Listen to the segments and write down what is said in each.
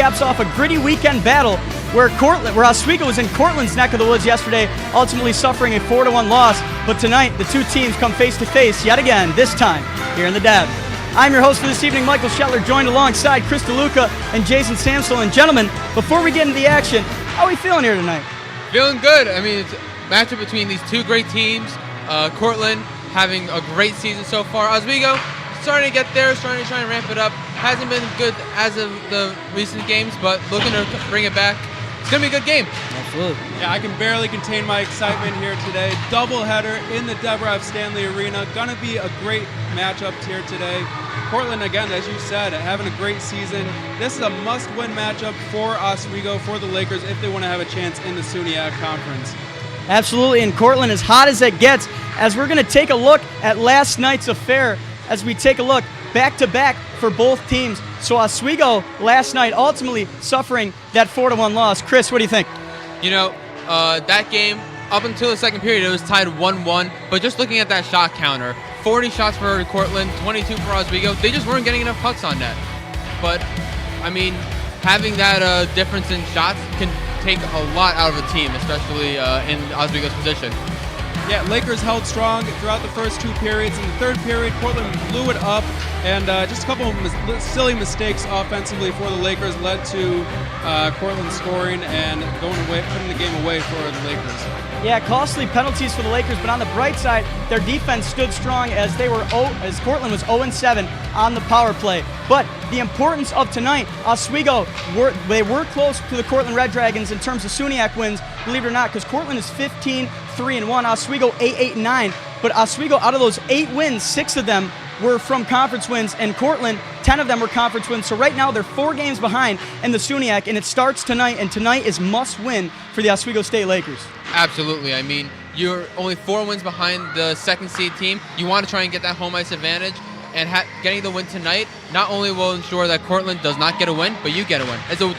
Caps off a gritty weekend battle where Oswego was in Cortland's neck of the woods yesterday, ultimately suffering a 4-1 loss. But tonight, the two teams come face to face yet again, this time here in the Deb. I'm your host for this evening, Michael Shetler, joined alongside Chris DeLuca and Jason Samsel. And gentlemen, before we get into the action, how are we feeling here tonight? Feeling good. I mean, it's a matchup between these two great teams. Cortland having a great season so far. Oswego starting to get there, starting to try and ramp it up. Hasn't been good as of the recent games, but looking to bring it back. It's going to be a good game. Absolutely. Yeah, I can barely contain my excitement here today. Doubleheader in the Deborah F. Stanley Arena. Going to be a great matchup here today. Cortland, again, as you said, having a great season. This is a must-win matchup for Oswego, for the Lakers, if they want to have a chance in the SUNY Conference. Absolutely, and Cortland as hot as it gets, as we're going to take a look at last night's affair, as we take a look back-to-back for both teams. So Oswego last night ultimately suffering that 4-1 loss. Chris, what do you think? You know, that game, up until the second period, it was tied 1-1. But just looking at that shot counter, 40 shots for Cortland, 22 for Oswego. They just weren't getting enough pucks on net. But, I mean, having that difference in shots can take a lot out of a team, especially in Oswego's position. Yeah, Lakers held strong throughout the first two periods. In the third period, Cortland blew it up, and just a couple of silly mistakes offensively for the Lakers led to Cortland scoring and putting the game away for the Lakers. Yeah, costly penalties for the Lakers, but on the bright side, their defense stood strong as Cortland was 0-7 on the power play. But the importance of tonight, Oswego were close to the Cortland Red Dragons in terms of SUNY wins, believe it or not, because Cortland is 15-3-1, Oswego 8-9. But Oswego, out of those 8 wins, 6 of them were from conference wins, and Cortland, 10 of them were conference wins. So right now they're 4 games behind in the SUNY, and it starts tonight, and tonight is must-win for the Oswego State Lakers. Absolutely. I mean, you're only 4 wins behind the second seed team. You want to try and get that home ice advantage, and getting the win tonight not only will ensure that Cortland does not get a win, but you get a win. It's a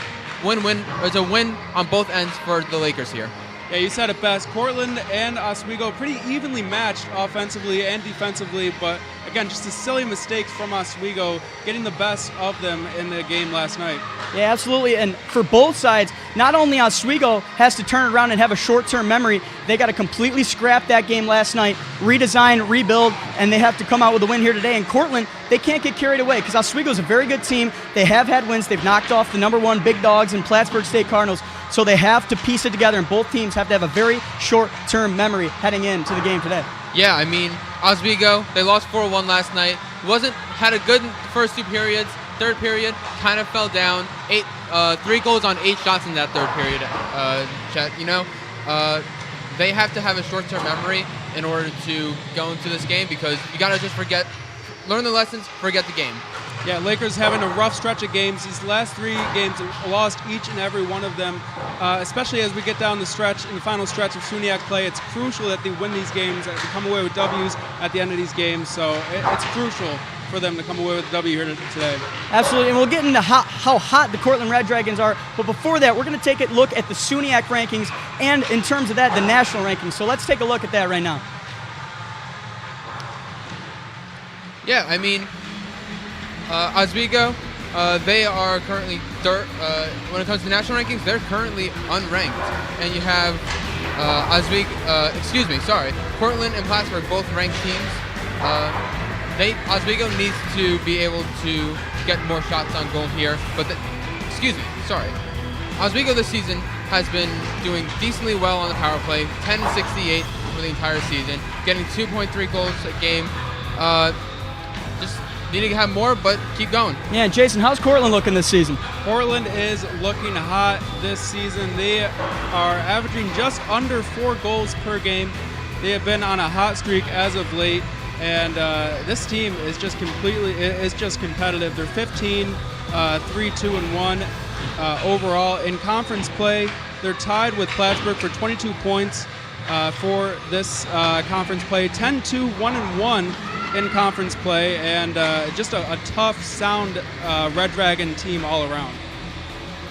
win-win. It's a win on both ends for the Lakers here. Yeah, you said it best. Cortland and Oswego pretty evenly matched offensively and defensively, but again, just the silly mistakes from Oswego getting the best of them in the game last night. Yeah, absolutely. And for both sides, not only Oswego has to turn around and have a short-term memory, they got to completely scrap that game last night, redesign, rebuild, and they have to come out with a win here today. And Cortland, they can't get carried away because Oswego is a very good team. They have had wins. They've knocked off the #1 big dogs in Plattsburgh State Cardinals. So they have to piece it together, and both teams have to have a very short-term memory heading into the game today. Yeah, I mean, Oswego, they lost 4-1 last night. Had a good first 2 periods. Third period, kind of fell down. 3 goals on 8 shots in that third period, Chet. You know, they have to have a short-term memory in order to go into this game because you got to just learn the lessons, forget the game. Yeah, Lakers having a rough stretch of games. These last 3 games, lost each and every one of them, especially as we get down the stretch, in the final stretch of SUNY play. It's crucial that they win these games, that they come away with W's at the end of these games. So it's crucial for them to come away with a W here today. Absolutely, and we'll get into how hot the Cortland Red Dragons are. But before that, we're going to take a look at the SUNY rankings and, in terms of that, the national rankings. So let's take a look at that right now. Yeah, I mean, Oswego, they are currently third. When it comes to national rankings, they're currently unranked. And you have Cortland and Plattsburgh, both ranked teams. Oswego needs to be able to get more shots on goal here. But Oswego this season has been doing decently well on the power play, 10-68 for the entire season, getting 2.3 goals a game. Just need to have more, but keep going. Yeah, Jason, how's Cortland looking this season? Cortland is looking hot this season. They are averaging just under 4 goals per game. They have been on a hot streak as of late, and this team is just competitive. They're 15, 3-2-1 overall in conference play. They're tied with Plattsburgh for 22 points for this conference play. 10-2-1-1. In conference play, and just a tough, sound Red Dragon team all around.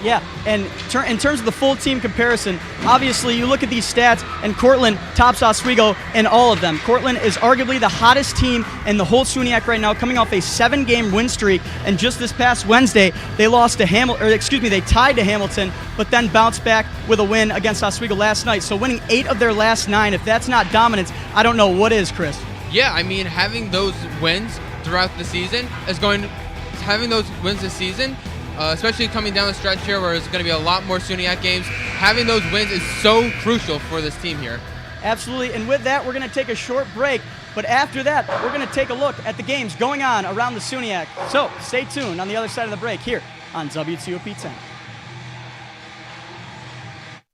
Yeah, and in terms of the full team comparison, obviously you look at these stats, and Cortland tops Oswego in all of them. Cortland is arguably the hottest team in the whole SUNYAC right now, coming off a 7-game win streak. And just this past Wednesday, they they tied to Hamilton, but then bounced back with a win against Oswego last night. So winning 8 of their last 9, if that's not dominance, I don't know what is, Chris. Yeah, I mean, having those wins throughout the season especially coming down the stretch here where there's going to be a lot more SUNYAC games, having those wins is so crucial for this team here. Absolutely, and with that, we're going to take a short break, but after that, we're going to take a look at the games going on around the SUNYAC. So stay tuned on the other side of the break here on WTOP 10.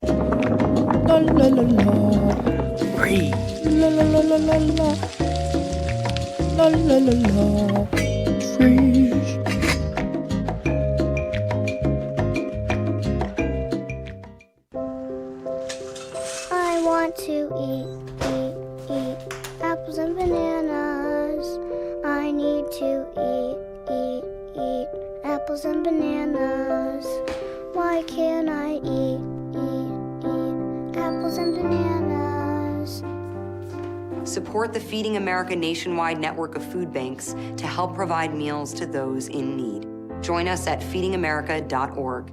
La la la la. Breathe. La la la la la la. La la la la. Trees. I want to eat apples and bananas. I need to eat apples and bananas. Why can't I eat apples and bananas? Support the Feeding America nationwide network of food banks to help provide meals to those in need. Join us at feedingamerica.org.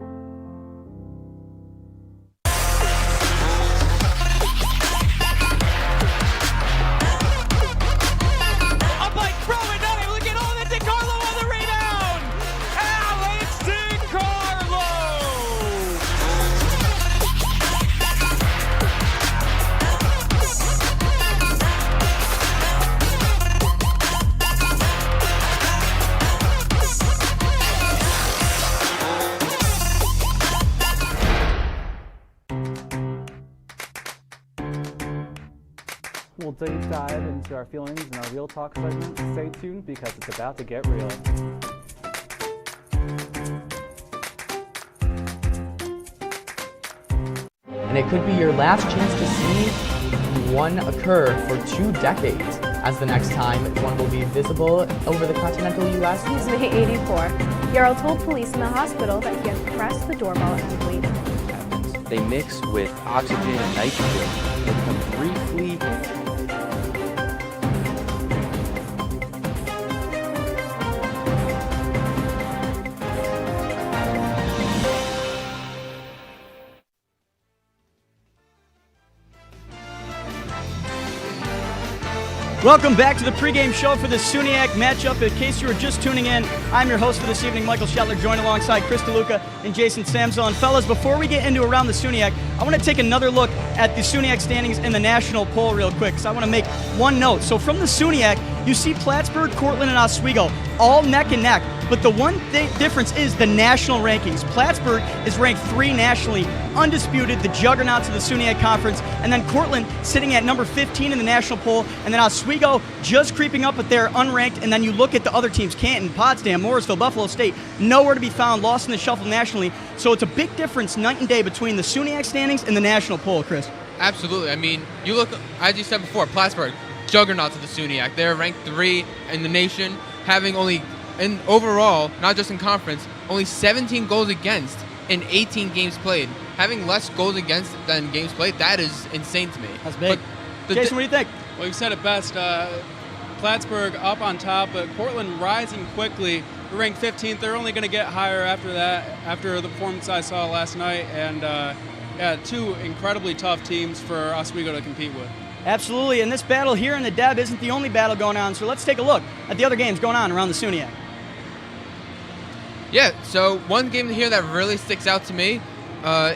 We'll deep dive into our feelings in our Real Talk segment. Stay tuned because it's about to get real. And it could be your last chance to see one occur for 2 decades, as the next time one will be visible over the continental U.S. He's May 84. Yarrow told police in the hospital that he had pressed the doorbell and waited. They mix with oxygen and nitrogen and briefly Welcome back to the pregame show for the SUNYAC matchup. In case you were just tuning in, I'm your host for this evening, Michael Shetler, joined alongside Chris DeLuca and Jason Samzel. And fellas, before we get into Around the SUNYAC, I want to take another look at the SUNYAC standings in the national poll real quick, because I want to make one note. So from the SUNYAC, you see Plattsburgh, Cortland, and Oswego all neck and neck. But the one difference is the national rankings. Plattsburgh is ranked 3 nationally, undisputed, the juggernauts of the SUNYAC Conference. And then Cortland sitting at number 15 in the national poll. And then Oswego just creeping up, but they're unranked. And then you look at the other teams, Canton, Potsdam, Morrisville, Buffalo State, nowhere to be found, lost in the shuffle nationally. So it's a big difference night and day between the SUNYAC standings and the national poll, Chris. Absolutely. I mean, you look, as you said before, Plattsburgh, juggernauts of the SUNYAC. They're ranked 3 in the nation, having only, and overall, not just in conference, only 17 goals against in 18 games played. Having less goals against than games played, that is insane to me. That's big. Jason, what do you think? Well, you said it best. Plattsburgh up on top, but Cortland rising quickly. They're ranked 15th. They're only going to get higher after that, after the performance I saw last night. And yeah, 2 incredibly tough teams for Oswego to compete with. Absolutely, and this battle here in the Deb isn't the only battle going on, so let's take a look at the other games going on around the SUNYAC. Yeah, so one game here that really sticks out to me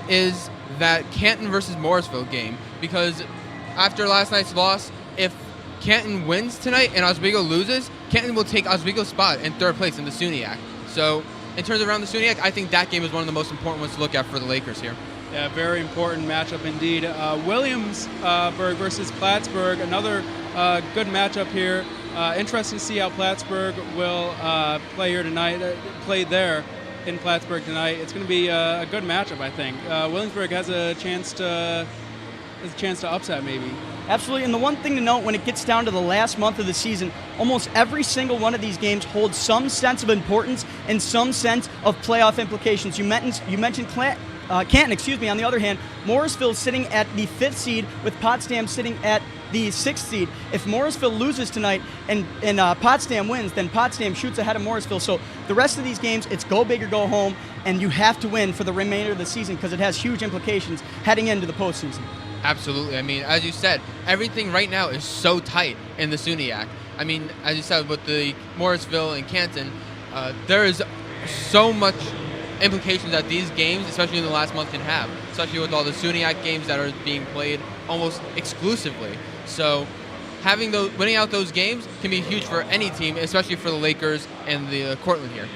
is that Canton versus Morrisville game, because after last night's loss, if Canton wins tonight and Oswego loses, Canton will take Oswego's spot in 3rd place in the SUNYAC. So in terms of around the SUNYAC, I think that game is one of the most important ones to look at for the Lakers here. Yeah, very important matchup indeed. Williamsburg versus Plattsburgh, another good matchup here. Interesting to see how Plattsburgh will play here tonight, play there in Plattsburgh tonight. It's going to be a good matchup, I think. Williamsburg has a chance to upset maybe. Absolutely, and the one thing to note when it gets down to the last month of the season, almost every single one of these games holds some sense of importance and some sense of playoff implications. You mentioned Canton, on the other hand, Morrisville sitting at the 5th seed with Potsdam sitting at the 6th seed. If Morrisville loses tonight and Potsdam wins, then Potsdam shoots ahead of Morrisville. So the rest of these games, it's go big or go home, and you have to win for the remainder of the season because it has huge implications heading into the postseason. Absolutely. I mean, as you said, everything right now is so tight in the SUNYAC. I mean, as you said, with the Morrisville and Canton, there is so much implications that these games, especially in the last month, can have, especially with all the SUNYAC games that are being played almost exclusively. So winning out those games can be huge for any team, especially for the Lakers and the Cortland here.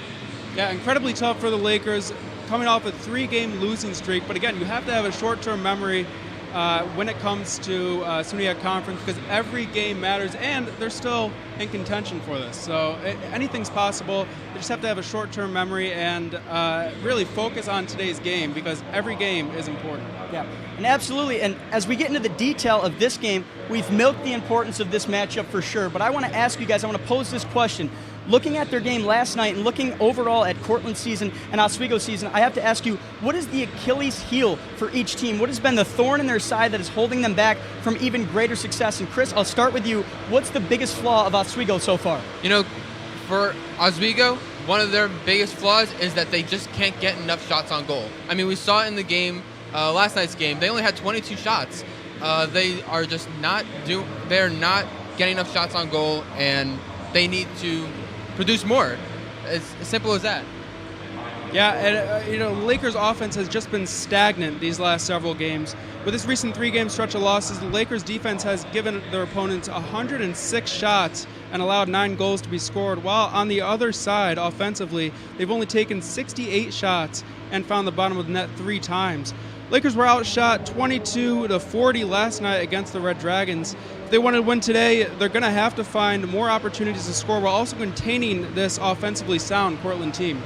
Yeah, incredibly tough for the Lakers, coming off a 3-game losing streak. But again, you have to have a short-term memory when it comes to SUNYAC Conference, because every game matters, and they're still in contention for this. So anything's possible. You just have to have a short-term memory and really focus on today's game, because every game is important. Yeah, and absolutely. And as we get into the detail of this game, we've milked the importance of this matchup for sure. But I want to ask you guys, I want to pose this question. Looking at their game last night and looking overall at Cortland's season and Oswego's season, I have to ask you, what is the Achilles heel for each team? What has been the thorn in their side that is holding them back from even greater success? And Chris, I'll start with you. What's the biggest flaw of Oswego so far? You know, for Oswego, one of their biggest flaws is that they just can't get enough shots on goal. I mean, we saw it in the game, last night's game. They only had 22 shots. They are just they're not getting enough shots on goal, and they need to produce more. It's as simple as that. Yeah, and Lakers' offense has just been stagnant these last several games. With this recent 3-game stretch of losses, the Lakers' defense has given their opponents 106 shots and allowed 9 goals to be scored, while on the other side, offensively, they've only taken 68 shots and found the bottom of the net 3 times. Lakers were outshot 22-40 last night against the Red Dragons. If they want to win today, they're going to have to find more opportunities to score while also containing this offensively sound Cortland team.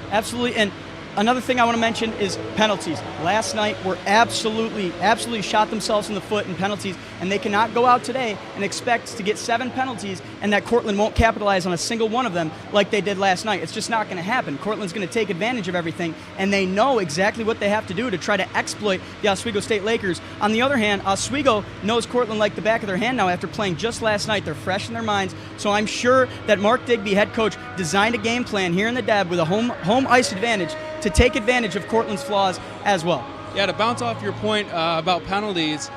Absolutely, and another thing I want to mention is penalties. Last night were absolutely shot themselves in the foot in penalties, and they cannot go out today and expect to get 7 penalties and that Cortland won't capitalize on a single one of them like they did last night. It's just not going to happen. Cortland's going to take advantage of everything, and they know exactly what they have to do to try to exploit the Oswego State Lakers. On the other hand, Oswego knows Cortland like the back of their hand now after playing just last night. They're fresh in their minds, so I'm sure that Mark Digby, head coach, designed a game plan here in the Deb with a home ice advantage to take advantage of Cortland's flaws as well. Yeah, to bounce off your point about penalties,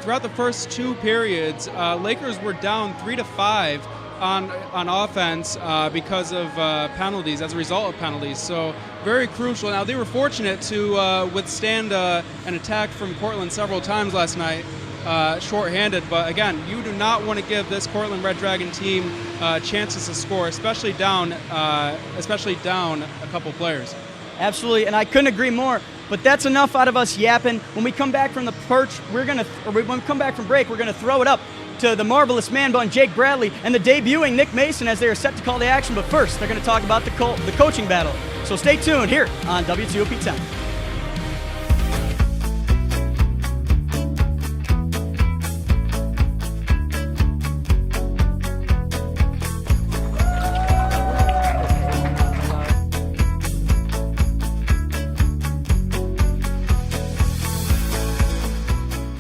throughout the first 2 periods, Lakers were down 3-5 on offense because of penalties, as a result of penalties. So very crucial. Now, they were fortunate to withstand an attack from Cortland several times last night, shorthanded. But again, you do not want to give this Cortland Red Dragon team chances to score, especially down a couple players. Absolutely, and I couldn't agree more. But that's enough out of us yapping. When we come back from the perch, when we come back from break, we're gonna throw it up to the marvelous man bun Jake Bradley and the debuting Nick Mason as they are set to call the action. But first, they're gonna talk about the coaching battle. So stay tuned here on W2OP 10.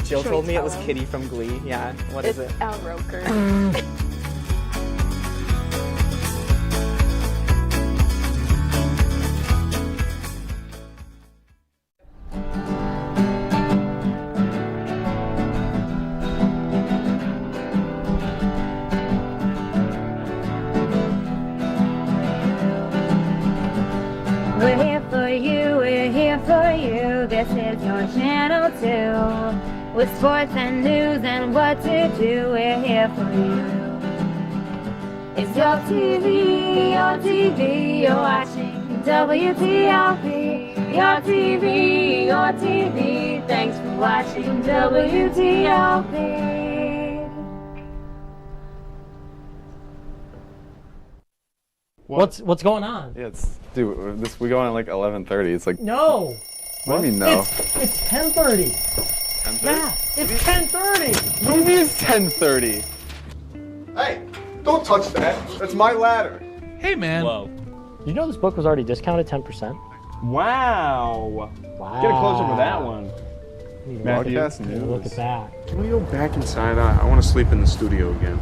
Jill told me it was Kitty from Glee. Yeah, what is it? Al Roker. We're here for you, we're here for you. This is your channel too. With sports and news and what to do, we're here for you. It's your TV, you're watching WTOP. Your TV, thanks for watching WTOP. What's going on? Yeah, we go on at like 11:30. It's like no. What do you mean no? It's 10:30. 10:30? It's 10:30. Movie is 10:30. Hey, don't touch that. That's my ladder. Hey, man. Whoa. You know this book was already discounted 10%? Wow. Wow. Get a closer with that one. Broadcast news. Look at that. Can we go back inside? I want to sleep in the studio again.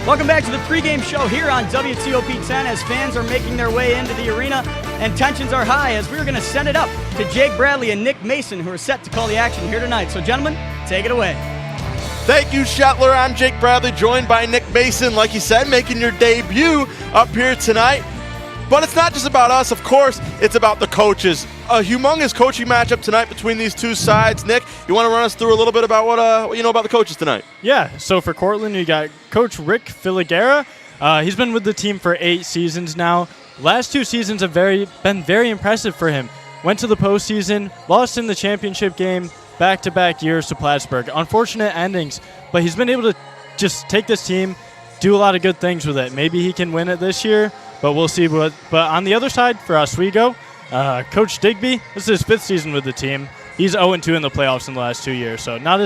Welcome back to the pregame show here on WTOP 10 as fans are making their way into the arena and tensions are high as we're going to send it up to Jake Bradley and Nick Mason who are set to call the action here tonight. So gentlemen, take it away. Thank you, Shetler. I'm Jake Bradley, joined by Nick Mason, like you said, making your debut up here tonight. But it's not just about us, of course, it's about the coaches. A humongous coaching matchup tonight between these two sides. Nick, you want to run us through a little bit about what you know about the coaches tonight? Yeah, so for Cortland, you got Coach Rick Filigera. He's been with the team for 8 seasons now. Last 2 seasons have been very impressive for him. Went to the postseason, lost in the championship game, back-to-back years to Plattsburgh. Unfortunate endings, but he's been able to just take this team, do a lot of good things with it. Maybe he can win it this year, but we'll see. But on the other side, for Oswego, Coach Digby, this is his 5th season with the team. He's 0-2 in the playoffs in the last 2 years, so not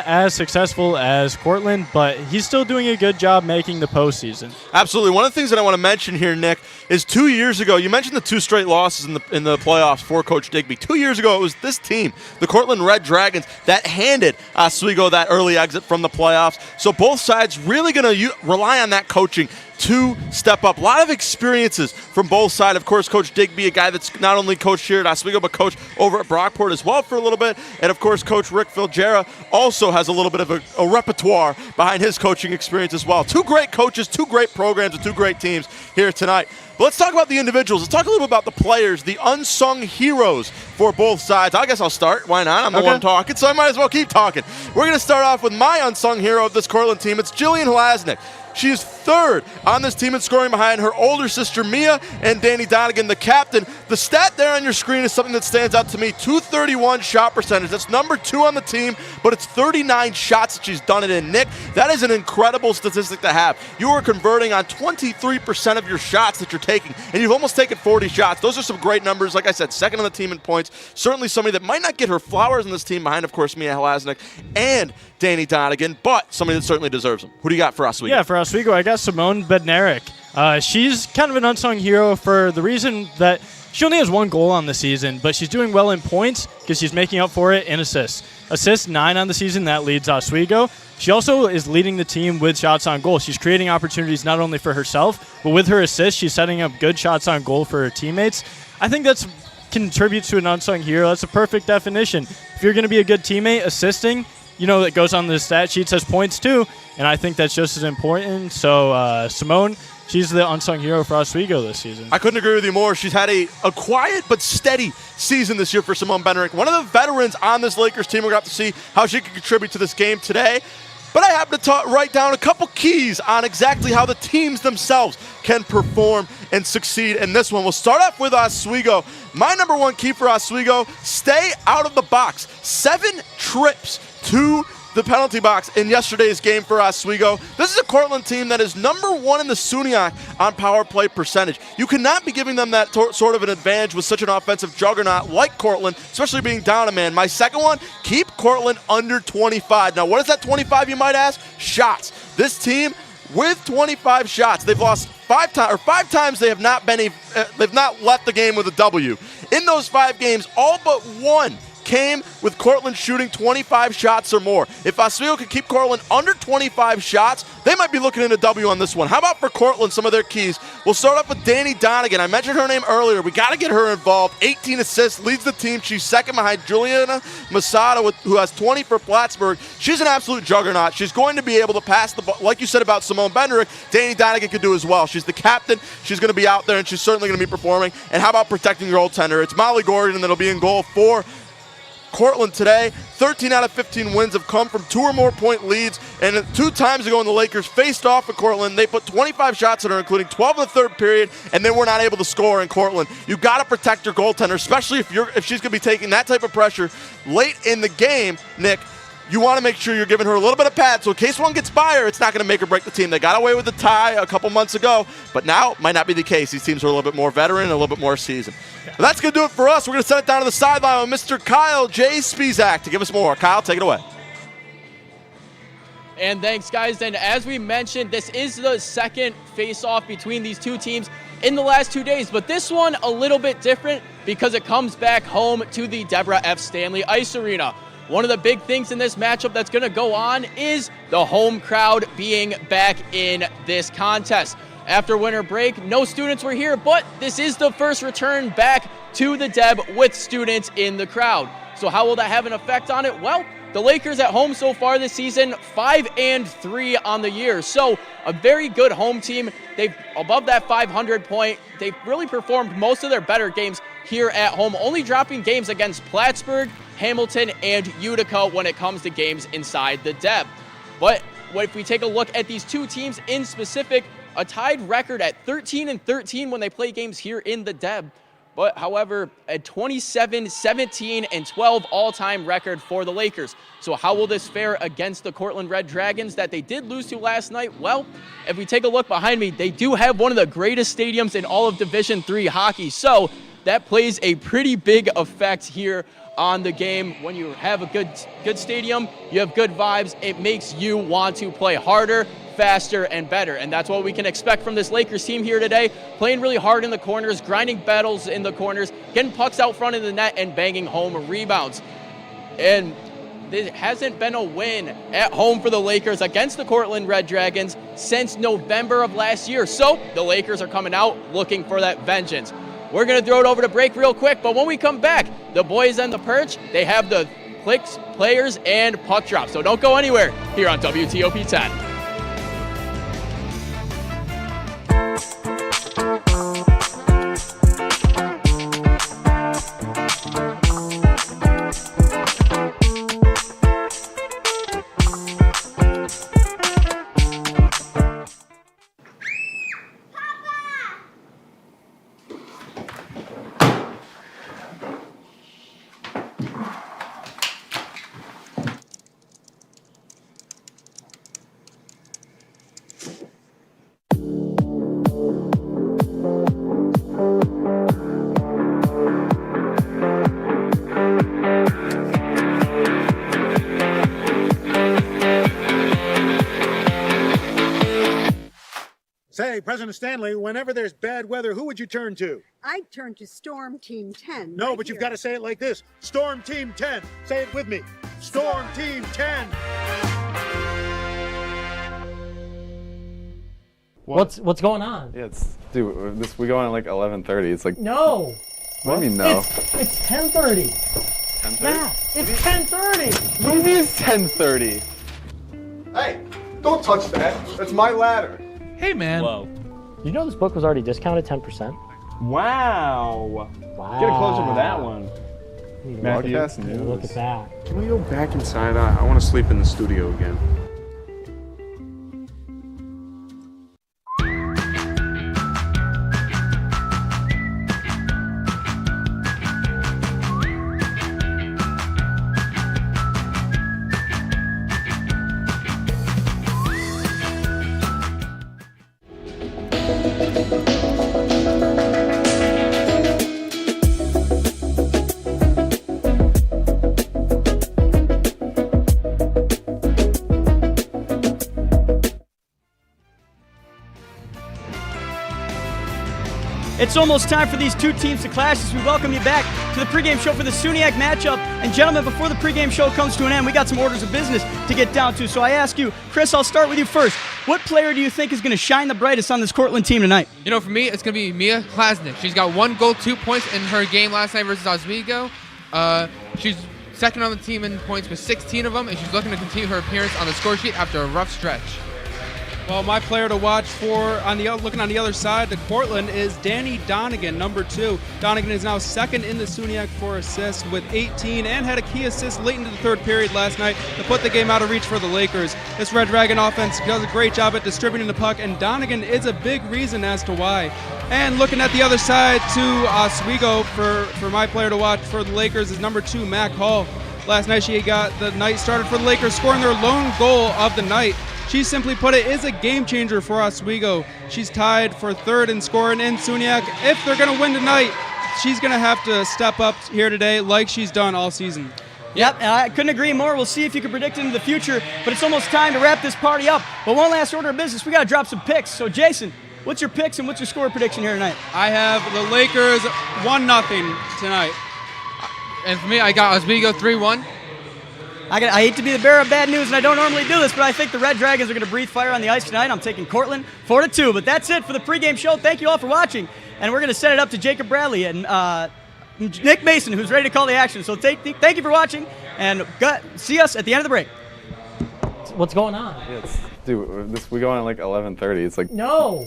as successful as Cortland, but he's still doing a good job making the postseason. Absolutely. One of the things that I want to mention here, Nick, is 2 years ago, you mentioned the 2 straight losses in the playoffs for Coach Digby. 2 years ago, it was this team, the Cortland Red Dragons, that handed Oswego that early exit from the playoffs. So both sides really going to rely on that coaching to step up. A lot of experiences from both sides. Of course, Coach Digby, a guy that's not only coached here at Oswego, but coached over at Brockport as well for a little bit. And, of course, Coach Rick Filigera also has a little bit of a repertoire behind his coaching experience as well. 2 great coaches, 2 great programs, and 2 great teams here tonight. But let's talk about the individuals. Let's talk a little bit about the players, the unsung heroes for both sides. I guess I'll start. Why not? I'm the one talking, so I might as well keep talking. We're going to start off with my unsung hero of this Cortland team. It's Jillian Hlasnick. She is 3rd on this team in scoring behind her older sister Mia and Danny Donegan, the captain. The stat there on your screen is something that stands out to me. 231 shot percentage. That's number 2 on the team, but it's 39 shots that she's done it in. Nick, that is an incredible statistic to have. You are converting on 23% of your shots that you're taking, and you've almost taken 40 shots. Those are some great numbers. Like I said, 2nd on the team in points. Certainly somebody that might not get her flowers in this team behind, of course, Mia Hlasnick and Danny Donegan, but somebody that certainly deserves them. Who do you got for Oswego? Yeah, for Oswego, I got Simone Bednarik. She's kind of an unsung hero for the reason that she only has 1 goal on the season, but she's doing well in points because she's making up for it in assists. Assists 9 on the season, that leads Oswego. She also is leading the team with shots on goal. She's creating opportunities not only for herself, but with her assists, she's setting up good shots on goal for her teammates. I think that's contributes to an unsung hero. That's a perfect definition. If you're going to be a good teammate, assisting, it goes on the stat sheet, says points too, and I think that's just as important. So Simone, she's the unsung hero for Oswego this season. I couldn't agree with you more. She's had a quiet but steady season this year for Simone Bednarik. One of the veterans on this Lakers team. We're going to have to see how she can contribute to this game today. But I happen to write down a couple keys on exactly how the teams themselves can perform and succeed in this one. We'll start off with Oswego. My number 1 key for Oswego, stay out of the box. 7 trips to the penalty box in yesterday's game for Oswego. This is a Cortland team that is number 1 in the SUNY on power play percentage. You cannot be giving them that sort of an advantage with such an offensive juggernaut like Cortland, especially being down a man. My second one, keep Cortland under 25. Now, what is that 25, you might ask? Shots. This team with 25 shots, they've lost 5 times, or 5 times they have not been they've not left the game with a W. In those 5 games, all but 1 came with Cortland shooting 25 shots or more. If Oswego could keep Cortland under 25 shots, they might be looking at a W on this one. How about for Cortland, some of their keys? We'll start off with Danny Donegan. I mentioned her name earlier. We got to get her involved. 18 assists, leads the team. She's 2nd behind Juliana Masada, who has 20 for Plattsburgh. She's an absolute juggernaut. She's going to be able to pass the ball. Like you said about Simone Bednarik, Danny Donegan could do as well. She's the captain. She's going to be out there, and she's certainly going to be performing. And how about protecting your goaltender? It's Molly Gordon that'll be in goal for Cortland today. 13 out of 15 wins have come from 2 or more point leads, and 2 times ago when the Lakers faced off at Cortland, they put 25 shots in her, including 12 in the third period, and they were not able to score in Cortland. You've got to protect your goaltender, especially if she's going to be taking that type of pressure late in the game, Nick. You want to make sure you're giving her a little bit of pad, so in case one gets by her, it's not going to make or break the team. They got away with the tie a couple months ago, but now might not be the case. These teams are a little bit more veteran and a little bit more seasoned. But that's going to do it for us. We're going to send it down to the sideline with Mr. Kyle J. Spizak to give us more. Kyle, take it away. And thanks, guys. And as we mentioned, this is the second face-off between these two teams in the last 2 days, but this one a little bit different because it comes back home to the Deborah F. Stanley Ice Arena. One of the big things in this matchup that's going to go on is the home crowd being back in this contest. After winter break, no students were here, but this is the first return back to the Deb with students in the crowd. So how will that have an effect on it? Well, the Lakers at home so far this season, 5-3 on the year. So a very good home team. They've above that 500 point. They've really performed most of their better games here at home, only dropping games against Plattsburgh, Hamilton, and Utica when it comes to games inside the Deb. But if we take a look at these two teams in specific, a tied record at 13-13 when they play games here in the Deb. But however, a 27-17-12 all-time record for the Lakers. So how will this fare against the Cortland Red Dragons that they did lose to last night? Well, if we take a look behind me, they do have one of the greatest stadiums in all of Division III hockey. So that plays a pretty big effect here on the game. When you have a good stadium, you have good vibes, it makes you want to play harder, faster, and better. And that's what we can expect from this Lakers team here today, playing really hard in the corners, grinding battles in the corners, getting pucks out front of the net, and banging home rebounds. And there hasn't been a win at home for the Lakers against the Cortland Red Dragons since November of last year. So the Lakers are coming out looking for that vengeance. We're going to throw it over to break real quick, but when we come back, the boys on the perch, they have the clicks, players, and puck drop. So don't go anywhere here on WTOP 10. Say, President Stanley, whenever there's bad weather, who would you turn to? I'd turn to Storm Team 10. No, but you've got to say it like this. Storm Team 10. Say it with me. Storm Team 10. What's going on? Yeah, we go on at like 11:30. It's like No. What do you mean no? It's 10:30. 10:30? Yeah, it's 10:30. What do you mean it's 10:30? Hey, don't touch that. That's my ladder. Hey, man. Whoa. You know this book was already discounted 10%? Wow. Get a close up of that one. Broadcast news. Look at that. Can we go back inside? I want to sleep in the studio again. It's almost time for these two teams to clash as we welcome you back to the pregame show for the SUNYAC matchup. And gentlemen, before the pregame show comes to an end, we got some orders of business to get down to. So I ask you, Chris, I'll start with you first. What player do you think is going to shine the brightest on this Cortland team tonight? You know, for me, it's going to be Mia Klasnick. She's got 1 goal, 2 points in her game last night versus Oswego. She's second on the team in points with 16 of them, and she's looking to continue her appearance on the score sheet after a rough stretch. Well, my player to watch for looking on the other side, the Cortland, is Danny Donegan, number 2. Donegan is now second in the SUNY for assists with 18 and had a key assist late into the third period last night to put the game out of reach for the Lakers. This Red Dragon offense does a great job at distributing the puck, and Donegan is a big reason as to why. And looking at the other side to Oswego for my player to watch for the Lakers is number 2, Mac Hall. Last night she got the night started for the Lakers, scoring their lone goal of the night. She, simply put it, is a game changer for Oswego. She's tied for third in scoring in SUNY. If they're going to win tonight, she's going to have to step up here today like she's done all season. Yep, I couldn't agree more. We'll see if you can predict into the future, but it's almost time to wrap this party up. But one last order of business, we got to drop some picks. So, Jason, what's your picks and what's your score prediction here tonight? I have the Lakers 1-0 tonight. And for me, I got Oswego 3-1. I hate to be the bearer of bad news, and I don't normally do this, but I think the Red Dragons are going to breathe fire on the ice tonight. I'm taking Cortland 4-2. But that's it for the pregame show. Thank you all for watching, and we're going to set it up to Jacob Bradley and Nick Mason, who's ready to call the action. So thank you for watching, and see us at the end of the break. What's going on? Dude, we go on at like 11:30. It's like No.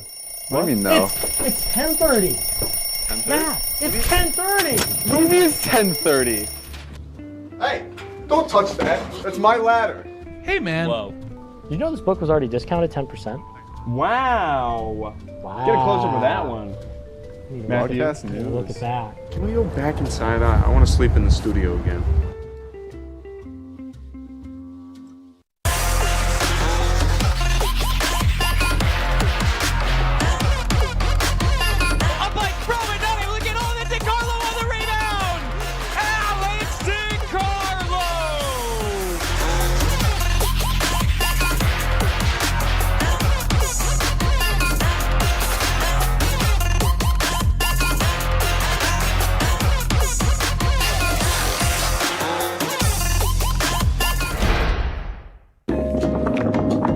What do you mean no? It's 10:30. 10:30? Yeah, it's 10:30. What do you mean it's 10:30? Hey, don't touch that. That's my ladder. Hey, man. Whoa. You know this book was already discounted 10%? Wow. Wow. Get a closer for that one. Broadcast news. Look at that. Can we go back inside? I want to sleep in the studio again.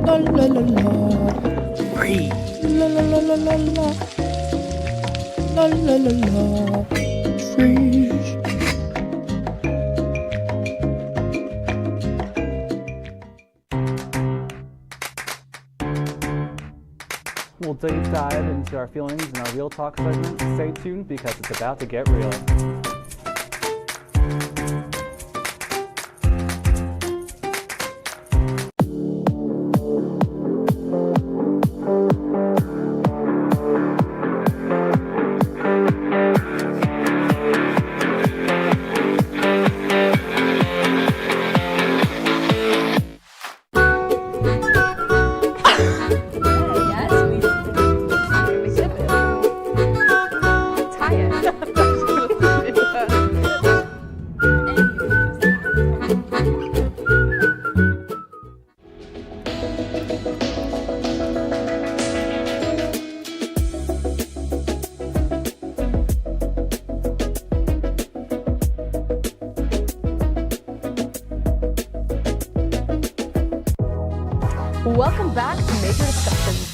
La la la. Breathe. La la la la la la. La la la la. Freeze. We'll deep dive into our feelings in our Real Talk segment. Stay tuned because it's about to get real. Welcome back to Major Discussions.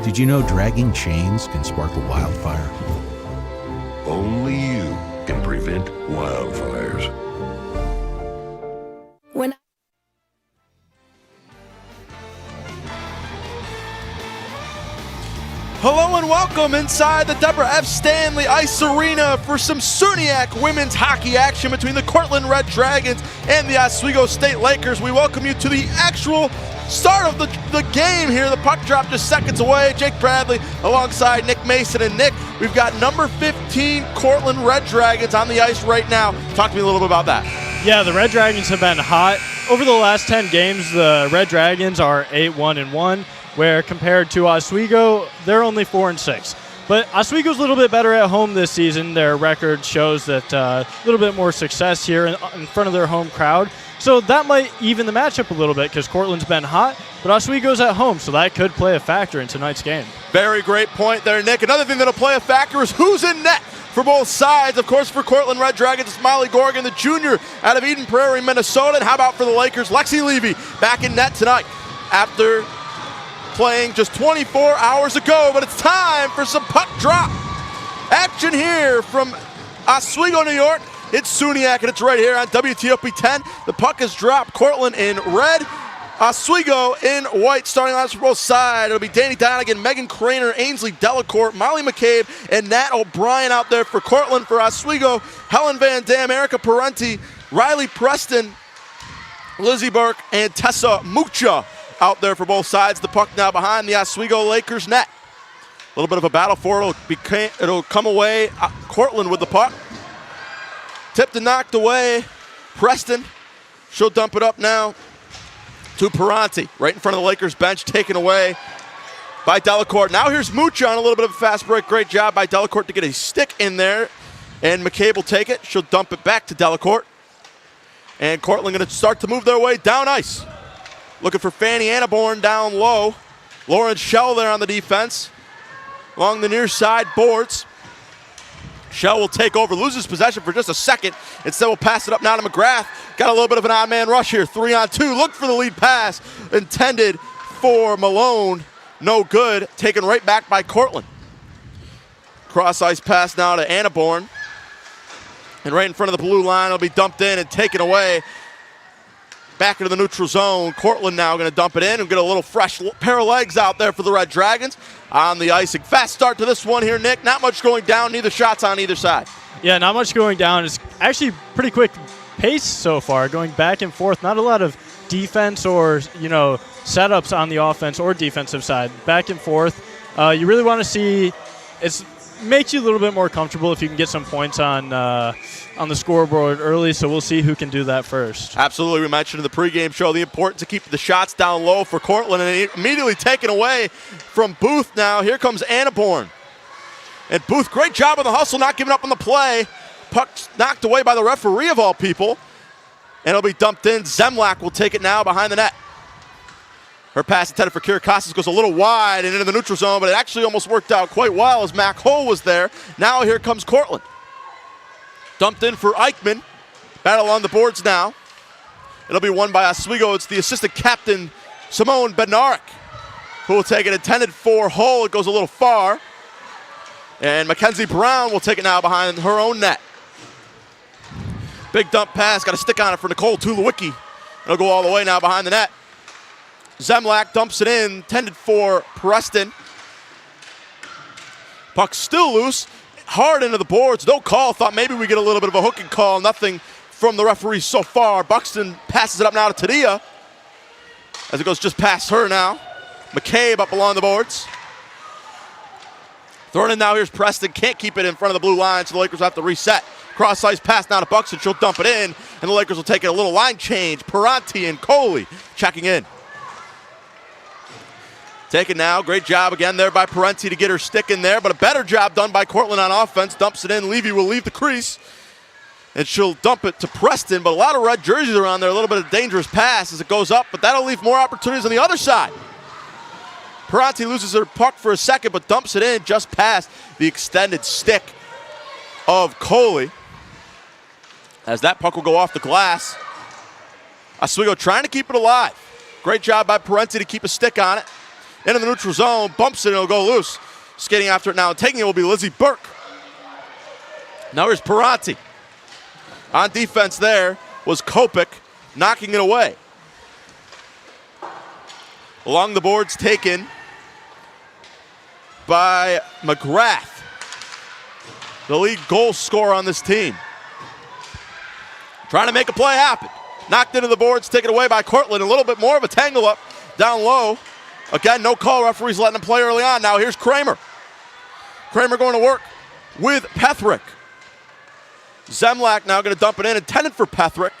Did you know dragging chains can spark a wildfire? Only you can prevent wildfires. When Hello and welcome inside the Deborah F. Stanley Ice Arena for some SUNY women's hockey action between the Cortland Red Dragons and the Oswego State Lakers. We welcome you to the actual start of the game here. The puck drop just seconds away. Jake Bradley alongside Nick Mason. And Nick, we've got number 15 Cortland Red Dragons on the ice right now. Talk to me a little bit about that. Yeah, the Red Dragons have been hot. over the last 10 games, the Red Dragons are 8-1-1, where compared to Oswego, they're only 4-6. But Oswego's a little bit better at home this season. Their record shows that a little bit more success here in front of their home crowd. So that might even the matchup a little bit because Cortland's been hot, but Oswego's at home, so that could play a factor in tonight's game. Very great point there, Nick. Another thing that'll play a factor is who's in net for both sides. Of course, for Cortland Red Dragons, it's Molly Gorgon, the junior out of Eden Prairie, Minnesota. And how about for the Lakers, Lexi Levy back in net tonight after playing just 24 hours ago. But it's time for some puck drop action here from Oswego, New York. It's SUNYAC, and it's right here on WTOP 10. The puck is dropped. Cortland in red, Oswego in white. Starting lines for both sides. It'll be Danny Donegan, Megan Craner, Ainsley Delacourt, Molly McCabe, and Nat O'Brien out there for Cortland. For Oswego, Helen Van Dam, Erica Parenti, Riley Preston, Lizzie Burke, and Tessa Mucha out there for both sides. The puck now behind the Oswego Lakers net. A little bit of a battle for it. It'll come away. Cortland with the puck. Tipped and knocked away. Preston, she'll dump it up now to Parenti, right in front of the Lakers bench, taken away by Delacourt. Now here's Mucha on a little bit of a fast break. Great job by Delacourt to get a stick in there, and McCabe will take it. She'll dump it back to Delacourt. And Cortland going to start to move their way down ice. Looking for Fanny Annaborn down low. Lauren Schell there on the defense. Along the near side boards. Schell will take over, loses possession for just a second. Instead, we'll pass it up now to McGrath. Got a little bit of an odd man rush here. 3-on-2. Look for the lead pass. Intended for Malone. No good. Taken right back by Cortland. Cross ice pass now to Annaborn. And right in front of the blue line, it'll be dumped in and taken away. Back into the neutral zone. Cortland now going to dump it in and get a little fresh pair of legs out there for the Red Dragons on the icing. Fast start to this one here, Nick. Not much going down, neither shots on either side. Yeah, not much going down. It's actually pretty quick pace so far, going back and forth. Not a lot of defense or, setups on the offense or defensive side. Back and forth. You really want to see it makes you a little bit more comfortable if you can get some points on the scoreboard early, so we'll see who can do that first. Absolutely. We mentioned in the pregame show the importance of keeping the shots down low for Cortland, and immediately taken away from Booth now. Here comes Annaborn. And Booth, great job on the hustle, not giving up on the play. Puck knocked away by the referee of all people, and it'll be dumped in. Zemlak will take it now behind the net. Her pass intended for Kira Costas goes a little wide and into the neutral zone, but it actually almost worked out quite well as Mac Hull was there. Now here comes Cortland. Dumped in for Eichmann. Battle on the boards now. It'll be won by Oswego. It's the assistant captain, Simone Bednarik, who will take it. Intended for Hull. It goes a little far. And Mackenzie Brown will take it now behind her own net. Big dump pass. Got a stick on it for Nicole Tulowiecki. It'll go all the way now behind the net. Zemlak dumps it in, intended for Preston. Puck still loose, hard into the boards, no call. Thought maybe we get a little bit of a hooking call. Nothing from the referee so far. Buxton passes it up now to Tadia as it goes just past her now. McCabe up along the boards. Thrown in now, here's Preston. Can't keep it in front of the blue line, so the Lakers will have to reset. Cross ice pass now to Buxton. She'll dump it in, and the Lakers will take it a little line change. Parenti and Coley checking in. Taken now, great job again there by Parenti to get her stick in there, but a better job done by Cortland on offense. Dumps it in, Levy will leave the crease, and she'll dump it to Preston, but a lot of red jerseys are on there, a little bit of dangerous pass as it goes up, but that'll leave more opportunities on the other side. Parenti loses her puck for a second, but dumps it in just past the extended stick of Coley. As that puck will go off the glass. Oswego trying to keep it alive. Great job by Parenti to keep a stick on it. Into the neutral zone, bumps it, and it'll go loose. Skating after it now and taking it will be Lizzie Burke. Now here's Parenti. On defense there was Kopik, knocking it away. Along the boards taken by McGrath, the lead goal scorer on this team. Trying to make a play happen. Knocked into the boards, taken away by Cortland. A little bit more of a tangle up down low. Again, no call. Referee's letting him play early on. Now here's Kramer. Kramer going to work with Pethrick. Zemlak now going to dump it in, intended for Pethrick.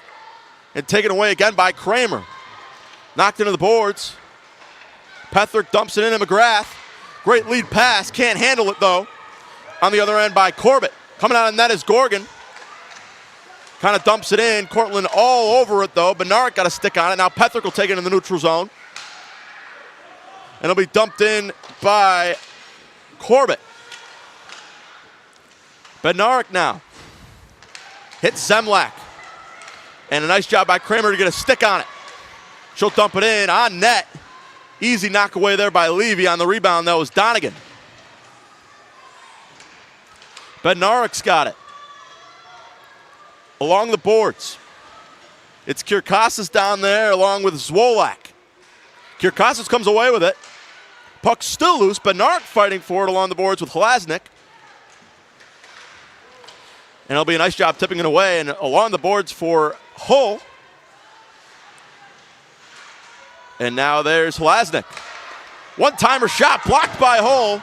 and taken away again by Kramer. Knocked into the boards. Petherick dumps it into McGrath. Great lead pass, can't handle it though. On the other end by Corbett. Coming out of net is Gorgon. Kind of dumps it in. Cortland all over it though. Bednarik got a stick on it. Now Petherick will take it in the neutral zone. And it'll be dumped in by Corbett. Bednarik now. Hits Zemlak. And a nice job by Kramer to get a stick on it. She'll dump it in on net. Easy knock away there by Levy. On the rebound, that was Donegan. Bednarik's got it. Along the boards. It's Kirkosas down there along with Zwolak. Kirkosas comes away with it. Puck's still loose. Bednarik fighting for it along the boards with Hlasnik. And it'll be a nice job tipping it away. And along the boards for Hull. And now there's Hlasnik. One-timer shot blocked by Hull.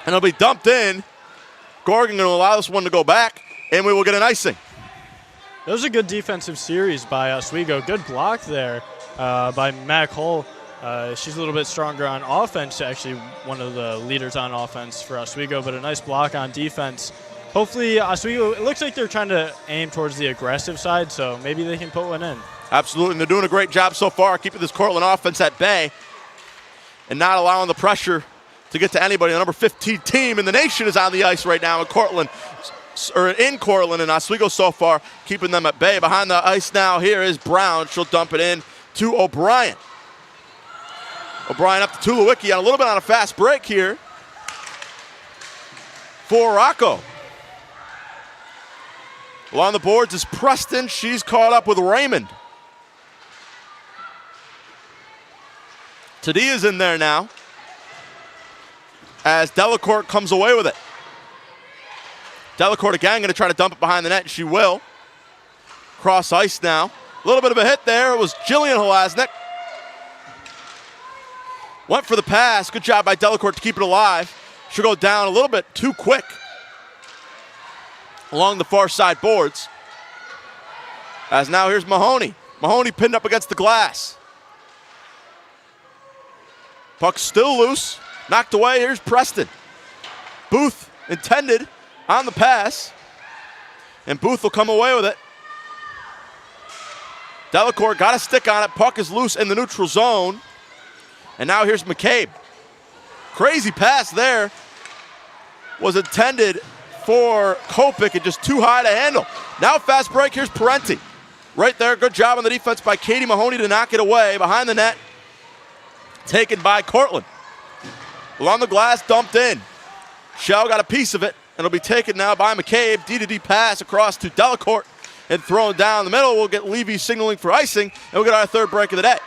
And it'll be dumped in. Gorgon going to allow this one to go back. And we will get an icing. That was a good defensive series by Oswego. Good block there by Mac Hull. She's a little bit stronger on offense, actually one of the leaders on offense for Oswego, but a nice block on defense. Hopefully Oswego, it looks like they're trying to aim towards the aggressive side, so maybe they can put one in. Absolutely, and they're doing a great job so far, keeping this Cortland offense at bay and not allowing the pressure to get to anybody. The number 15 team in the nation is on the ice right now in Cortland, and Oswego so far keeping them at bay. Behind the ice now here is Brown. She'll dump it in to O'Brien. O'Brien up to Tulowiecki on a little bit on a fast break here for Rocco. Along the boards is Preston. She's caught up with Raymond. Tadia's in there now as Delacourt comes away with it. Delacourt again going to try to dump it behind the net, and she will. Cross ice now. A little bit of a hit there. It was Jillian Hlasnik. Went for the pass. Good job by Delacourt to keep it alive. She'll go down a little bit too quick along the far side boards. As now here's Mahoney. Mahoney pinned up against the glass. Puck still loose. Knocked away. Here's Preston. Booth intended on the pass. And Booth will come away with it. Delacourt got a stick on it. Puck is loose in the neutral zone. And now here's McCabe. Crazy pass there. Was intended for Kopik and just too high to handle. Now fast break, here's Parenti. Right there, good job on the defense by Katie Mahoney to knock it away. Behind the net, taken by Cortland. Along the glass, dumped in. Shell got a piece of it, and it'll be taken now by McCabe. D-to-D pass across to Delacourt and thrown down the middle. We'll get Levy signaling for icing, and we'll get our third break of the day.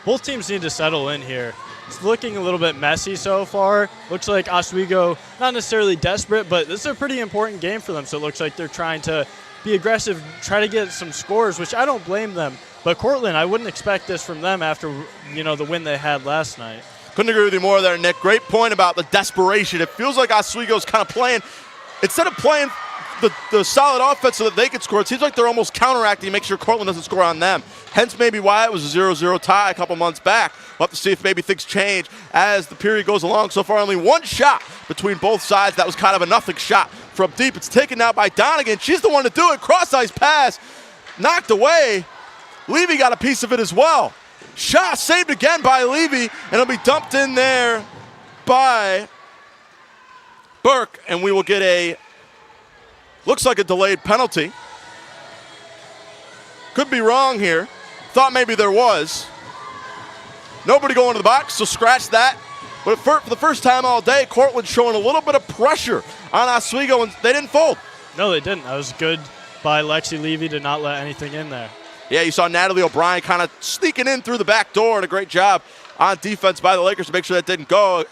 Both teams need to settle in here. It's looking a little bit messy so far. Looks like Oswego, not necessarily desperate, but this is a pretty important game for them. So it looks like they're trying to be aggressive, try to get some scores, which I don't blame them. But Cortland, I wouldn't expect this from them after, the win they had last night. Couldn't agree with you more there, Nick. Great point about the desperation. It feels like Oswego's kind of playing, instead of playing the solid offense so that they could score, it seems like they're almost counteracting to make sure Cortland doesn't score on them. Hence maybe why it was a 0-0 tie a couple months back. We'll have to see if maybe things change as the period goes along. So far only one shot between both sides. That was kind of a nothing shot from deep. It's taken now by Donegan. She's the one to do it. Cross-ice pass. Knocked away. Levy got a piece of it as well. Shot saved again by Levy, and it'll be dumped in there by Burke, and we will get looks like a delayed penalty. Could be wrong here. Thought maybe there was. Nobody going to the box, so scratch that. But for the first time all day, Cortland showing a little bit of pressure on Oswego, and they didn't fold. No, they didn't. That was good by Lexi Levy to not let anything in there. Yeah, you saw Natalie O'Brien kind of sneaking in through the back door, and a great job on defense by the Lakers to make sure that didn't go.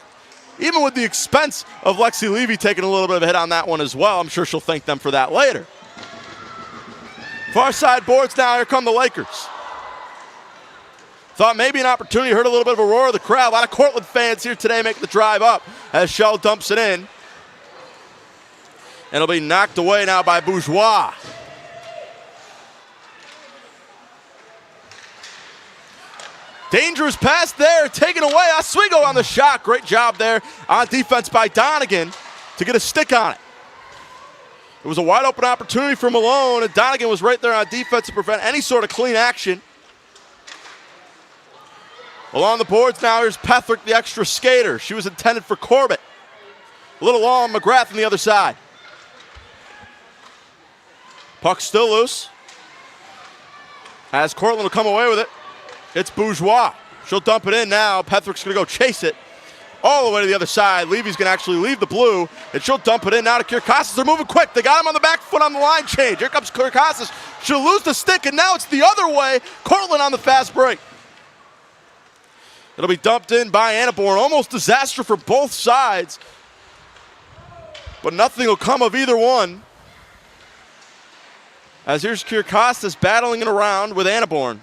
Even with the expense of Lexi Levy taking a little bit of a hit on that one as well. I'm sure she'll thank them for that later. Far side boards now, here come the Lakers. Thought maybe an opportunity, heard a little bit of a roar of the crowd. A lot of Cortland fans here today making the drive up as Shell dumps it in. And it'll be knocked away now by Bourgeois. Dangerous pass there, taken away. Oswego on the shot. Great job there on defense by Donegan to get a stick on it. It was a wide open opportunity for Malone, and Donegan was right there on defense to prevent any sort of clean action. Along the boards now, here's Pethrick, the extra skater. She was intended for Corbett. A little long, McGrath on the other side. Puck still loose. As Cortland will come away with it. It's Bourgeois. She'll dump it in now. Pethrick's going to go chase it all the way to the other side. Levy's going to actually leave the blue, and she'll dump it in now to Kyrkosas. They're moving quick. They got him on the back foot on the line change. Here comes Kyrkosas. She'll lose the stick, and now it's the other way. Cortland on the fast break. It'll be dumped in by Annaborn. Almost disaster for both sides, but nothing will come of either one. As here's Kyrkosas battling it around with Annaborn.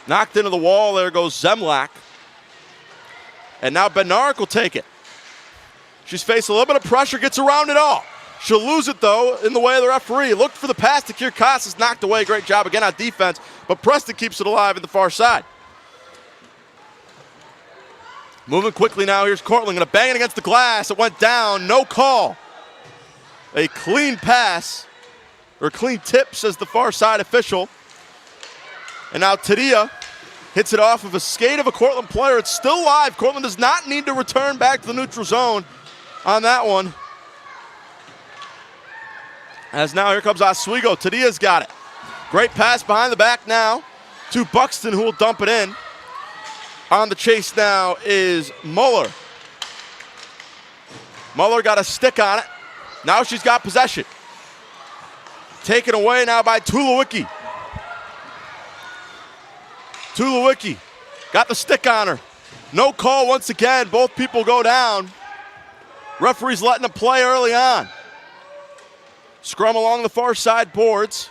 Knocked into the wall, there goes Zemlak. And now Bednarik will take it. She's faced a little bit of pressure, gets around it all. She'll lose it, though, in the way of the referee. Looked for the pass to Kyrkosas, knocked away. Great job again on defense, but Preston keeps it alive at the far side. Moving quickly now, here's Cortland, going to bang it against the glass. It went down, no call. A clean pass, or clean tip, says the far side official. And now Tadia hits it off of a skate of a Cortland player. It's still live. Cortland does not need to return back to the neutral zone on that one. As now here comes Oswego. Tadia's got it. Great pass behind the back now to Buxton, who will dump it in. On the chase now is Muller. Muller got a stick on it. Now she's got possession. Taken away now by Tulowiecki. Tulowiecki got the stick on her. No call once again. Both people go down. Referee's letting them play early on. Scrum along the far side boards.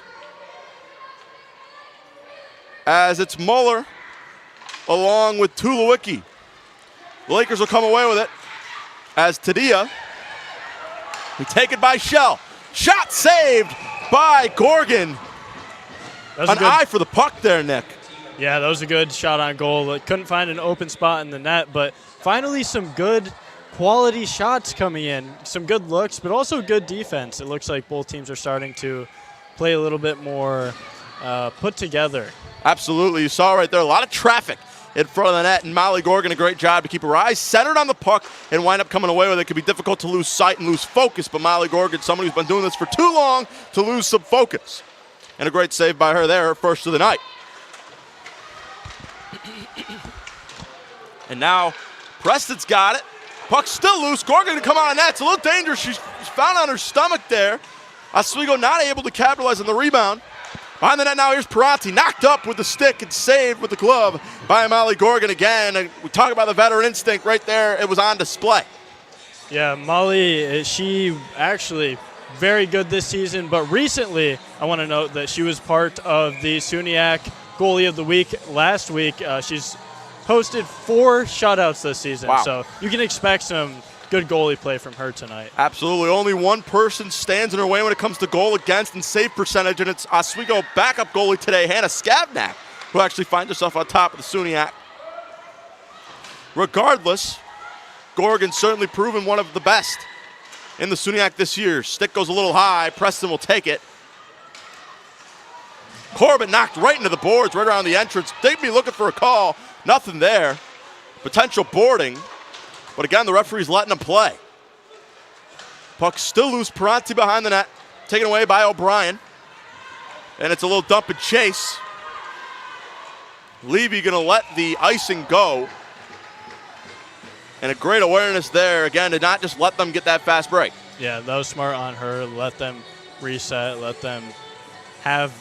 As it's Muller along with Tulowiecki. The Lakers will come away with it. As Tadia, taken by Shell. Shot saved by Gorgon. An eye for the puck there, Nick. Yeah, that was a good shot on goal. Couldn't find an open spot in the net, but finally some good quality shots coming in. Some good looks, but also good defense. It looks like both teams are starting to play a little bit more put together. Absolutely. You saw right there a lot of traffic in front of the net, and Molly Gorgon a great job to keep her eyes centered on the puck and wind up coming away with it. It could be difficult to lose sight and lose focus, but Molly Gorgon, somebody who's been doing this for too long to lose some focus. And a great save by her there, her first of the night. And now Preston's got it. Puck's still loose. Gorgon to come out of net. It's a little dangerous. She's found on her stomach there. Oswego not able to capitalize on the rebound. Behind the net now, here's Peranti. Knocked up with the stick and saved with the glove by Molly Gorgon again. And we talk about the veteran instinct right there. It was on display. Yeah, Molly, she actually very good this season. But recently, I want to note that she was part of the SUNYAC Goalie of the Week last week. She's hosted 4 shutouts this season. Wow. So you can expect some good goalie play from her tonight. Absolutely. Only one person stands in her way when it comes to goal against and save percentage, and it's Oswego backup goalie today, Hannah Skavnak, who actually finds herself on top of the SUNYAC. Regardless, Gorgon's certainly proven one of the best in the SUNYAC this year. Stick goes a little high. Preston will take it. Corbett knocked right into the boards, right around the entrance. They'd be looking for a call. Nothing there. Potential boarding. But again, the referee's letting them play. Puck still loose. Peranti behind the net. Taken away by O'Brien. And it's a little dump and chase. Levy going to let the icing go. And a great awareness there, again, to not just let them get that fast break. Yeah, that was smart on her. Let them reset. Let them have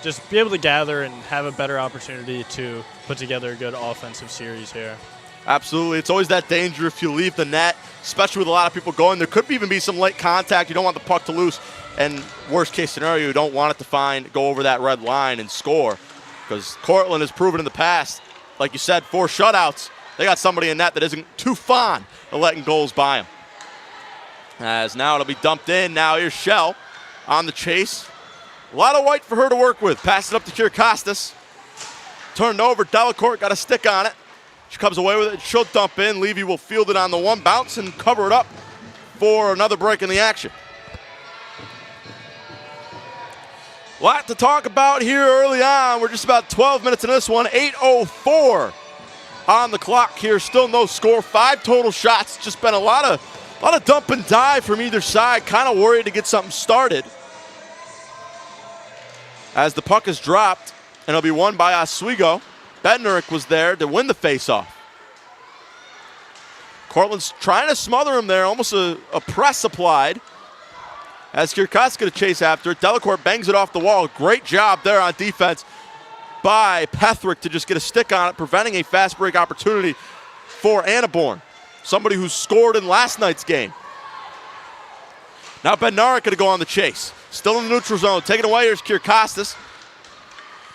just be able to gather and have a better opportunity to put together a good offensive series here. Absolutely. It's always that danger if you leave the net, especially with a lot of people going. There could even be some late contact. You don't want the puck to loose. And worst case scenario, you don't want it to go over that red line and score. Because Cortland has proven in the past, like you said, 4 shutouts. They got somebody in net that isn't too fond of letting goals by them. As now it'll be dumped in. Now here's Shell on the chase. A lot of white for her to work with. Pass it up to Kirkostas. Turned over. Delacourt got a stick on it. She comes away with it. She'll dump in. Levy will field it on the one bounce and cover it up for another break in the action. A lot to talk about here early on. We're just about 12 minutes into this one. 8:04 on the clock here. Still no score. 5 total shots. Just been a lot of dump and dive from either side. Kind of worried to get something started. As the puck is dropped, and it'll be won by Oswego. Bednarik was there to win the faceoff. Cortland's trying to smother him there, almost a press applied. As Kirkostas going to chase after it, Delacourt bangs it off the wall. Great job there on defense by Pethrick to just get a stick on it, preventing a fast break opportunity for Annaborn, somebody who scored in last night's game. Now Bednarik going to go on the chase. Still in the neutral zone. Taken away, here's Kirkostas.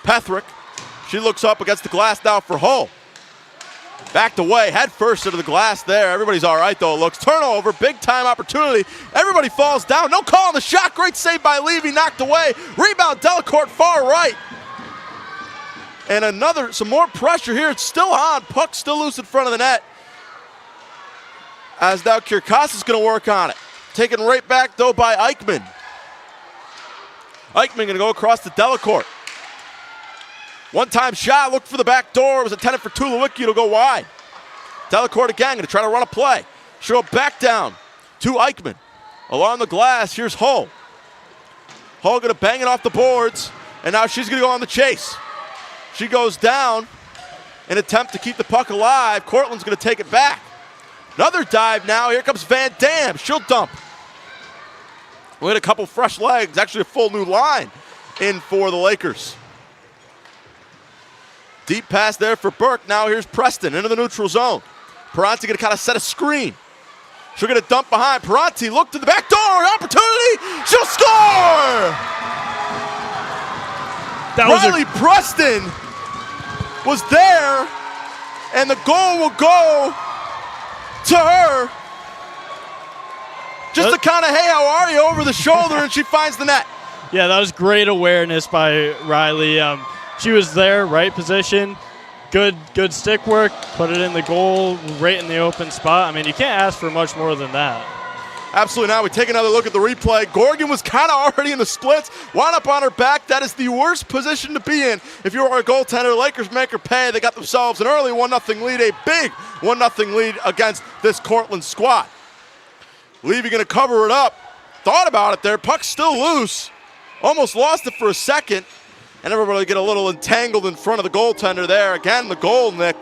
Pethrick. She looks up against the glass now for Hull. Backed away, head first into the glass there. Everybody's all right, though, it looks. Turnover, big-time opportunity. Everybody falls down. No call on the shot. Great save by Levy, knocked away. Rebound, Delacourt, far right. And some more pressure here. It's still on. Puck still loose in front of the net. As now Kirkostas is going to work on it. Taken right back, though, by Eichmann. Eichmann going to go across to Delacourt. One-time shot, looked for the back door. It was intended for Tulowiecki. It'll go wide. Delacourt again, going to try to run a play. She'll go back down to Eichmann. Along the glass, here's Hull. Hull going to bang it off the boards, and now she's going to go on the chase. She goes down in an attempt to keep the puck alive. Cortland's going to take it back. Another dive now. Here comes Van Dam. She'll dump. We had a couple fresh legs, actually a full new line in for the Lakers. Deep pass there for Burke. Now here's Preston into the neutral zone. Peranti going to kind of set a screen. She'll get a dump behind. Peranti, look to the back door. Opportunity. She'll score! Riley Preston was there, and the goal will go to her. Just to kind of, hey, how are you, over the shoulder, and she finds the net. Yeah, that was great awareness by Riley. She was there, right position, good stick work, put it in the goal, right in the open spot. I mean, you can't ask for much more than that. Absolutely not. We take another look at the replay. Gorgon was kind of already in the splits, wound up on her back. That is the worst position to be in. If you're a goaltender, Lakers make her pay. They got themselves an early 1-0 lead, a big 1-0 lead against this Cortland squad. Levy going to cover it up. Thought about it there. Puck's still loose. Almost lost it for a second. And everybody get a little entangled in front of the goaltender there. Again, the goal, Nick.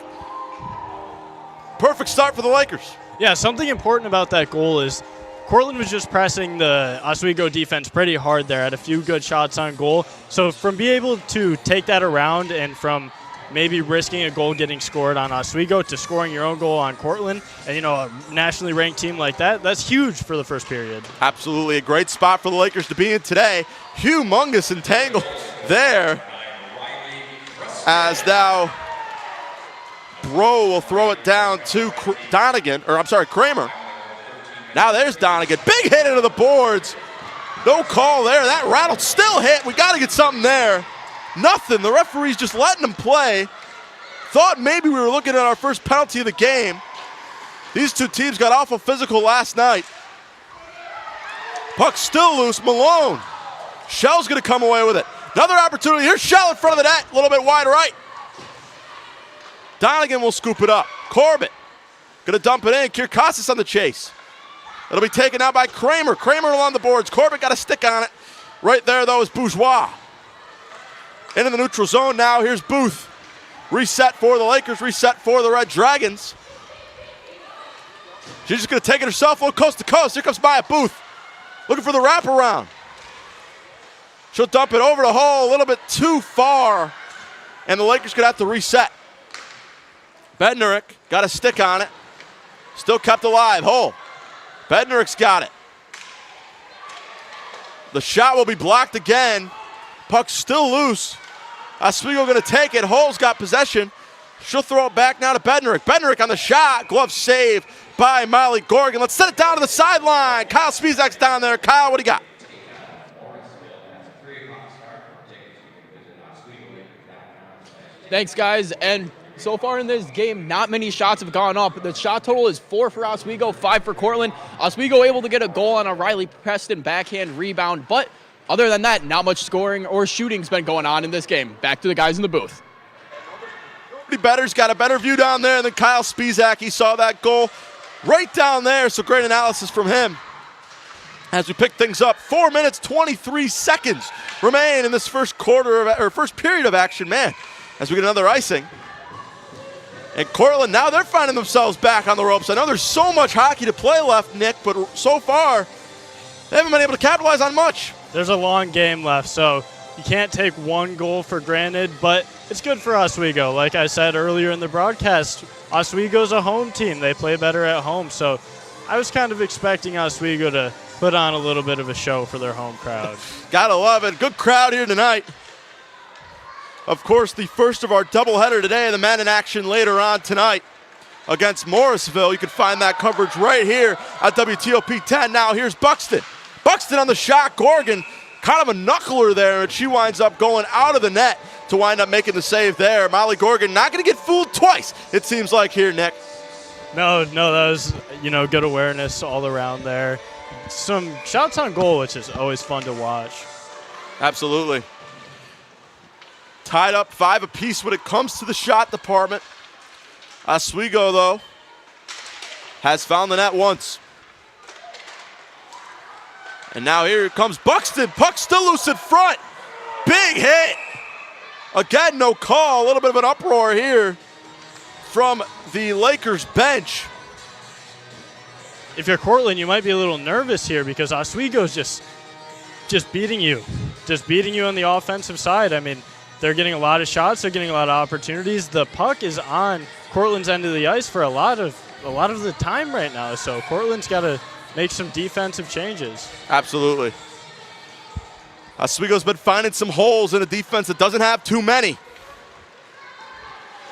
Perfect start for the Lakers. Yeah, something important about that goal is Cortland was just pressing the Oswego defense pretty hard there. Had a few good shots on goal. So from being able to take that around and from maybe risking a goal getting scored on Oswego to scoring your own goal on Cortland, and a nationally ranked team like that, that's huge for the first period. Absolutely a great spot for the Lakers to be in today. Humongous entangle there. As now Bro will throw it down to Kramer. Now there's Donegan. Big hit into the boards. No call there. That rattled. Still hit. We got to get something there. Nothing. The referee's just letting them play. Thought maybe we were looking at our first penalty of the game. These two teams got awful physical last night. Puck still loose. Malone. Shell's going to come away with it. Another opportunity. Here's Shell in front of the net. A little bit wide right. Donegan will scoop it up. Corbett going to dump it in. Kirkostas on the chase. It'll be taken out by Kramer. Kramer along the boards. Corbett got a stick on it. Right there, though, is Bourgeois. Into the neutral zone now. Here's Booth. Reset for the Lakers. Reset for the Red Dragons. She's just going to take it herself. Oh, coast to coast. Here comes Maya Booth. Looking for the wraparound. She'll dump it over the hole a little bit too far. And the Lakers could have to reset. Bednarik got a stick on it. Still kept alive. Hole. Bednarik's got it. The shot will be blocked again. Puck's still loose. Oswego going to take it. Hull's got possession. She'll throw it back now to Bednarik. Bednarik on the shot. Glove save by Molly Gorgon. Let's set it down to the sideline. Kyle Spizak's down there. Kyle, what do you got? Thanks, guys. And so far in this game, not many shots have gone up. The shot total is 4 for Oswego, 5 for Cortland. Oswego able to get a goal on a Riley Preston backhand rebound, but other than that, not much scoring or shooting's been going on in this game. Back to the guys in the booth. Better's got a better view down there than Kyle Spizak. He saw that goal right down there, so great analysis from him. As we pick things up, 4 minutes, 23 seconds remain in this first period of action, man, as we get another icing. And Cortland, now they're finding themselves back on the ropes. I know there's so much hockey to play left, Nick, but so far, they haven't been able to capitalize on much. There's a long game left, so you can't take one goal for granted, but it's good for Oswego. Like I said earlier in the broadcast, Oswego's a home team. They play better at home, so I was kind of expecting Oswego to put on a little bit of a show for their home crowd. Gotta love it. Good crowd here tonight. Of course, the first of our doubleheader today, the men in action later on tonight against Morrisville. You can find that coverage right here at WTOP 10. Now here's Buxton. Buxton on the shot. Gorgon, kind of a knuckler there, and she winds up going out of the net to wind up making the save there. Molly Gorgon not going to get fooled twice, it seems like here, Nick. No, that was, good awareness all around there. Some shots on goal, which is always fun to watch. Absolutely. Tied up 5 apiece when it comes to the shot department. Oswego, though, has found the net once. And now here comes Buxton. Puck still loose in front. Big hit. Again, no call. A little bit of an uproar here from the Lakers bench. If you're Cortland, you might be a little nervous here because Oswego's just beating you. Just beating you on the offensive side. I mean, they're getting a lot of shots. They're getting a lot of opportunities. The puck is on Cortland's end of the ice for a lot of the time right now. So Cortland's got to make some defensive changes. Absolutely. Oswego's been finding some holes in a defense that doesn't have too many.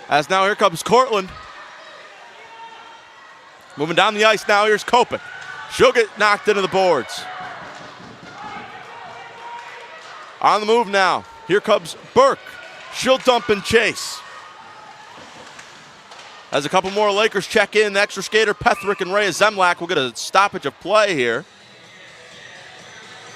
As now here comes Cortland. Moving down the ice now, here's Copen. She'll get knocked into the boards. On the move now, here comes Burke. She'll dump and chase. As a couple more Lakers check in, the extra skater Pethrick and Rhea Zemlak will get a stoppage of play here.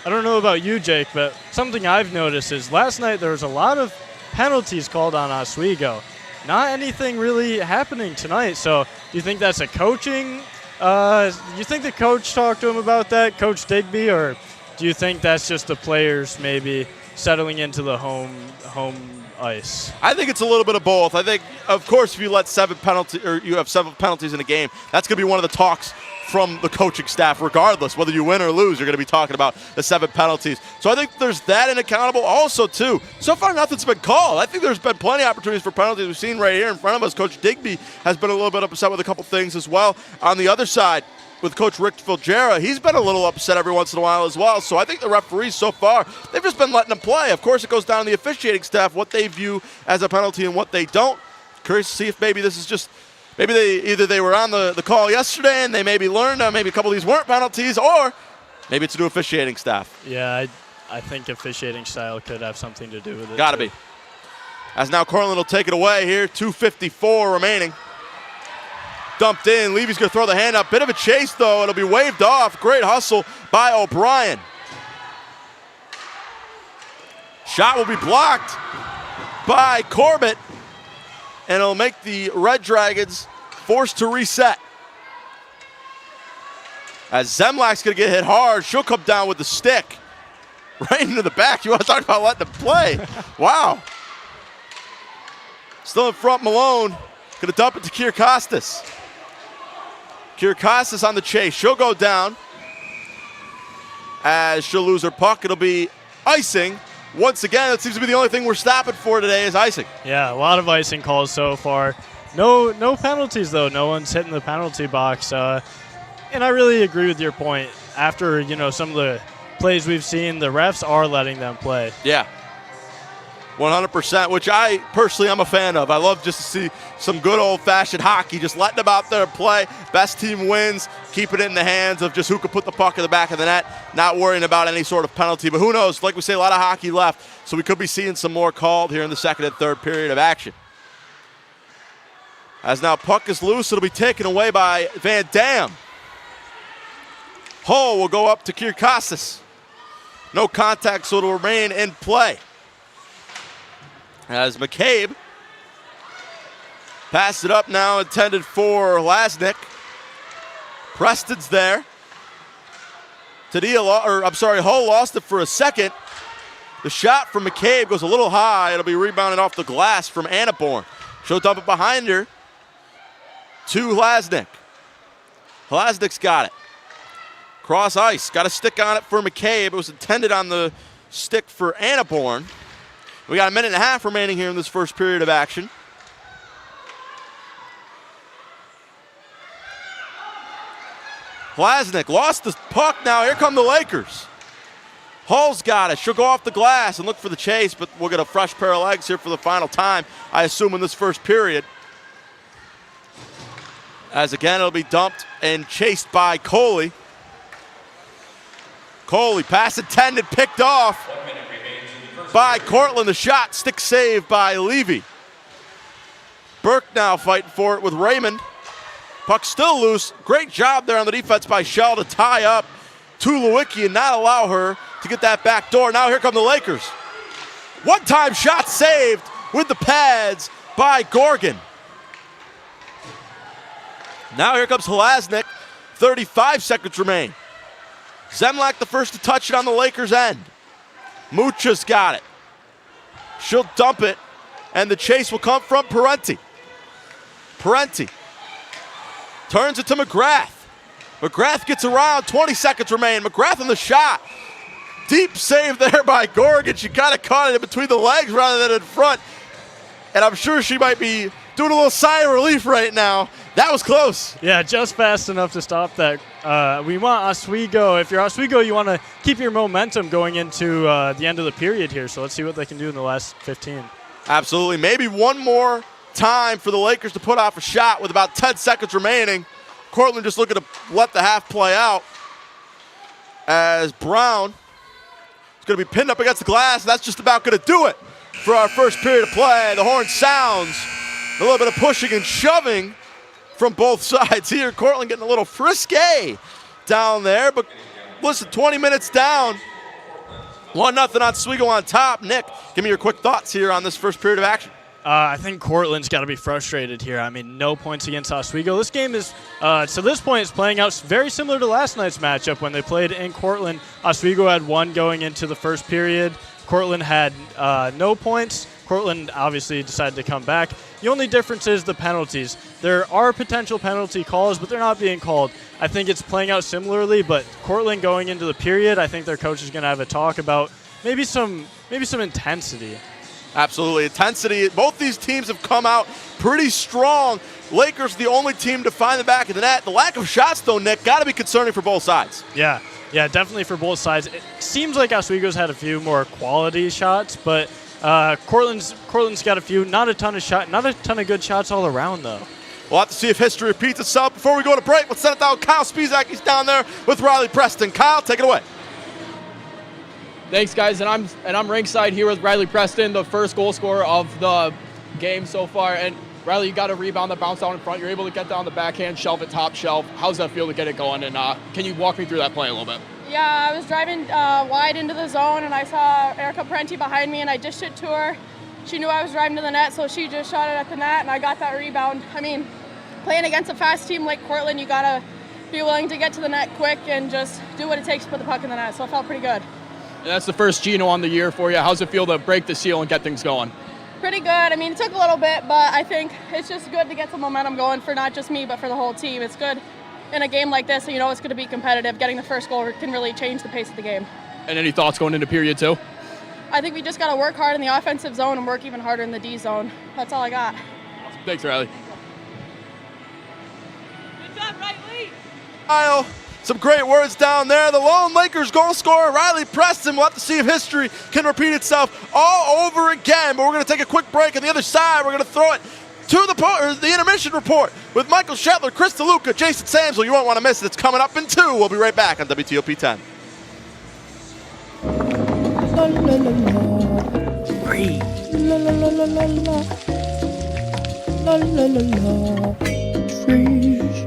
I don't know about you, Jake, but something I've noticed is last night there was a lot of penalties called on Oswego. Not anything really happening tonight. So do you think that's a coaching? You think the coach talked to him about that, Coach Digby, or do you think that's just the players maybe settling into the home ice? I think it's a little bit of both. I think, of course, if you let you have 7 penalties in a game, that's going to be one of the talks from the coaching staff, regardless whether you win or lose. You're going to be talking about the 7 penalties. So I think there's that inaccountable. Also, too, so far nothing's been called. I think there's been plenty of opportunities for penalties. We've seen right here in front of us. Coach Digby has been a little bit upset with a couple things as well. On the other side, with Coach Rick Filgera, he's been a little upset every once in a while as well. So I think the referees so far, they've just been letting them play. Of course, it goes down to the officiating staff, what they view as a penalty and what they don't. Curious to see if maybe this is just, maybe they were on the call yesterday and they maybe learned maybe a couple of these weren't penalties, or maybe it's a new officiating staff. Yeah, I think officiating style could have something to do with it. Gotta be. As now Cortland will take it away here, 2:54 remaining. Dumped in, Levy's gonna throw the hand up. Bit of a chase though, it'll be waved off. Great hustle by O'Brien. Shot will be blocked by Corbett, and it'll make the Red Dragons forced to reset. As Zemlak's gonna get hit hard, she'll come down with the stick. Right into the back. You wanna talk about letting them play. Wow. Still in front, Malone. Gonna dump it to Kierkostas. Kierkostas on the chase. She'll go down as she'll lose her puck. It'll be icing. Once again, that seems to be the only thing we're stopping for today is icing. Yeah, a lot of icing calls so far. No penalties, though. No one's hitting the penalty box. And I really agree with your point. After, some of the plays we've seen, the refs are letting them play. Yeah. 100%, which I personally am a fan of. I love just to see some good old-fashioned hockey, just letting them out there play. Best team wins, keeping it in the hands of just who can put the puck in the back of the net, not worrying about any sort of penalty. But who knows? Like we say, a lot of hockey left, so we could be seeing some more called here in the second and third period of action. As now puck is loose, it'll be taken away by Van Dam. Hull will go up to Kirkostas. No contact, so it'll remain in play. As McCabe passed it up now, intended for Lasnik. Preston's there. Hull lost it for a second. The shot from McCabe goes a little high. It'll be rebounded off the glass from Annaborn. She'll dump it behind her to Lasnik. Lasnik's got it. Cross ice. Got a stick on it for McCabe. It was intended on the stick for Annaborn. We got a minute and a half remaining here in this first period of action. Lasnik lost the puck now. Here come the Lakers. Hull's got it. She'll go off the glass and look for the chase, but we'll get a fresh pair of legs here for the final time, I assume, in this first period. As again, it'll be dumped and chased by Coley. Coley, pass intended, picked off by Cortland. The shot, stick saved by Levy. Burke now fighting for it with Raymond. Puck still loose. Great job there on the defense by Shell to tie up Tulowiecki and not allow her to get that back door. Now here come the Lakers. One-time shot saved with the pads by Gorgon. Now here comes Lasnik. 35 seconds remain. Zemlak the first to touch it on the Lakers' end. Mucha's got it. She'll dump it, and the chase will come from Parenti. Parenti turns it to McGrath. McGrath gets around, 20 seconds remain. McGrath on the shot. Deep save there by Gorgon. She kind of caught it in between the legs rather than in front. And I'm sure she might be doing a little sigh of relief right now. That was close. Yeah, just fast enough to stop that. We want Oswego. If you're Oswego, you want to keep your momentum going into the end of the period here. So let's see what they can do in the last 15. Absolutely. Maybe one more time for the Lakers to put off a shot with about 10 seconds remaining. Cortland just looking to let the half play out. As Brown is going to be pinned up against the glass. That's just about going to do it for our first period of play. The horn sounds. A little bit of pushing and shoving from both sides here. Cortland getting a little frisky down there. But listen, 20 minutes down. 1-0 Oswego on top. Nick, give me your quick thoughts here on this first period of action. I think Cortland's got to be frustrated here. I mean, no points against Oswego. This game is, to this point, it's playing out very similar to last night's matchup when they played in Cortland. Oswego had one going into the first period. Cortland had no points. Cortland obviously decided to come back. The only difference is the penalties. There are potential penalty calls, but they're not being called. I think it's playing out similarly, but Cortland going into the period, I think their coach is going to have a talk about maybe some intensity. Absolutely, intensity. Both these teams have come out pretty strong. Lakers the only team to find the back of the net. The lack of shots, though, Nick, got to be concerning for both sides. Yeah, definitely for both sides. It seems like Oswego's had a few more quality shots, but Cortland's got a few. Not a ton of good shots all around, though. We'll have to see if history repeats itself. Before we go to break, let's send it down. Kyle Spizak, he's down there with Riley Preston. Kyle, take it away. Thanks, guys, and I'm ringside here with Riley Preston, the first goal scorer of the game so far. And Riley, you got a rebound that bounced out in front. You're able to get down the backhand, shelf it top shelf. How's that feel to get it going? And can you walk me through that play a little bit? Yeah, I was driving wide into the zone, and I saw Erica Parenti behind me, and I dished it to her. She knew I was driving to the net, so she just shot it at the net, and I got that rebound. I mean, playing against a fast team like Cortland, you got to be willing to get to the net quick and just do what it takes to put the puck in the net, so it felt pretty good. And that's the first Gino on the year for you. How's it feel to break the seal and get things going? Pretty good. I mean, it took a little bit, but I think it's just good to get some momentum going for not just me, but for the whole team. It's good in a game like this, and you know it's going to be competitive. Getting the first goal can really change the pace of the game. And any thoughts going into period two? I think we just got to work hard in the offensive zone and work even harder in the D zone. That's all I got. Awesome. Thanks, Riley. Good job, Riley. Kyle. Some great words down there. The lone Lakers goal scorer, Riley Preston. We'll have to see if history can repeat itself all over again. But we're going to take a quick break. On the other side, we're going to throw it to the intermission report with Michael Shetler, Chris DeLuca, Jason Samsel. You won't want to miss it. It's coming up in 2. We'll be right back on WTOP 10. La la la la. Breathe. La la la la la la. La la la la. Freeze.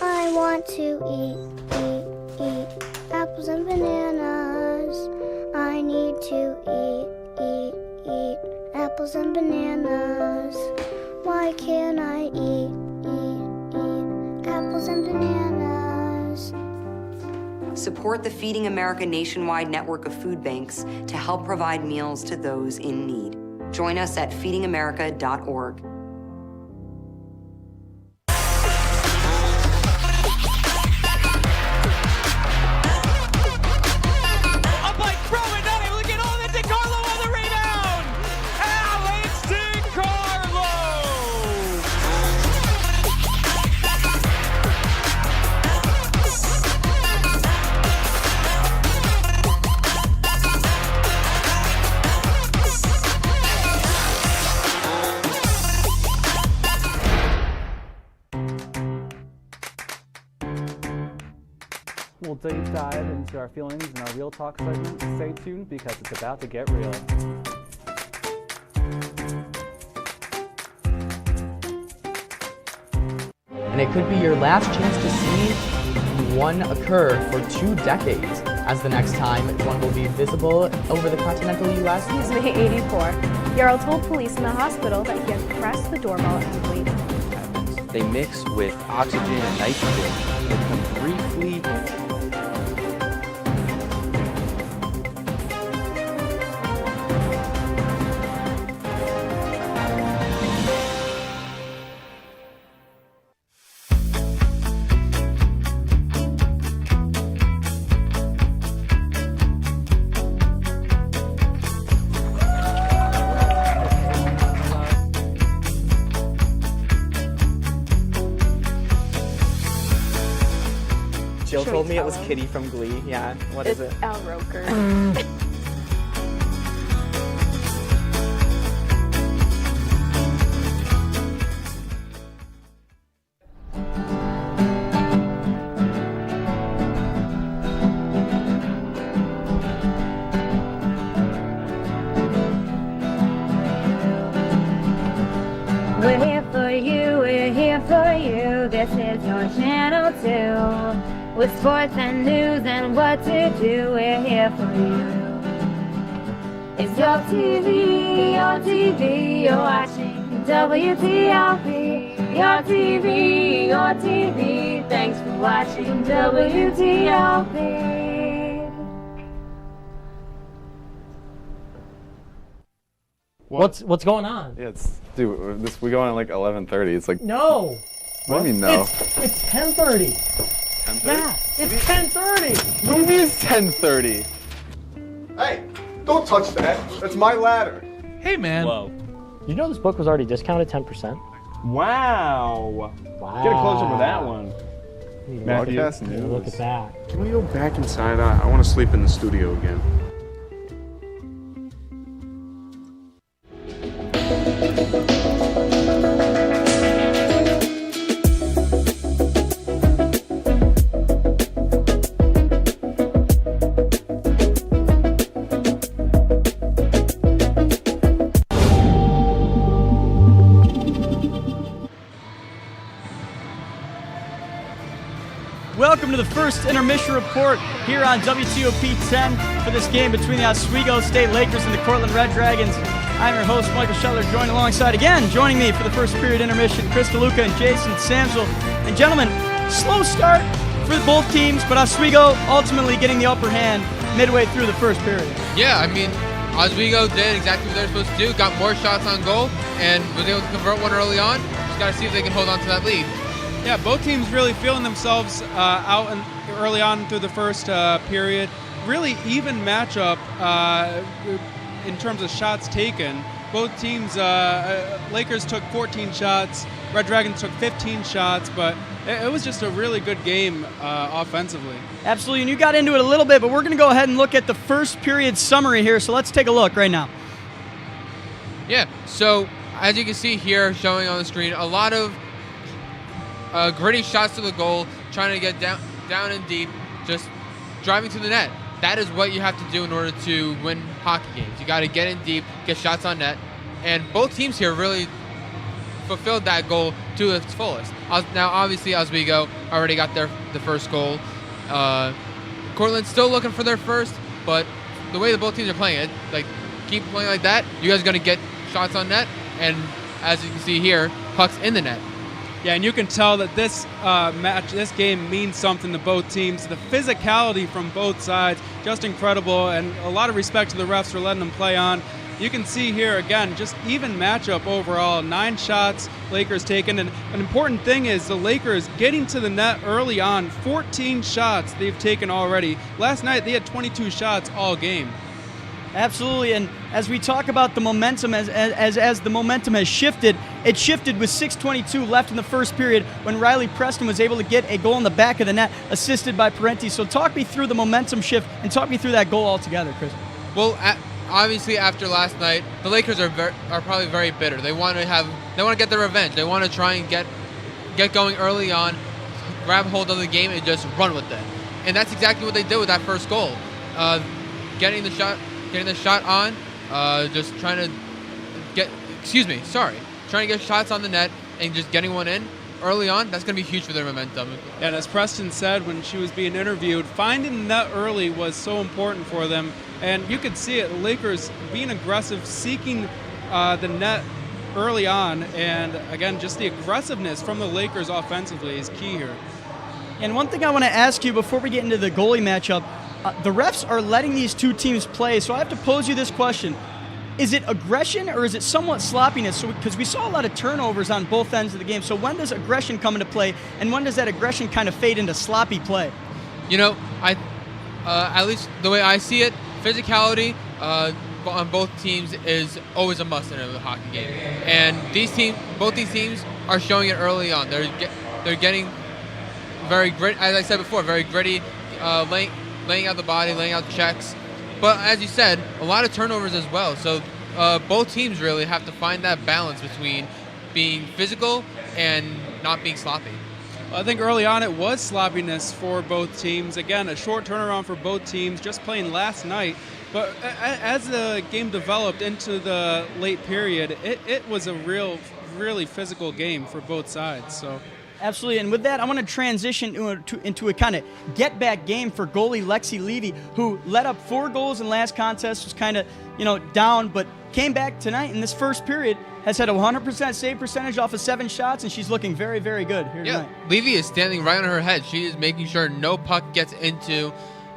I want to eat apples and bananas. I need to eat apples and bananas. Why can't I eat apples and bananas? Support the Feeding America nationwide network of food banks to help provide meals to those in need. Join us at feedingamerica.org. We'll deep dive into our feelings in our Real Talk segment. Stay tuned because it's about to get real. And it could be your last chance to see one occur for 2 decades, as the next time one will be visible over the continental U.S. He's May 84. Yarrow told police in the hospital that he had pressed the doorbell and waited. They mix with oxygen and nitrogen that can briefly Jill told me it was Kitty from Glee. Yeah, what is it? It's Al Roker. We're here for you, we're here for you. This is your channel too. With sports and news and what to do, we're here for you. It's your TV, you're watching WTLP. Your TV, thanks for watching WTLP. What's going on? Yeah, we go on at like 11:30. It's like No. What do you mean no? It's 10:30. 10:30? Yeah, it's 10:30. What do you mean it's 10:30? Hey, don't touch that. That's my ladder. Hey, man. Whoa. You know this book was already discounted 10%? Wow. Get a close up of that one. Matthew, news. Look at that. Can we go back inside? I want to sleep in the studio again. Welcome to the first intermission report here on WTOP 10 for this game between the Oswego State Lakers and the Cortland Red Dragons. I'm your host, Michael Scheller, joined alongside again, joining me for the first period intermission, Chris DeLuca and Jason Samsel. And gentlemen, slow start for both teams, but Oswego ultimately getting the upper hand midway through the first period. Yeah, I mean, Oswego did exactly what they're supposed to do, got more shots on goal, and was able to convert one early on. Just got to see if they can hold on to that lead. Yeah, both teams really feeling themselves out early on through the first period. Really even matchup in terms of shots taken. Both teams, Lakers took 14 shots, Red Dragons took 15 shots, but it was just a really good game offensively. Absolutely, and you got into it a little bit, but we're going to go ahead and look at the first period summary here, so let's take a look right now. Yeah, so as you can see here, showing on the screen, a lot of gritty shots to the goal, trying to get down and deep, just driving to the net. that is what you have to do in order to win hockey games. You got to get in deep, get shots on net, and both teams here really fulfilled that goal to its fullest. Now, obviously, Oswego already got the first goal. Cortland's still looking for their first, but the way that both teams are playing it, like, keep playing like that, you guys are going to get shots on net, and as you can see here, pucks in the net. Yeah, and you can tell that this this game means something to both teams. The physicality from both sides, just incredible, and a lot of respect to the refs for letting them play on. You can see here, again, just even matchup overall. 9 shots, Lakers taken. And an important thing is the Lakers getting to the net early on. 14 shots they've taken already. Last night, they had 22 shots all game. Absolutely, and as we talk about the momentum, as the momentum has shifted, it shifted with 6:22 left in the first period when Riley Preston was able to get a goal in the back of the net, assisted by Parenti. So talk me through the momentum shift and talk me through that goal altogether, Chris. Well, obviously after last night, the Lakers are probably very bitter. They want to get their revenge. They want to try and get going early on, grab hold of the game, and just run with it. And that's exactly what they did with that first goal. Getting the shot on, just trying to trying to get shots on the net and just getting one in early on. That's going to be huge for their momentum. And as Preston said when she was being interviewed, finding the net early was so important for them. And you could see it, the Lakers being aggressive, seeking the net early on. And again, just the aggressiveness from the Lakers offensively is key here. And one thing I want to ask you before we get into the goalie matchup, the refs are letting these two teams play, so I have to pose you this question. Is it aggression or is it somewhat sloppiness? Because we saw a lot of turnovers on both ends of the game. So when does aggression come into play, and when does that aggression kind of fade into sloppy play? You know, at least the way I see it, physicality on both teams is always a must in a hockey game. And both these teams are showing it early on. They're getting very gritty, as I said before, very gritty, laying out the body, laying out checks. But as you said, a lot of turnovers as well. So both teams really have to find that balance between being physical and not being sloppy. I think early on it was sloppiness for both teams. Again, a short turnaround for both teams, just playing last night. But as the game developed into the late period, it was a really physical game for both sides. So. Absolutely, and with that, I want to transition into a kind of get-back game for goalie Lexi Levy, who let up 4 goals in last contest, was kind of, down, but came back tonight in this first period, has had a 100% save percentage off of 7 shots, and she's looking very, very good here tonight. Levy is standing right on her head. She is making sure no puck gets into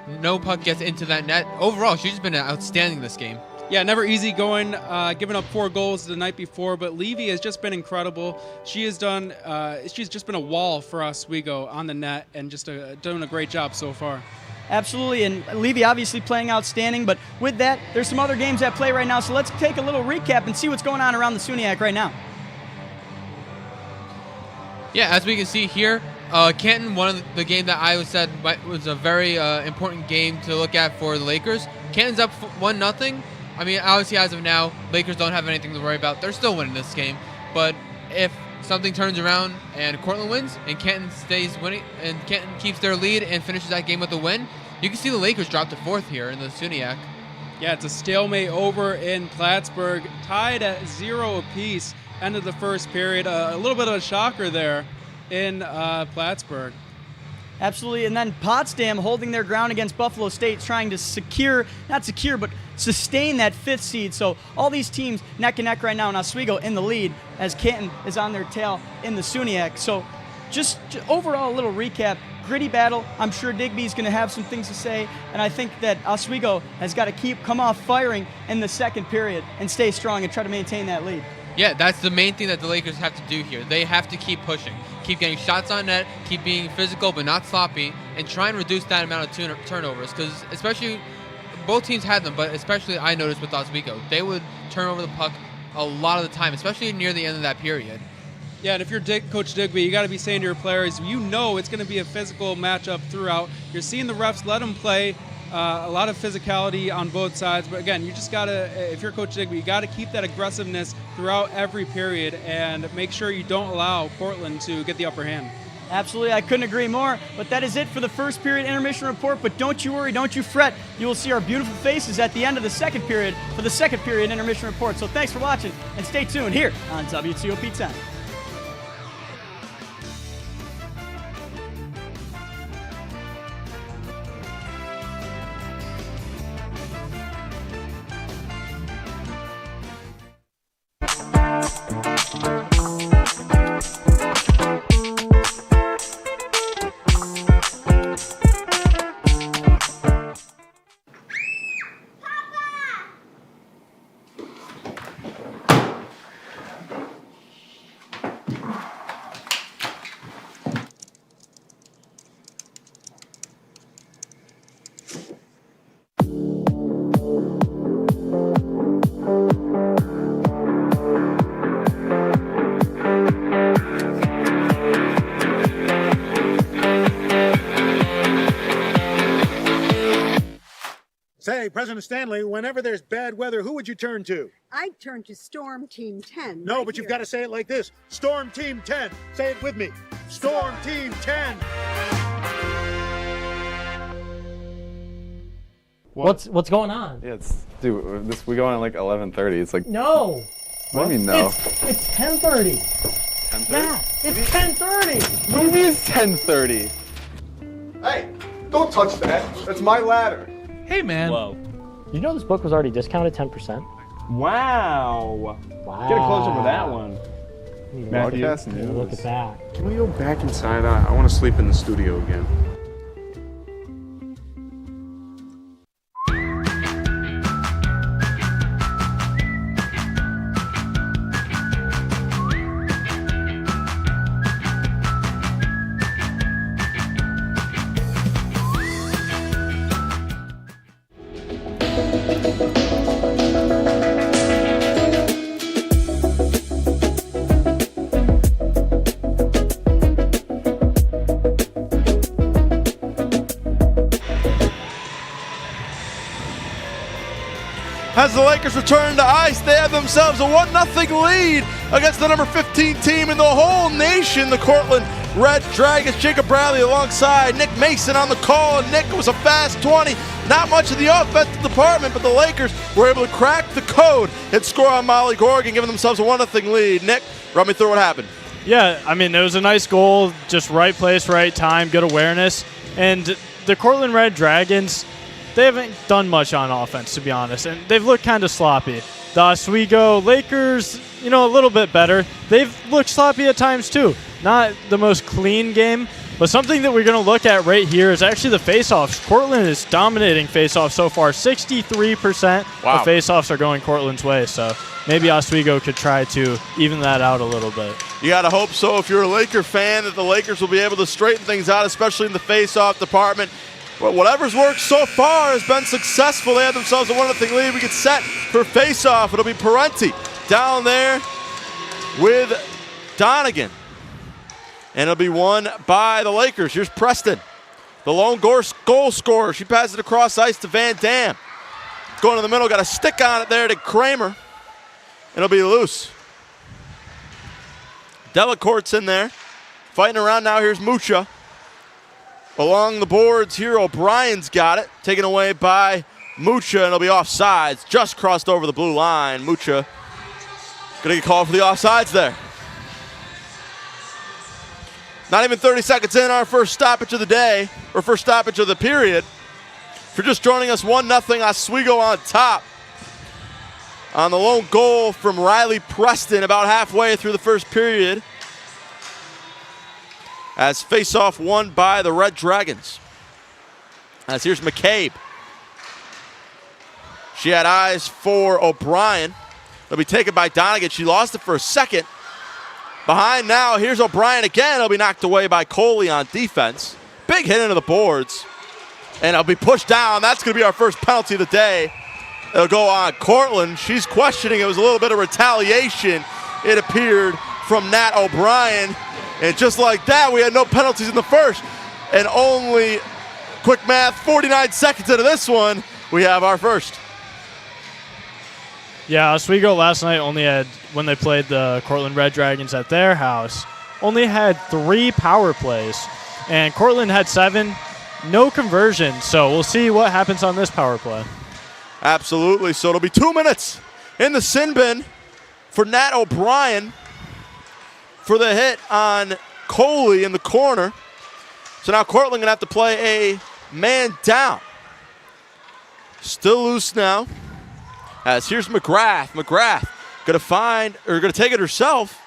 that net. Overall, she's been outstanding this game. Yeah, never easy going, giving up 4 goals the night before, but Levy has just been incredible. She's just been a wall for Oswego on the net and just doing a great job so far. Absolutely, and Levy obviously playing outstanding, but with that, there's some other games at play right now, so let's take a little recap and see what's going on around the SUNYAC right now. Yeah, as we can see here, Canton, one of the game that I said was a very important game to look at for the Lakers. Canton's up 1-0. I mean, obviously, as of now, Lakers don't have anything to worry about. They're still winning this game. But if something turns around and Cortland wins and Canton stays winning and Canton keeps their lead and finishes that game with a win, you can see the Lakers drop to 4th here in the SUNYAC. Yeah, it's a stalemate over in Plattsburgh, tied at 0 apiece. End of the first period. A little bit of a shocker there in Plattsburgh. Absolutely, and then Potsdam holding their ground against Buffalo State, trying to sustain that 5th seed. So all these teams neck and neck right now, and Oswego in the lead as Canton is on their tail in the SUNYAC. So just overall a little recap, gritty battle. I'm sure Digby's going to have some things to say, and I think that Oswego has got to come off firing in the second period and stay strong and try to maintain that lead. Yeah, that's the main thing that the Lakers have to do here. They have to keep pushing, keep getting shots on net, keep being physical but not sloppy, and try and reduce that amount of turnovers. Because especially, both teams had them, but especially I noticed with Oswego, they would turn over the puck a lot of the time, especially near the end of that period. Yeah, and if you're Coach Digby, you got to be saying to your players, it's going to be a physical matchup throughout. You're seeing the refs let them play. A lot of physicality on both sides, but again, you just gotta, if you're Coach Digby, you gotta keep that aggressiveness throughout every period and make sure you don't allow Cortland to get the upper hand. Absolutely, I couldn't agree more. But that is it for the first period intermission report. But don't you worry, don't you fret. You will see our beautiful faces at the end of the second period for the second period intermission report. So thanks for watching, and stay tuned here on WTOP 10. Say, President Stanley, whenever there's bad weather, who would you turn to? I'd turn to Storm Team 10. No, but you've got to say it like this. Storm Team 10. Say it with me. Storm Team 10. What's going on? Yeah, we go on at like 11:30. It's like No. What do you mean no? It's 10:30. 10:30? Yeah, it's 10:30. What do you mean it's 10:30? Hey, don't touch that. That's my ladder. Hey, man. Whoa. You know this book was already discounted 10%? Wow. Get a close up with that one. Matthew, news. Look at that. Can we go back inside? I want to sleep in the studio again. As the Lakers return to ice, they have themselves a 1-0 lead against the number 15 team in the whole nation, the Cortland Red Dragons. Jacob Bradley alongside Nick Mason on the call, and Nick was a fast 20. Not much of the offensive department, but the Lakers were able to crack the code and score on Molly Gorgon, giving themselves a 1-0 lead. Nick, run me through what happened. Yeah, I mean, it was a nice goal, just right place, right time, good awareness. And the Cortland Red Dragons, they haven't done much on offense, to be honest, and they've looked kind of sloppy. The Oswego Lakers, a little bit better. They've looked sloppy at times, too. Not the most clean game, but something that we're going to look at right here is actually the faceoffs. Cortland is dominating faceoffs so far. 63% of faceoffs are going Cortland's way, so maybe Oswego could try to even that out a little bit. You got to hope so if you're a Laker fan that the Lakers will be able to straighten things out, especially in the faceoff department. But whatever's worked so far has been successful. They have themselves a 1-0 lead. We get set for faceoff. It'll be Parenti down there with Donegan. And it'll be won by the Lakers. Here's Preston, the lone goal scorer. She passes it across ice to Van Dam. Going to the middle, got a stick on it there to Kramer. And it'll be loose. Delacourt's in there. Fighting around now, here's Mucha. Along the boards here, O'Brien's got it. Taken away by Mucha, and it'll be offsides. Just crossed over the blue line. Mucha gonna get called for the offsides there. Not even 30 seconds in, our first stoppage of the day, or first stoppage of the period. If you're just joining us, 1-0 Oswego on top. On the lone goal from Riley Preston about halfway through the first period. As face-off won by the Red Dragons. As here's McCabe. She had eyes for O'Brien. It'll be taken by Donegan. She lost it for a second. Behind now, here's O'Brien again. It'll be knocked away by Coley on defense. Big hit into the boards. And it'll be pushed down. That's going to be our first penalty of the day. It'll go on Cortland. She's questioning. It was a little bit of retaliation, it appeared, from Nat O'Brien. And just like that, we had no penalties in the first. And only, quick math, 49 seconds into this one, we have our first. Yeah, Oswego last night only had, when they played the Cortland Red Dragons at their house, only had 3 power plays, and Cortland had 7. No conversion, so we'll see what happens on this power play. Absolutely. So it'll be 2 minutes in the sin bin for Nat O'Brien for the hit on Coley in the corner. So now Cortland gonna have to play a man down. Still loose now. As here's McGrath. McGrath gonna take it herself.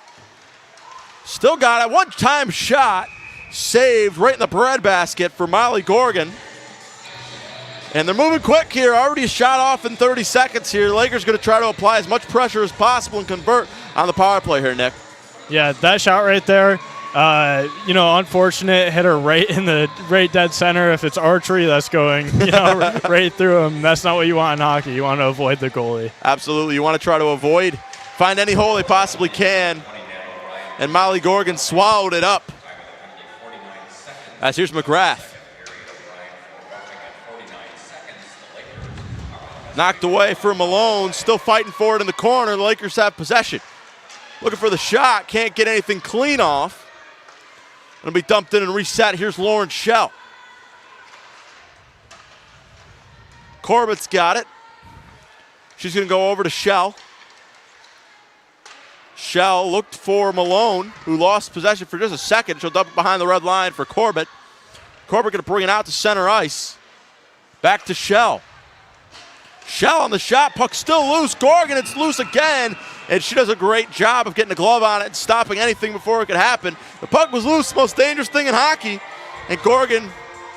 Still got it. One-time shot. Saved right in the breadbasket for Molly Gorgon. And they're moving quick here. Already a shot off in 30 seconds here. Lakers going to try to apply as much pressure as possible and convert on the power play here, Nick. Yeah, that shot right there, unfortunate. Hit her right dead center. If it's archery, that's going right through him. That's not what you want in hockey. You want to avoid the goalie. Absolutely. You want to try to find any hole they possibly can. And Molly Gorgon swallowed it up. As here's McGrath. Knocked away for Malone, still fighting for it in the corner. The Lakers have possession. Looking for the shot, can't get anything clean off. It'll be dumped in and reset. Here's Lauren Schell. Corbett's got it. She's going to go over to Schell. Schell looked for Malone, who lost possession for just a second. She'll dump it behind the red line for Corbett. Corbett going to bring it out to center ice. Back to Schell. Schell on the shot. Puck still loose. Gorgon, it's loose again. And she does a great job of getting a glove on it and stopping anything before it could happen. The puck was loose, most dangerous thing in hockey. And Gorgon,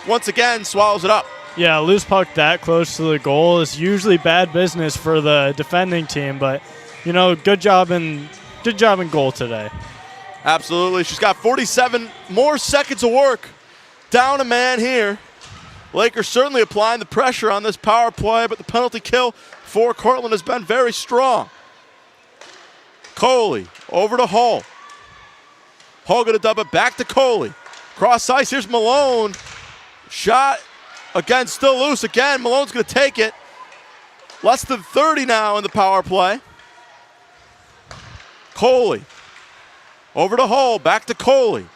once again, swallows it up. Yeah, a loose puck that close to the goal is usually bad business for the defending team. But, good job in goal today. Absolutely. She's got 47 more seconds of work. Down a man here. Lakers certainly applying the pressure on this power play, but the penalty kill for Cortland has been very strong. Coley over to Hull. Hull going to dump it back to Coley. Cross ice. Here's Malone. Shot again, still loose again. Malone's going to take it. Less than 30 now in the power play. Coley over to Hull. Back to Coley.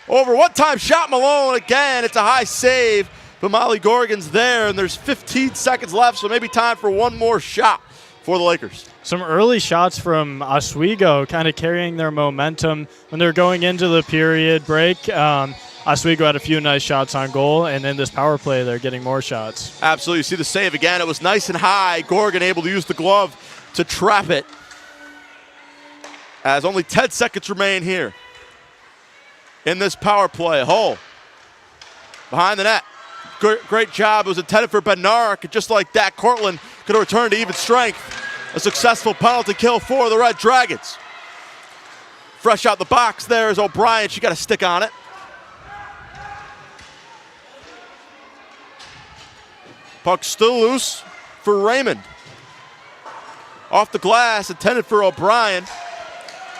Over one-time shot, Malone again. It's a high save, but Molly Gorgon's there, and there's 15 seconds left, so maybe time for one more shot for the Lakers. Some early shots from Oswego kind of carrying their momentum when they're going into the period break. Oswego had a few nice shots on goal, and in this power play, they're getting more shots. Absolutely. You see the save again. It was nice and high. Gorgon able to use the glove to trap it. As only 10 seconds remain here in this power play. Hull behind the net. Great job. It was intended for Bednarik. Just like that, Cortland could return to even strength. A successful penalty kill for the Red Dragons. Fresh out the box there is O'Brien. She got a stick on it. Puck still loose for Raymond. Off the glass, intended for O'Brien.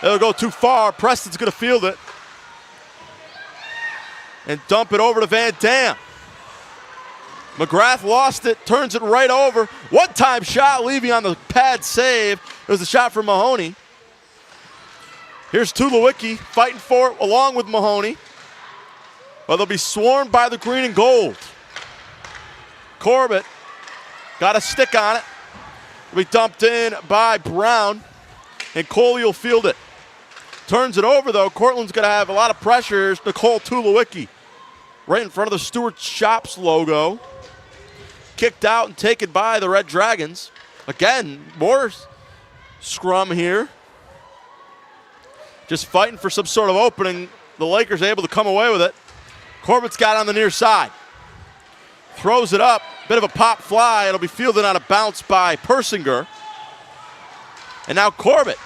It'll go too far. Preston's going to field it. And dump it over to Van Dam. McGrath lost it, turns it right over. One-time shot, Levy on the pad save. It was a shot from Mahoney. Here's Tulowiecki fighting for it along with Mahoney. But they'll be swarmed by the green and gold. Corbett got a stick on it. It'll be dumped in by Brown. And Coley will field it. Turns it over, though. Cortland's going to have a lot of pressure. Here's Nicole Tulowiecki right in front of the Stewart Shops logo. Kicked out and taken by the Red Dragons. Again, more scrum here. Just fighting for some sort of opening. The Lakers able to come away with it. Corbett's got it on the near side. Throws it up. Bit of a pop fly. It'll be fielded on a bounce by Persinger. And now Corbett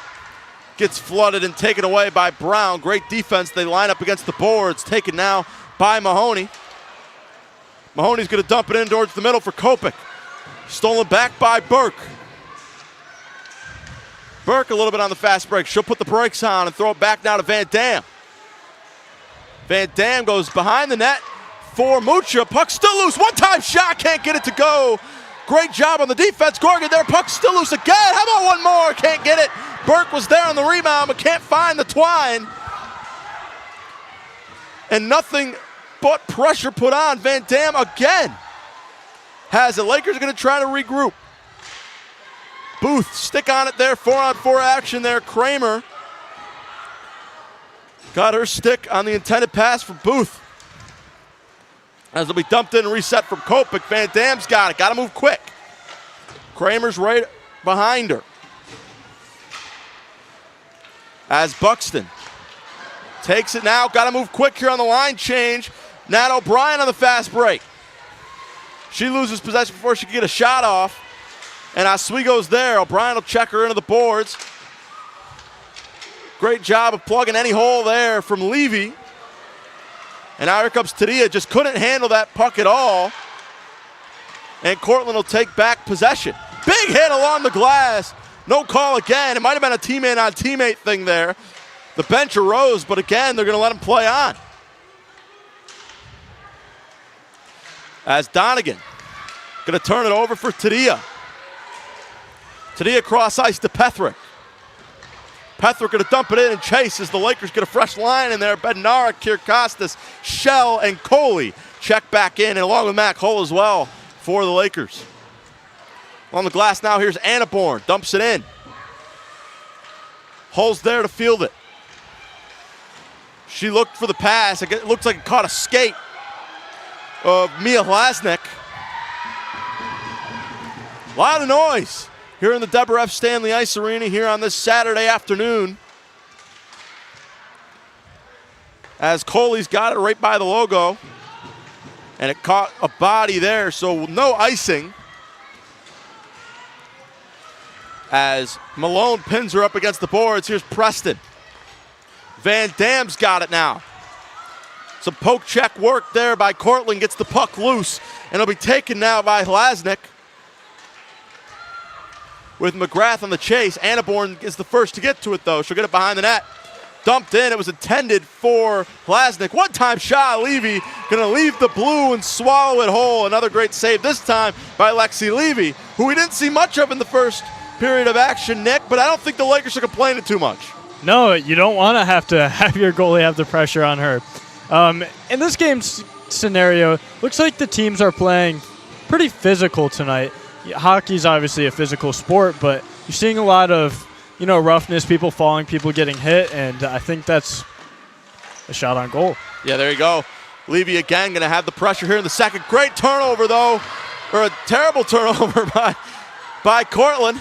gets flooded and taken away by Brown. Great defense. They line up against the boards. Taken now by Mahoney. Mahoney's going to dump it in towards the middle for Kopech. Stolen back by Burke. Burke a little bit on the fast break. She'll put the brakes on and throw it back now to Van Dam. Van Dam goes behind the net for Mucha. Puck still loose. One-time shot. Can't get it to go. Great job on the defense. Gorgon there. Puck still loose again. How about one more? Can't get it. Burke was there on the rebound but can't find the twine. and nothing but pressure put on. Van Dam again has the Lakers are going to try to regroup. Booth, stick on it there, 4-on-4 action there. Kramer got her stick on the intended pass for Booth. As it'll be dumped in and reset from Kopech. Van Dam's got it, got to move quick. Kramer's right behind her. As Buxton takes it now, got to move quick here on the line change. Nat O'Brien on the fast break. She loses possession before she can get a shot off. And Oswego's there. O'Brien will check her into the boards. Great job of plugging any hole there from Levy. And now here comes Tadia. Just couldn't handle that puck at all. And Cortland will take back possession. Big hit along the glass. No call again. It might have been a teammate on teammate thing there. The bench arose, but again, they're going to let him play on. As Donegan going to turn it over for Tadia. Tadia cross ice to Pethrick. Pethrick going to dump it in and chase as the Lakers get a fresh line in there. Bednara, Kirkostas, Shell, and Coley check back in, and along with Mac Hull as well for the Lakers. On the glass now, here's Annaborn. Dumps it in. Hull's there to field it. She looked for the pass. It looks like it caught a skate of Mia Hlasnik. A lot of noise here in the Deborah F. Stanley Ice Arena here on this Saturday afternoon. As Coley's got it right by the logo. And it caught a body there, so no icing. As Malone pins her up against the boards, here's Preston. Van Dam's got it now. Some poke check work there by Cortland, gets the puck loose, and it'll be taken now by Hlasnik. With McGrath on the chase, Annaborn is the first to get to it though. She'll get it behind the net. Dumped in, it was intended for Hlasnik. One-time shot, Levy gonna leave the blue and swallow it whole. Another great save, this time by Lexi Levy, who we didn't see much of in the first period of action, Nick, but I don't think the Lakers are complaining too much. No, you don't want to have your goalie have the pressure on her. In this game scenario, looks like the teams are playing pretty physical tonight. Hockey's obviously a physical sport, but you're seeing a lot of, roughness, people falling, people getting hit, and I think that's a shot on goal. Yeah, there you go. Levy again going to have the pressure here in the second. Great turnover, though, or a terrible turnover by Cortland.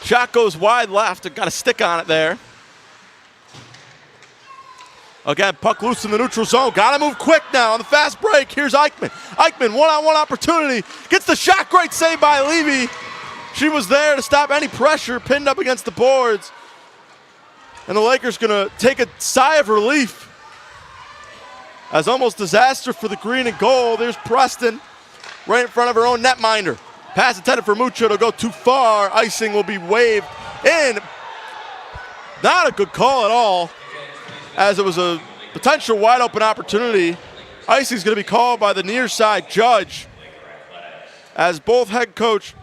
Shot goes wide left and got a stick on it there. Again, puck loose in the neutral zone. Got to move quick now on the fast break. Here's Eichmann. Eichmann, one-on-one opportunity. Gets the shot. Great save by Levy. She was there to stop any pressure, pinned up against the boards. And the Lakers going to take a sigh of relief. As almost disaster for the green and gold. There's Preston right in front of her own netminder. Pass intended for Mucho to go too far. Icing will be waved in. Not a good call at all, as it was a potential wide open opportunity. Icing's going to be called by the near side judge, as both head coach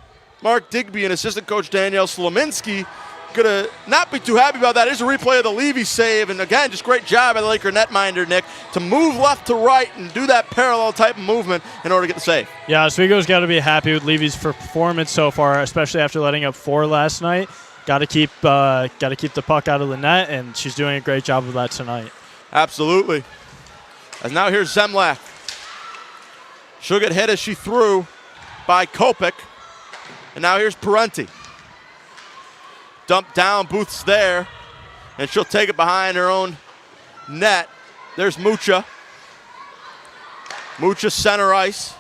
Mark Digby and assistant coach Danielle Slominski going to not be too happy about that. Here's a replay of the Levy save, and again, just great job by the Laker netminder, Nick, to move left to right and do that parallel type of movement in order to get the save. Yeah, Oswego's got to be happy with Levy's performance so far, especially after letting up 4 last night. Got to keep the puck out of the net, and she's doing a great job of that tonight. Absolutely. As now here's Zemlak. She'll get hit as she threw by Kopech. And now here's Parenti. Dumped down, Booth's there, and she'll take it behind her own net. There's Mucha. Mucha center ice,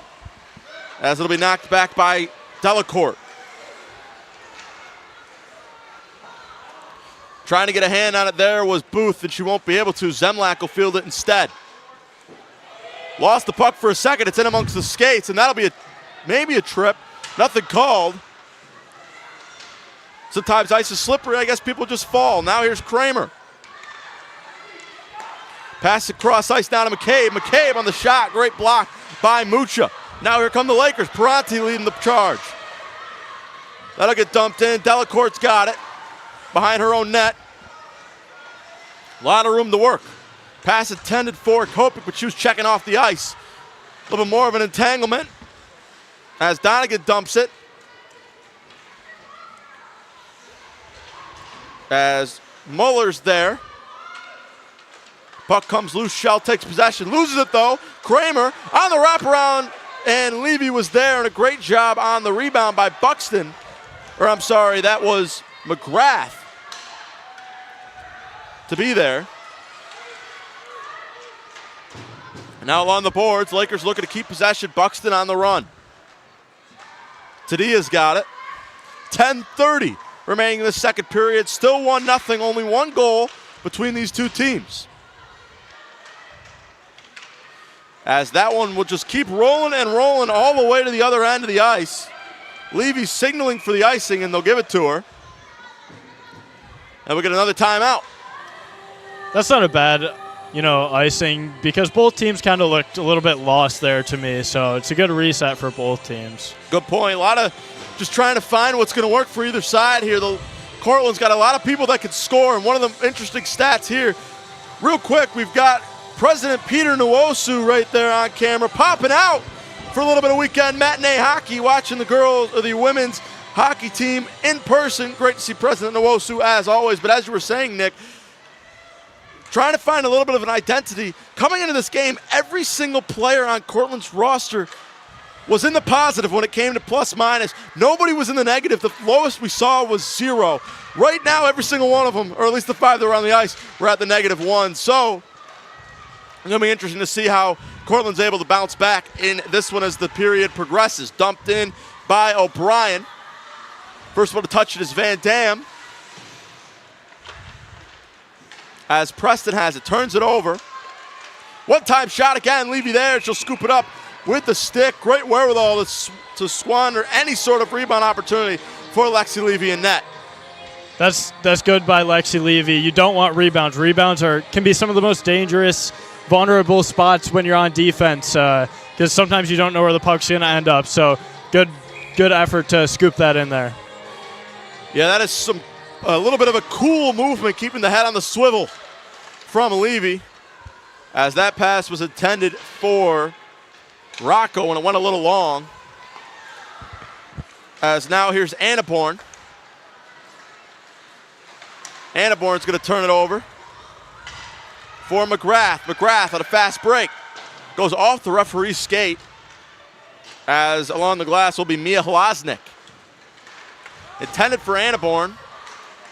as it'll be knocked back by Delacourt. Trying to get a hand on it there was Booth, and she won't be able to. Zemlak will field it instead. Lost the puck for a second. It's in amongst the skates, and that'll be maybe a trip. Nothing called. Sometimes ice is slippery. I guess people just fall. Now here's Kramer. Pass across ice down to McCabe. McCabe on the shot. Great block by Mucha. Now here come the Lakers. Parenti leading the charge. That'll get dumped in. Delacourt's got it behind her own net. A lot of room to work. Pass intended for Kopik, but she was checking off the ice. A little bit more of an entanglement as Donegan dumps it. As Muller's there. Puck comes loose, Shell takes possession, loses it though. Kramer on the wraparound, and Levy was there, and a great job on the rebound by Buxton. Or I'm sorry, that was McGrath to be there. Now along the boards, Lakers looking to keep possession. Buxton on the run. Tadia's got it. 10:30 remaining in the second period. Still 1-0, only one goal between these two teams. As that one will just keep rolling and rolling all the way to the other end of the ice. Levy signaling for the icing, and they'll give it to her. And we get another timeout. That's not a bad, icing, because both teams kind of looked a little bit lost there to me, so it's a good reset for both teams. Good point. A lot of just trying to find what's going to work for either side here. Cortland's got a lot of people that can score, and one of the interesting stats here, real quick, we've got President Peter Nwosu right there on camera, popping out for a little bit of weekend matinee hockey, watching the girls or the women's hockey team in person. Great to see President Nwosu as always. But as you were saying, Nick, trying to find a little bit of an identity. Coming into this game, every single player on Cortland's roster was in the positive when it came to plus minus. Nobody was in the negative. The lowest we saw was 0. Right now, every single one of them, or at least the 5 that were on the ice, were at the -1. So it's going to be interesting to see how Cortland's able to bounce back in this one as the period progresses. Dumped in by O'Brien. First one to touch it is Van Dam. As Preston has it, turns it over. One-time shot again, Levy there. She'll scoop it up with the stick. Great wherewithal to squander any sort of rebound opportunity for Lexi Levy in net. That's good by Lexi Levy. You don't want rebounds. Rebounds can be some of the most dangerous, vulnerable spots when you're on defense, because sometimes you don't know where the puck's going to end up. So good effort to scoop that in there. Yeah, that is a little bit of a cool movement, keeping the head on the swivel from Levy, as that pass was intended for Rocco, and it went a little long. As now here's Annaborn. Annaborn's going to turn it over for McGrath. McGrath on a fast break. Goes off the referee's skate, as along the glass will be Mia Hlaznik. Intended for Annaborn.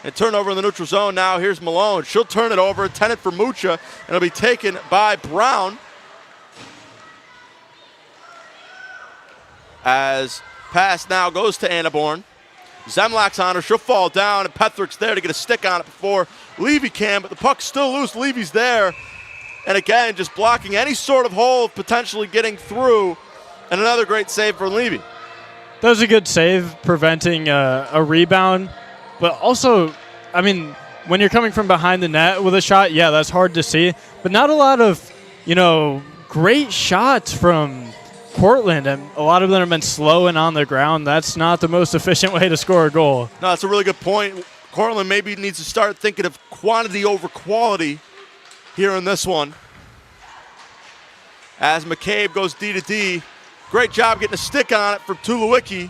And turnover in the neutral zone. Now here's Malone. She'll turn it over. Intended for Mucha. And it'll be taken by Brown. As pass now goes to Annaborn. Zemlak's on her. She'll fall down. And Pethrick's there to get a stick on it before Levy can. But the puck's still loose. Levy's there. And again, just blocking any sort of hole of potentially getting through. And another great save for Levy. That was a good save, preventing a rebound. But also, I mean, when you're coming from behind the net with a shot, yeah, that's hard to see. But not a lot of, great shots from Cortland. And a lot of them have been slow and on the ground. That's not the most efficient way to score a goal. No, that's a really good point. Cortland maybe needs to start thinking of quantity over quality here in this one. As McCabe goes D to D. Great job getting a stick on it for Tulowiecki,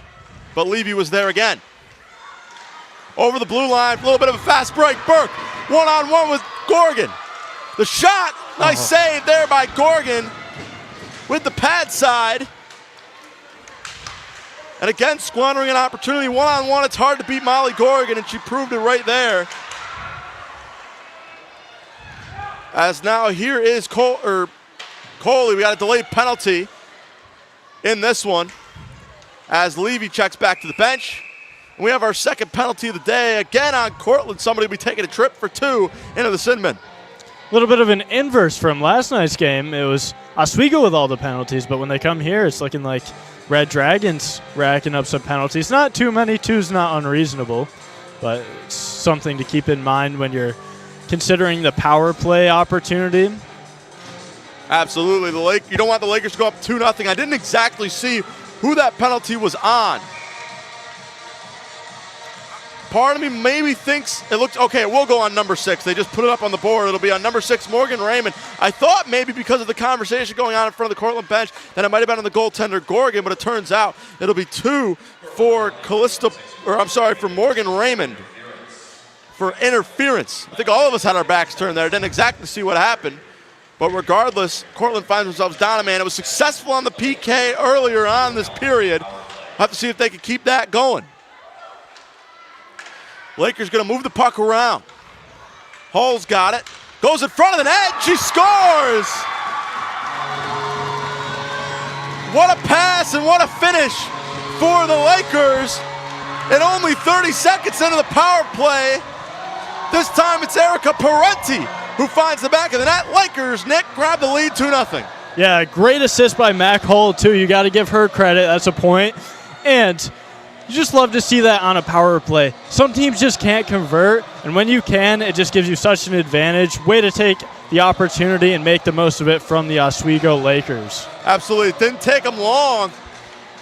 but Levy was there again. Over the blue line, a little bit of a fast break. Burke, one-on-one with Gorgon. The shot, nice save there by Gorgon with the pad side. And again, squandering an opportunity. One-on-one, it's hard to beat Molly Gorgon, and she proved it right there. As now here is Coley. We got a delayed penalty in this one as Levy checks back to the bench. And we have our second penalty of the day, again on Cortland. Somebody will be taking a trip for 2 into the sin bin. A little bit of an inverse from last night's game. It was Oswego with all the penalties, but when they come here, it's looking like Red Dragons racking up some penalties. Not too many, 2's not unreasonable, but it's something to keep in mind when you're considering the power play opportunity. Absolutely. You don't want the Lakers to go up 2-0. I didn't exactly see who that penalty was on. Part of me maybe thinks it looks okay. It will go on number 6. They just put it up on the board. It'll be on number 6, Morgan Raymond. I thought maybe because of the conversation going on in front of the Cortland bench that it might have been on the goaltender Gorgon, but it turns out it'll be 2 for for Morgan Raymond for interference. I think all of us had our backs turned there. Didn't exactly see what happened, but regardless, Cortland finds themselves down a man. It was successful on the PK earlier on this period. We'll have to see if they can keep that going. Lakers going to move the puck around. Hull's got it. Goes in front of the net. She scores! What a pass and what a finish for the Lakers. And only 30 seconds into the power play. This time it's Erica Parenti who finds the back of the net. Lakers, Nick, grab the lead 2-0. Yeah, great assist by Mac Hull, too. You got to give her credit. That's a point. And you just love to see that on a power play. Some teams just can't convert, and when you can, it just gives you such an advantage. Way to take the opportunity and make the most of it from the Oswego Lakers. Absolutely. It didn't take them long,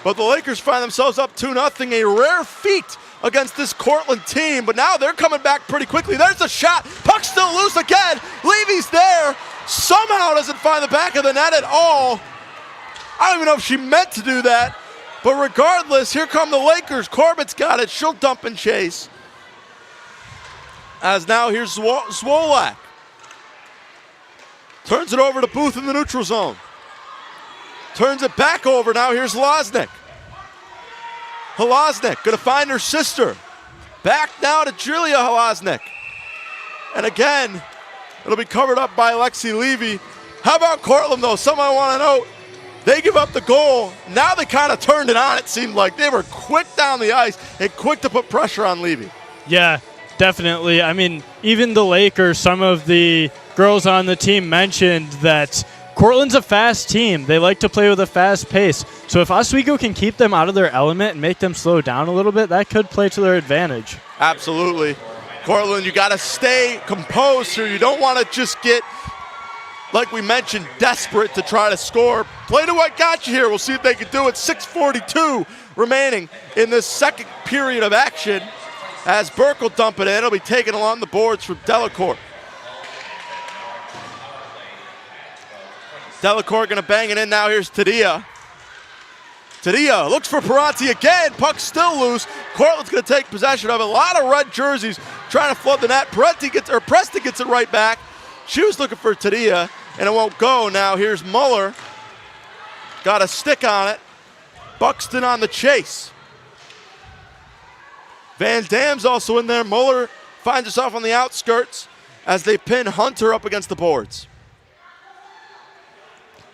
but the Lakers find themselves up 2-0, a rare feat against this Cortland team, but now they're coming back pretty quickly. There's a shot. Puck still loose again. Levy's there. Somehow doesn't find the back of the net at all. I don't even know if she meant to do that. But regardless, here come the Lakers. Corbett's got it. She'll dump and chase. As now here's Zwolak. Turns it over to Booth in the neutral zone. Turns it back over. Now here's Halaznik. Halaznik going to find her sister. Back now to Julia Halaznik. And again, it'll be covered up by Lexi Levy. How about Cortland, though? Something I want to note. They give up the goal. Now they kind of turned it on, it seemed like. They were quick down the ice and quick to put pressure on Levy. Yeah, definitely. I mean, even the Lakers, some of the girls on the team mentioned that Cortland's a fast team. They like to play with a fast pace. So if Oswego can keep them out of their element and make them slow down a little bit, that could play to their advantage. Absolutely. Cortland, you got to stay composed here. You don't want to just get, like we mentioned, desperate to try to score. Play to what got you here. We'll see if they can do it. 6:42 remaining in this second period of action. As Burke will dump it in, it'll be taken along the boards from Delacourt. Delacourt going to bang it in now. Here's Tadia. Tadia looks for Parenti again. Puck still loose. Cortland's going to take possession of it. A lot of red jerseys trying to flood the net. Preston gets it right back. She was looking for Tadia, and it won't go. Now here's Muller. Got a stick on it. Buxton on the chase. Van Dam's also in there. Muller finds herself on the outskirts as they pin Hunter up against the boards.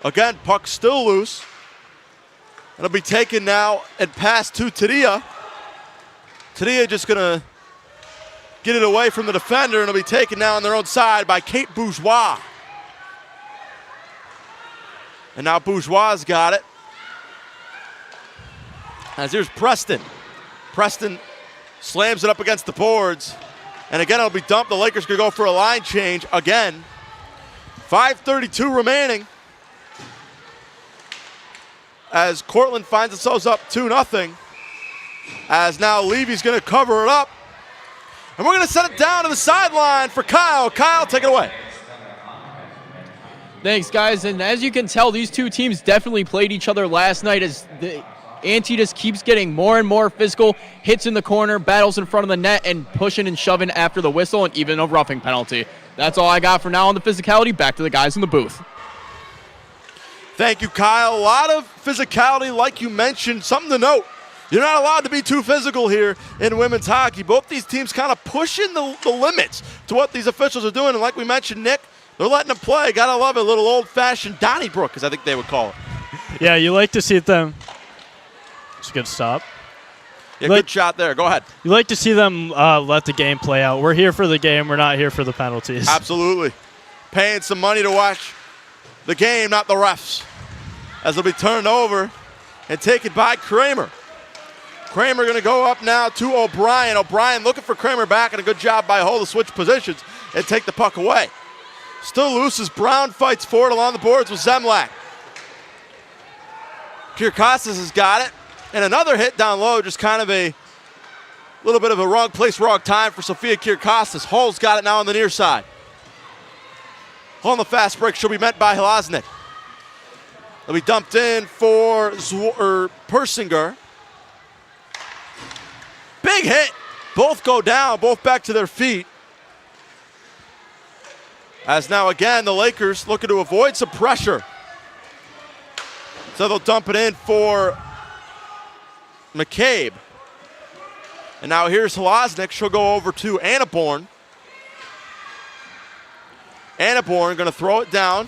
Again, puck still loose. It'll be taken now and passed to Tadia. Tadia just going to get it away from the defender, and it'll be taken now on their own side by Kate Bourgeois. And now Bourgeois got it. As here's Preston. Preston slams it up against the boards. And again, it'll be dumped. The Lakers going to go for a line change again. 5:32 remaining. As Cortland finds themselves up 2-0. As now Levy's going to cover it up. And we're going to send it down to the sideline for Kyle. Kyle, take it away. Thanks, guys. And as you can tell, these two teams definitely played each other last night as the ante just keeps getting more and more physical, hits in the corner, battles in front of the net, and pushing and shoving after the whistle and even a roughing penalty. That's all I got for now on the physicality. Back to the guys in the booth. Thank you, Kyle. A lot of physicality, like you mentioned. Something to note. You're not allowed to be too physical here in women's hockey. Both these teams kind of pushing the limits to what these officials are doing. And like we mentioned, Nick, they're letting them play. Gotta love it. A little old-fashioned Donnybrook, as I think they would call it. Yeah, you like to see them. It's a good stop. Yeah, good shot there. Go ahead. You like to see them let the game play out. We're here for the game. We're not here for the penalties. Absolutely. Paying some money to watch the game, not the refs. As it'll be turned over and taken by Kramer. Kramer going to go up now to O'Brien. O'Brien looking for Kramer back, and a good job by Hull to switch positions and take the puck away. Still loose as Brown fights for it along the boards with Zemlak. Kirkostas has got it. And another hit down low, just kind of a A little bit of a wrong place, wrong time for Sofia Kirkostas. Hull's got it now on the near side. Hull on the fast break. She'll be met by Halaznik. It'll be dumped in for Persinger. Big hit. Both go down, both back to their feet. As now again, the Lakers looking to avoid some pressure. So they'll dump it in for McCabe. And now here's Halaznik. She'll go over to Annaborn. Annaborn going to throw it down.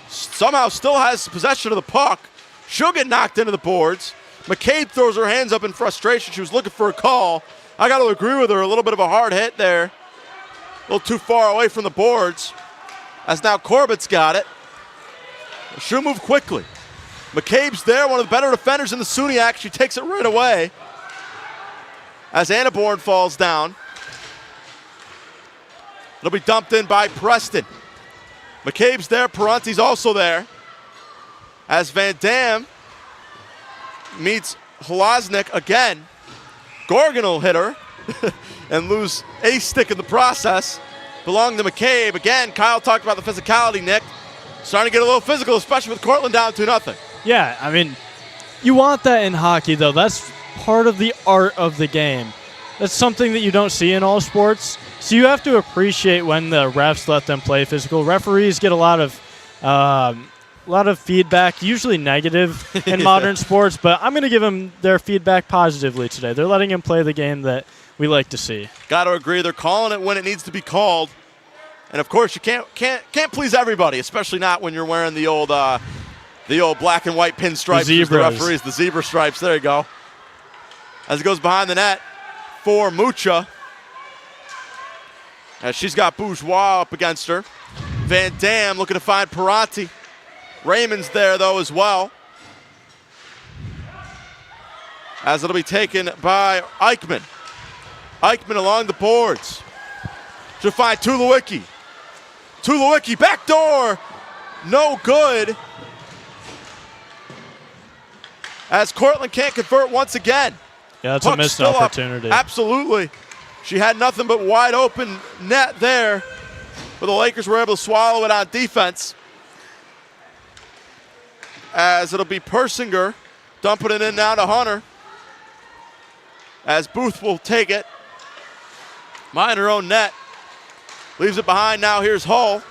Somehow still has possession of the puck. She'll get knocked into the boards. McCabe throws her hands up in frustration. She was looking for a call. I got to agree with her. A little bit of a hard hit there. A little too far away from the boards. As now Corbett's got it. She'll move quickly. McCabe's there, one of the better defenders in the SUNY. She takes it right away. As Annaborn falls down. It'll be dumped in by Preston. McCabe's there, Paranti's also there. As Van Dam meets Halaznik again. Gorgon will hit her and lose a stick in the process. Belonging to McCabe. Again, Kyle talked about the physicality, Nick. Starting to get a little physical, especially with Cortland down 2-0. Yeah, I mean, you want that in hockey, though. That's part of the art of the game. That's something that you don't see in all sports. So you have to appreciate when the refs let them play physical. Referees get a lot of feedback, usually negative in modern sports, but I'm going to give them their feedback positively today. They're letting him play the game that we like to see. Got to agree. They're calling it when it needs to be called. And of course, you can't please everybody, especially not when you're wearing the old black and white pinstripes. The referees, the zebra stripes. There you go. As it goes behind the net for Mucha. As she's got Bourgeois up against her. Van Dam looking to find Paranti. Raymond's there, though, as well. As it'll be taken by Eichmann. Eichmann along the boards. She'll find Tulowiecki. Tulowiecki, backdoor. No good. As Cortland can't convert once again. Yeah, that's a missed opportunity. Absolutely. She had nothing but wide open net there. But the Lakers were able to swallow it on defense. As it'll be Persinger dumping it in now to Hunter. As Booth will take it. Mind her own net. Leaves it behind now. Here's Hull.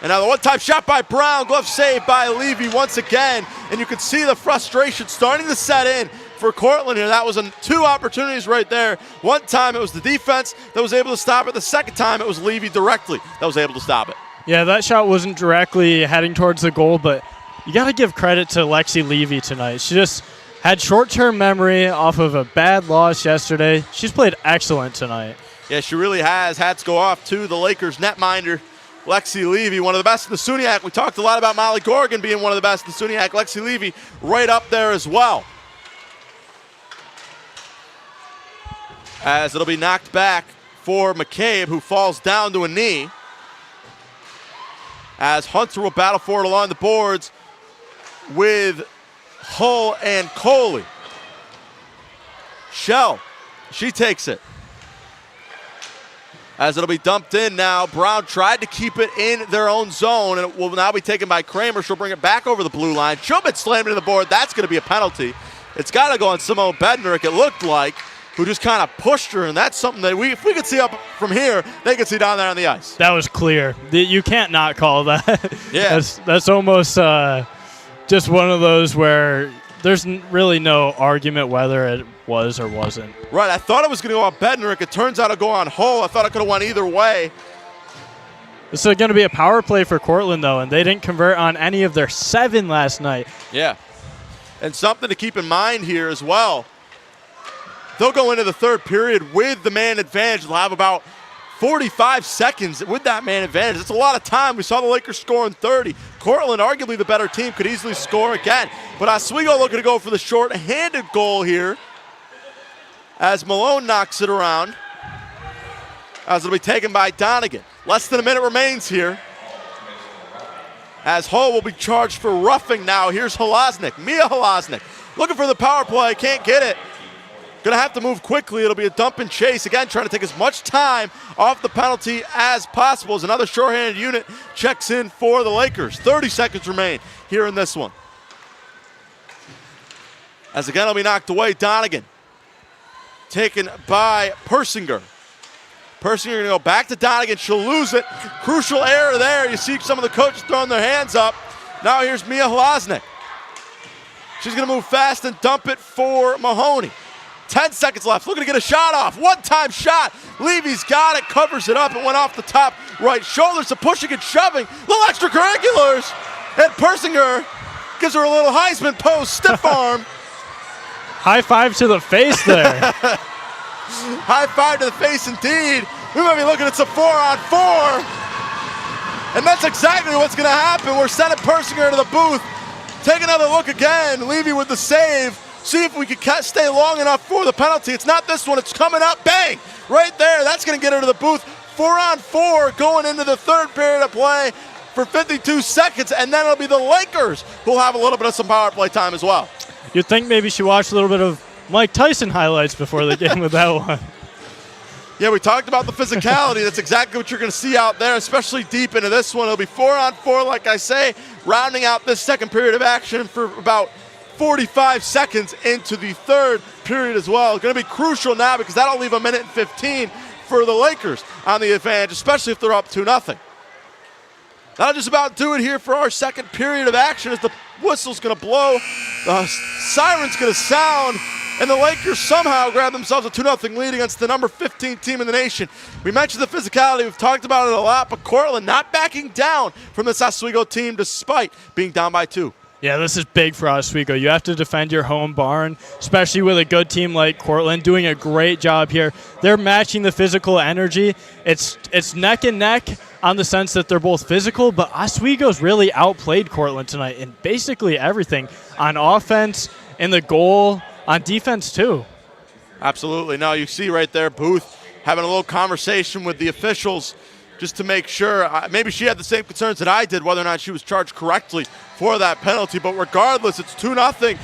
And now the one-time shot by Brown. Glove saved by Levy once again. And you can see the frustration starting to set in for Cortland here. That was two opportunities right there. One time it was the defense that was able to stop it. The second time it was Levy directly that was able to stop it. Yeah, that shot wasn't directly heading towards the goal, but you got to give credit to Lexi Levy tonight. She just had short-term memory off of a bad loss yesterday. She's played excellent tonight. Yeah, she really has. Hats go off to the Lakers netminder, Lexi Levy, one of the best in the SUNY. We talked a lot about Molly Gorgon being one of the best in the SUNY. Lexi Levy right up there as well. As it'll be knocked back for McCabe, who falls down to a knee. As Hunter will battle for it along the boards with Hull and Coley. Shell, she takes it. As it'll be dumped in now. Brown tried to keep it in their own zone, and it will now be taken by Kramer. She'll bring it back over the blue line. Schubert slammed into the board. That's going to be a penalty. It's got to go on Simone Bednarik, it looked like, who just kind of pushed her, and that's something that if we could see up from here, they could see down there on the ice. That was clear. You can't not call that. Yeah. That's almost just one of those where there's really no argument whether it was or wasn't. Right, I thought it was going to go on Bednarik. It turns out to go on Hull. I thought it could have went either way. This is going to be a power play for Cortland, though, and they didn't convert on any of their 7 last night. Yeah. And something to keep in mind here as well. They'll go into the third period with the man advantage. They'll have about 45 seconds with that man advantage. It's a lot of time. We saw the Lakers score in 30. Cortland, arguably the better team, could easily score again. But Oswego looking to go for the short-handed goal here as Malone knocks it around. As it'll be taken by Donegan. Less than a minute remains here. As Hull will be charged for roughing now. Here's Halaznik, Mia Halaznik, looking for the power play, can't get it. Going to have to move quickly. It'll be a dump and chase. Again, trying to take as much time off the penalty as possible as another shorthanded unit checks in for the Lakers. 30 seconds remain here in this one. As again, it'll be knocked away. Donegan taken by Persinger. Persinger going to go back to Donegan. She'll lose it. Crucial error there. You see some of the coaches throwing their hands up. Now here's Mia Hlaznik. She's going to move fast and dump it for Mahoney. 10 seconds left. Looking to get a shot off. One-time shot. Levy's got it. Covers it up. It went off the top right shoulder. Some pushing and shoving. Little extracurriculars. And Persinger gives her a little Heisman pose. Stiff arm. High five to the face there. High five to the face indeed. We might be looking at some 4-on-4. And that's exactly what's going to happen. We're sending Persinger to the booth. Take another look again. Levy with the save. See if we can stay long enough for the penalty. It's not this one. It's coming up. Bang! Right there. That's going to get her to the booth. 4-on-4 going into the third period of play for 52 seconds. And then it'll be the Lakers who'll have a little bit of some power play time as well. You'd think maybe she watched a little bit of Mike Tyson highlights before the game with that one. Yeah, we talked about the physicality. That's exactly what you're going to see out there, especially deep into this one. It'll be 4-on-4, like I say, rounding out this second period of action for about 45 seconds into the third period as well. Going to be crucial now because that'll leave a minute and 15 for the Lakers on the advantage, especially if they're up 2-0. That'll just about do it here for our second period of action as the whistle's going to blow, the siren's going to sound, and the Lakers somehow grab themselves a 2-0 lead against the number 15 team in the nation. We mentioned the physicality. We've talked about it a lot, but Cortland not backing down from this Oswego team despite being down by 2. Yeah, this is big for Oswego. You have to defend your home barn, especially with a good team like Cortland doing a great job here. They're matching the physical energy. It's neck and neck on the sense that they're both physical, but Oswego's really outplayed Cortland tonight in basically everything, on offense, in the goal, on defense too. Absolutely. Now you see right there Booth having a little conversation with the officials just to make sure. Maybe she had the same concerns that I did, whether or not she was charged correctly for that penalty. But regardless, it's 2-0.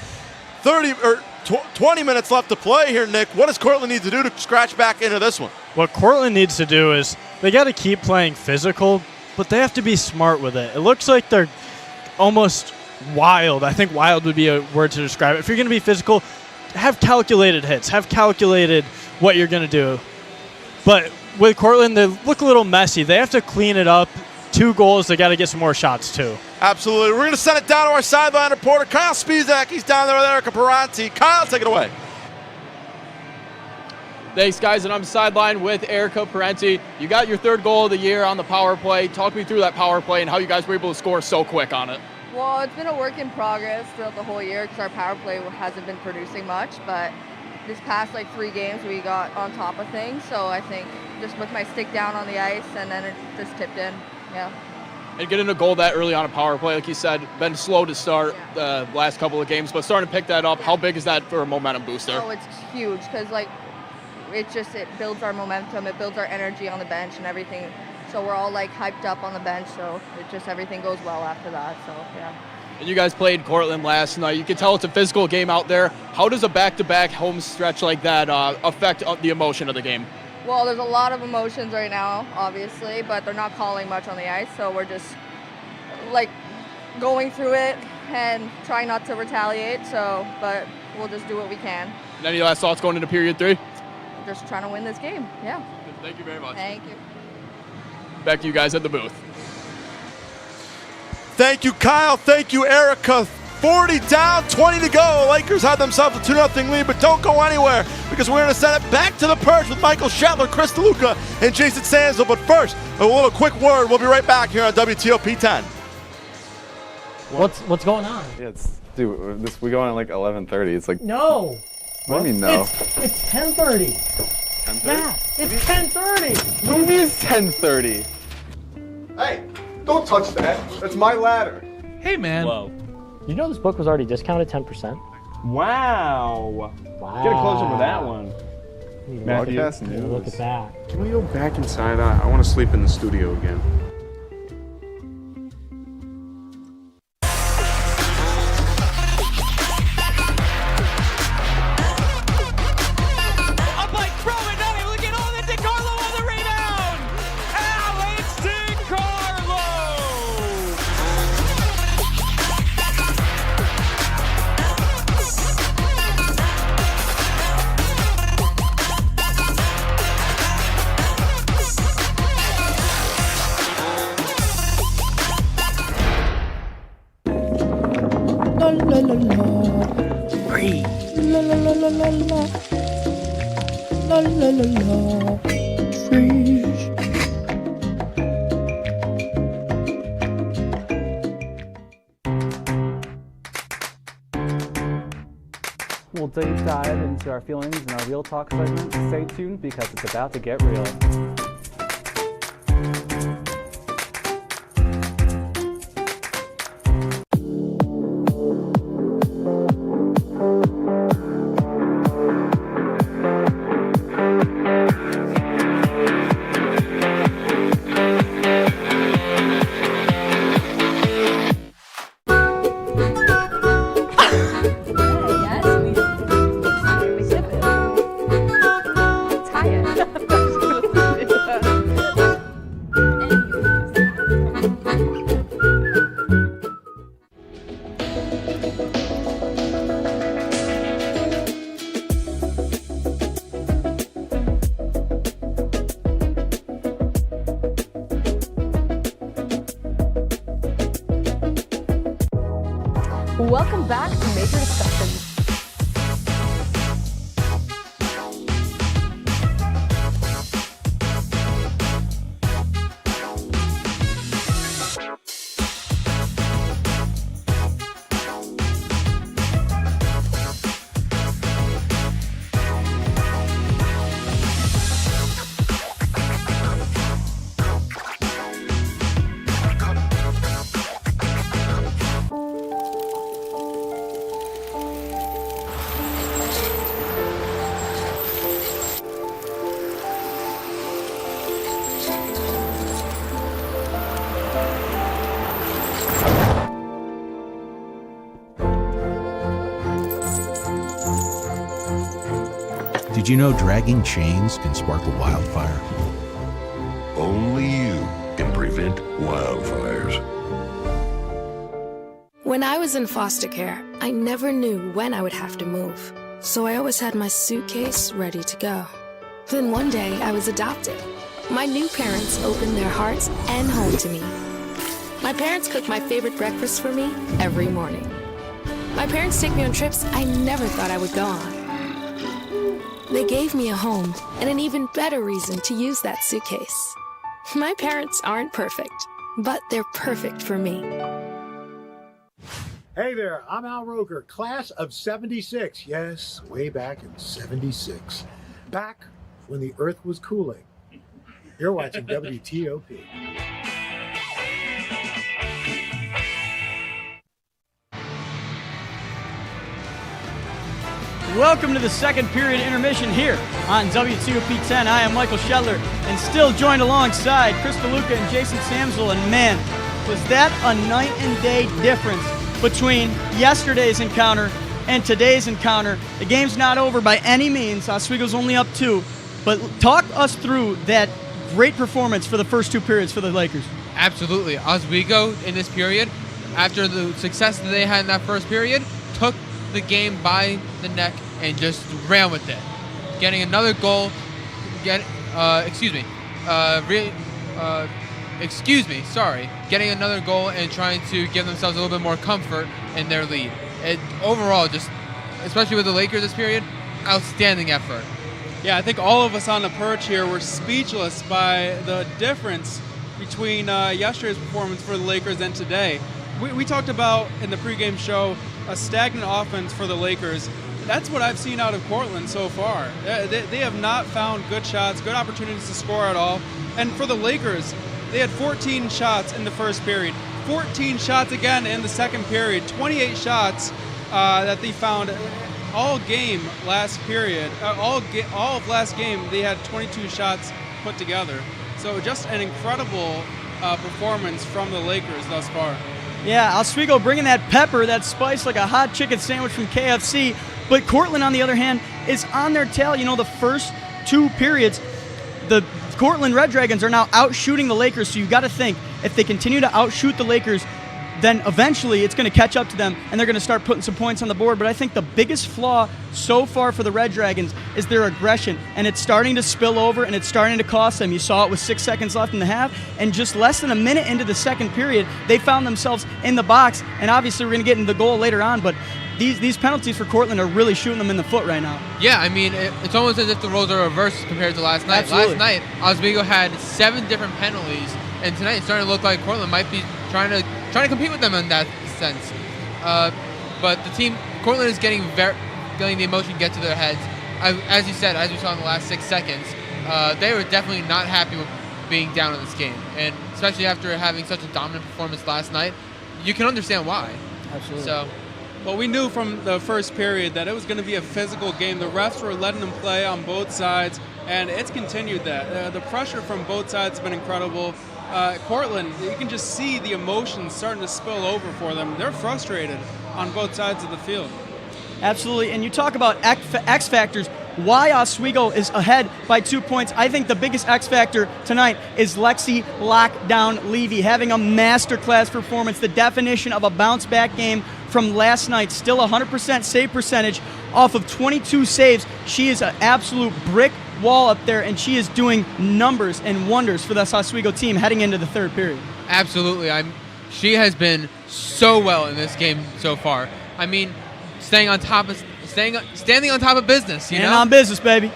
20 minutes left to play here, Nick. What does Cortland need to do to scratch back into this one? What Cortland needs to do is they got to keep playing physical, but they have to be smart with it. It looks like they're almost wild. I think wild would be a word to describe it. If you're going to be physical, have calculated hits. Have calculated what you're going to do. But with Cortland, they look a little messy. They have to clean it up. 2 goals. They got to get some more shots, too. Absolutely. We're going to send it down to our sideline reporter, Kyle Spizak. He's down there with Erica Peranti. Kyle, take it away. Thanks, guys, and I'm sideline with Erica Parenti. You got your 3rd goal of the year on the power play. Talk me through that power play and how you guys were able to score so quick on it. Well, it's been a work in progress throughout the whole year because our power play hasn't been producing much, but this past 3 games we got on top of things, so I think just with my stick down on the ice and then it just tipped in, yeah. And getting a goal that early on a power play, like you said, been slow to start the last couple of games, but starting to pick that up. How big is that for a momentum booster? Oh, it's huge because it builds our momentum, it builds our energy on the bench and everything. So we're all hyped up on the bench, so everything goes well after that. So yeah. And you guys played Cortland last night. You can tell it's a physical game out there. How does a back-to-back home stretch like that affect the emotion of the game? Well, there's a lot of emotions right now, obviously, but they're not calling much on the ice, so we're just going through it and trying not to retaliate. So, but we'll just do what we can. And any last thoughts going into period 3? Just trying to win this game. Yeah. Thank you very much. Thank you. Back to you guys at the booth. Thank you, Kyle. Thank you, Erica. 40 down, 20 to go. Lakers have themselves a 2-0 lead, but don't go anywhere because we're going to send it back to the perch with Michael Shetler, Chris DeLuca, and Jason Sanzo. But first, a little quick word. We'll be right back here on WTOP 10. What's going on? Yeah, we go on at 11:30. It's No. What do you mean no? It's 10:30. 10:30? Yeah, it's 10:30. What do you mean it's 10:30? Hey, don't touch that. That's my ladder. Hey, man. Whoa. You know this book was already discounted 10%? Wow. Get a close up with that one. Broadcast news. Look at that. Can we go back inside? I want to sleep in the studio again. la la la. Freeze. La la la la la la. La la la la. Freeze. We'll deep dive into our feelings in our Real Talk segment. Stay tuned because it's about to get real. Welcome back to Major Discussions. Did you know dragging chains can spark a wildfire? Only you can prevent wildfires. When I was in foster care, I never knew when I would have to move. So I always had my suitcase ready to go. Then one day I was adopted. My new parents opened their hearts and home to me. My parents cook my favorite breakfast for me every morning. My parents take me on trips I never thought I would go on. They gave me a home and an even better reason to use that suitcase. My parents aren't perfect, but they're perfect for me. Hey there, I'm Al Roker, class of 76. Yes, way back in 76. Back when the earth was cooling. You're watching WTOP. Welcome to the second period intermission here on WTOP 10. I am Michael Shedler and still joined alongside Chris DeLuca and Jason Samsel. And man, was that a night and day difference between yesterday's encounter and today's encounter. The game's not over by any means. Oswego's only up 2. But talk us through that great performance for the first 2 periods for the Lakers. Absolutely. Oswego in this period, after the success that they had in that first period, took the game by the neck and just ran with it, getting another goal. Getting another goal and trying to give themselves a little bit more comfort in their lead. And overall, just especially with the Lakers this period, outstanding effort. Yeah, I think all of us on the perch here were speechless by the difference between yesterday's performance for the Lakers and today. We talked about in the pregame show a stagnant offense for the Lakers. That's what I've seen out of Cortland so far. They have not found good shots, good opportunities to score at all. And for the Lakers, they had 14 shots in the first period, 14 shots again in the second period, 28 shots that they found all game last period. All of last game, they had 22 shots put together. So just an incredible performance from the Lakers thus far. Yeah, Oswego bringing that pepper, that spice like a hot chicken sandwich from KFC. But Cortland, on the other hand, is on their tail. You know, the first 2 periods, the Cortland Red Dragons are now outshooting the Lakers. So you got to think, if they continue to outshoot the Lakers, then eventually it's going to catch up to them and they're going to start putting some points on the board. But I think the biggest flaw so far for the Red Dragons is their aggression, and it's starting to spill over and it's starting to cost them. You saw it with 6 seconds left in the half, and just less than a minute into the second period, they found themselves in the box. And obviously we're going to get into the goal later on, but these penalties for Cortland are really shooting them in the foot right now. Yeah, I mean, it's almost as if the roles are reversed compared to last night. Absolutely. Last night, Oswego had 7 different penalties, and tonight it's starting to look like Cortland might be trying to compete with them in that sense. But the team, Cortland is getting the emotion get to their heads. As you said, as we saw in the last 6 seconds, they were definitely not happy with being down in this game, and especially after having such a dominant performance last night, you can understand why. Absolutely. So. Well, we knew from the first period that it was going to be a physical game. The refs were letting them play on both sides, and it's continued that. The pressure from both sides has been incredible. Cortland, you can just see the emotions starting to spill over for them. They're frustrated on both sides of the field. Absolutely, and you talk about X factors. Why Oswego is ahead by 2 points. I think the biggest X factor tonight is Lexi Lockdown Levy having a masterclass performance, the definition of a bounce-back game from last night. Still 100% save percentage off of 22 saves. She is an absolute brick wall up there, and she is doing numbers and wonders for this Oswego team heading into the third period. Absolutely. She has been so well in this game so far. I mean, standing on top of business, you know? On business, baby.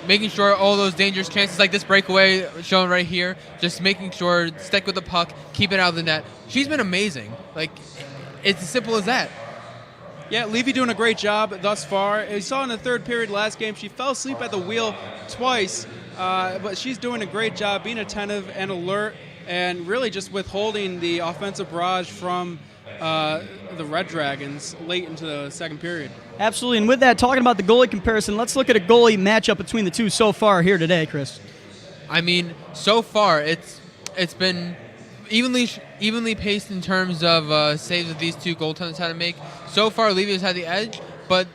Making sure all those dangerous chances like this breakaway shown right here, just making sure stick with the puck, keep it out of the net. She's been amazing. Like, it's as simple as that. Yeah, Levy doing a great job thus far. You saw in the third period last game, she fell asleep at the wheel twice, but she's doing a great job being attentive and alert and really just withholding the offensive barrage from the Red Dragons late into the second period. Absolutely, and with that, talking about the goalie comparison, let's look at a goalie matchup between the two so far here today, Chris. I mean, so far it's been evenly paced in terms of saves that these two goaltenders had to make. So far, Levy has had the edge, but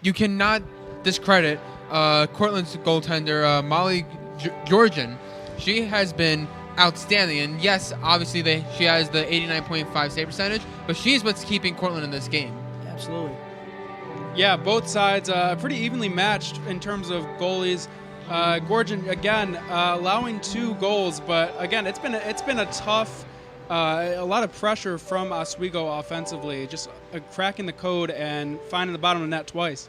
you cannot discredit Cortland's goaltender, Molly Georgian. She has been outstanding, and yes, obviously she has the 89.5 save percentage, but she's what's keeping Cortland in this game. Absolutely. Yeah, both sides pretty evenly matched in terms of goalies. Georgian again allowing 2 goals, but again it's been a tough, a lot of pressure from Oswego offensively, just cracking the code and finding the bottom of the net twice.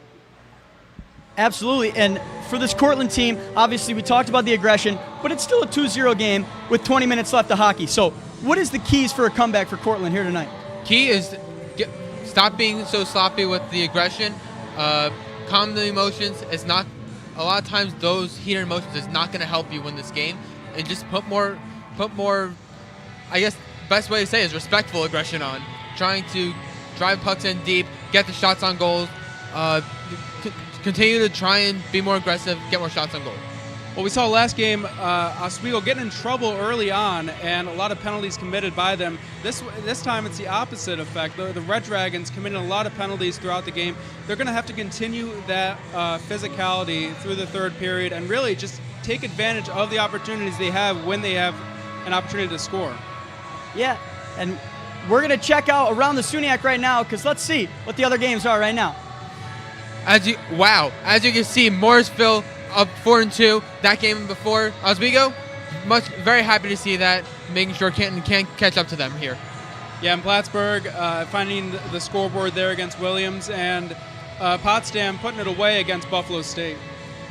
Absolutely, and for this Cortland team, obviously we talked about the aggression, but it's still a 2-0 game with 20 minutes left of hockey. So what is the keys for a comeback for Cortland here tonight? Key is stop being so sloppy with the aggression, calm the emotions. It's not, a lot of times those heated emotions is not going to help you win this game, and just put more, I guess best way to say it is respectful aggression on, trying to drive pucks in deep, get the shots on goals, continue to try and be more aggressive, get more shots on goal. Well, we saw last game Oswego getting in trouble early on and a lot of penalties committed by them. This time it's the opposite effect. The Red Dragons committed a lot of penalties throughout the game. They're going to have to continue that physicality through the third period and really just take advantage of the opportunities they have when they have an opportunity to score. Yeah, and we're going to check out around the SUNYAC right now because let's see what the other games are right now. As you can see, Morrisville up 4-2. That game before Oswego, very happy to see that. Making sure Canton can't catch up to them here. Yeah, and Plattsburgh finding the scoreboard there against Williams, and Potsdam putting it away against Buffalo State.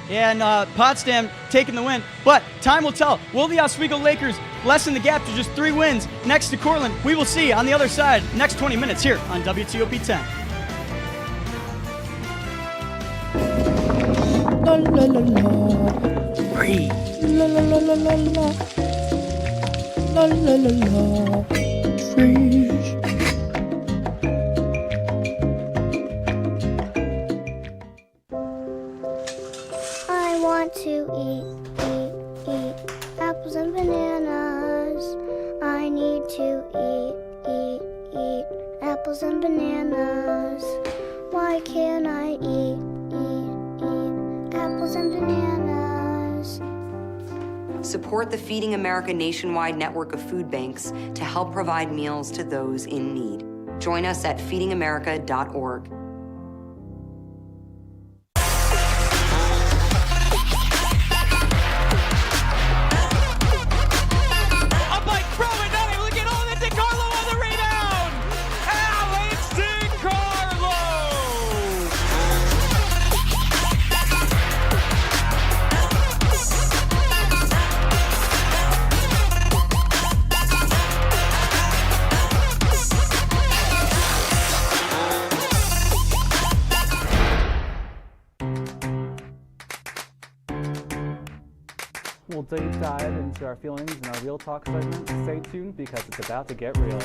Yeah, and Potsdam taking the win. But time will tell. Will the Oswego Lakers lessen the gap to just 3 wins next to Cortland? We will see on the other side next 20 minutes here on WTOP 10. La la la la. Breathe. La la la la la la. La la la la. Freeze. I want to eat apples and bananas. I need to eat apples and bananas. Why can't I eat apples and bananas? support the Feeding America nationwide network of food banks to help provide meals to those in need. Join us at feedingamerica.org. We'll deep dive into our feelings in our Real Talk segment. Stay tuned because it's about to get real.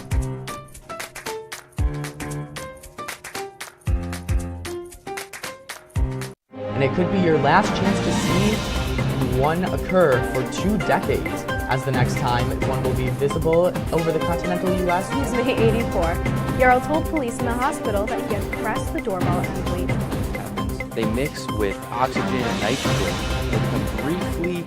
And it could be your last chance to see one occur for 2 decades, as the next time one will be visible over the continental U.S. He's May 84. Yarrow told police in the hospital that he had pressed the doorbell and waited. They mix with oxygen and nitrogen. They become briefly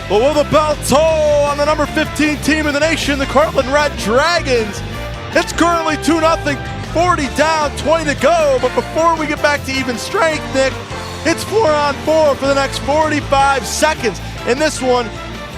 But will the bell toll on the number 15 team in the nation, the Cortland Red Dragons? It's currently 2-0, 40 down, 20 to go. But before we get back to even strength, Nick, it's 4-on-4 for the next 45 seconds. In this one,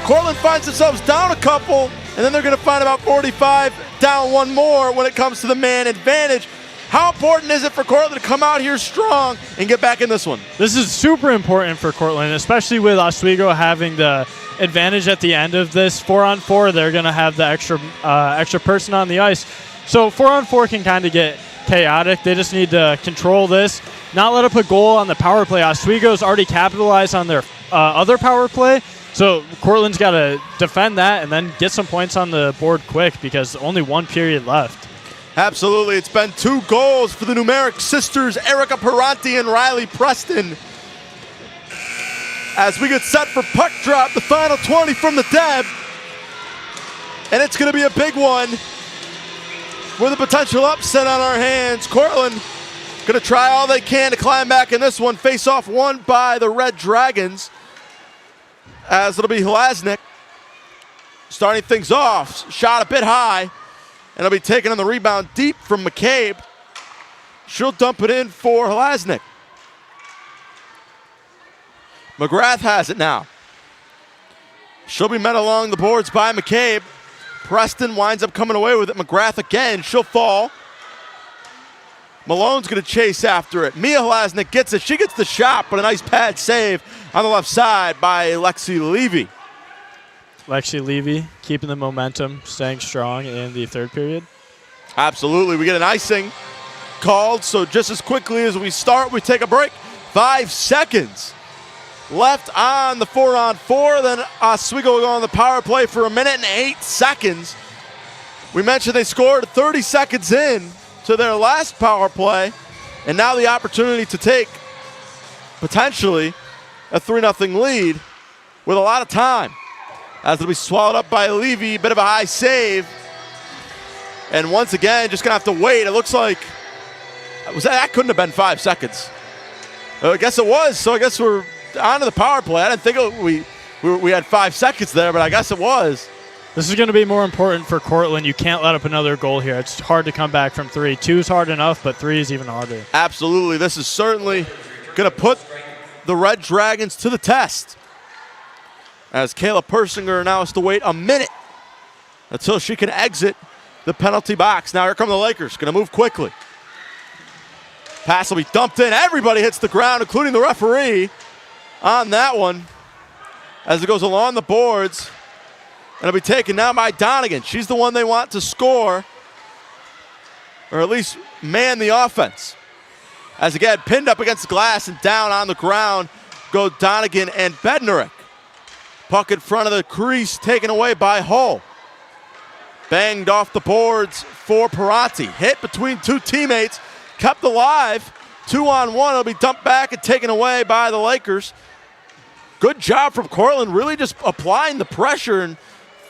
Cortland finds themselves down a couple, and then they're going to find about 45 down one more when it comes to the man advantage. How important is it for Cortland to come out here strong and get back in this one? This is super important for Cortland, especially with Oswego having the advantage at the end of this 4-on-4. They're going to have the extra person on the ice. So 4-on-4 can kind of get chaotic. They just need to control this, not let up a goal on the power play. Oswego's already capitalized on their other power play. So Cortland's got to defend that and then get some points on the board quick because only 1 period left. Absolutely. It's been 2 goals for the numeric sisters, Erica Peranti and Riley Preston. As we get set for puck drop, the final 20 from the Deb. And it's going to be a big one with a potential upset on our hands. Cortland going to try all they can to climb back in this one. Face off won by the Red Dragons. As it'll be Hlasnik starting things off. Shot a bit high. And it'll be taken on the rebound deep from McCabe. She'll dump it in for Hlasnik. McGrath has it now. She'll be met along the boards by McCabe. Preston winds up coming away with it. McGrath again. She'll fall. Malone's going to chase after it. Mia Hlasnik gets it. She gets the shot, but a nice pad save on the left side by Lexi Levy. Lexi Levy keeping the momentum, staying strong in the 3rd period. Absolutely. We get an icing called, so just as quickly as we start, we take a break. 5 seconds left on the 4-on-4. Then Oswego will go on the power play for 1 minute and 8 seconds. We mentioned they scored 30 seconds in to their last power play, and now the opportunity to take potentially a 3-0 lead with a lot of time. As it'll be swallowed up by Levy, bit of a high save. And once again, just gonna have to wait. It looks like, that couldn't have been 5 seconds. I guess it was, so I guess we're on to the power play. I didn't think we had 5 seconds there, but I guess it was. This is gonna be more important for Cortland. You can't let up another goal here. It's hard to come back from 3. 2 is hard enough, but 3 is even harder. Absolutely, this is certainly gonna put the Red Dragons to the test. As Kayla Persinger now has to wait 1 minute until she can exit the penalty box. Now here come the Lakers, gonna move quickly. Pass will be dumped in. Everybody hits the ground, including the referee on that one. As it goes along the boards, and it'll be taken now by Donegan. She's the one they want to score, or at least man the offense. As again, pinned up against the glass and down on the ground go Donegan and Bednarik. Puck in front of the crease, taken away by Hull. Banged off the boards for Peranti. Hit between 2 teammates, kept alive. 2-on-1, it'll be dumped back and taken away by the Lakers. Good job from Cortland, really just applying the pressure and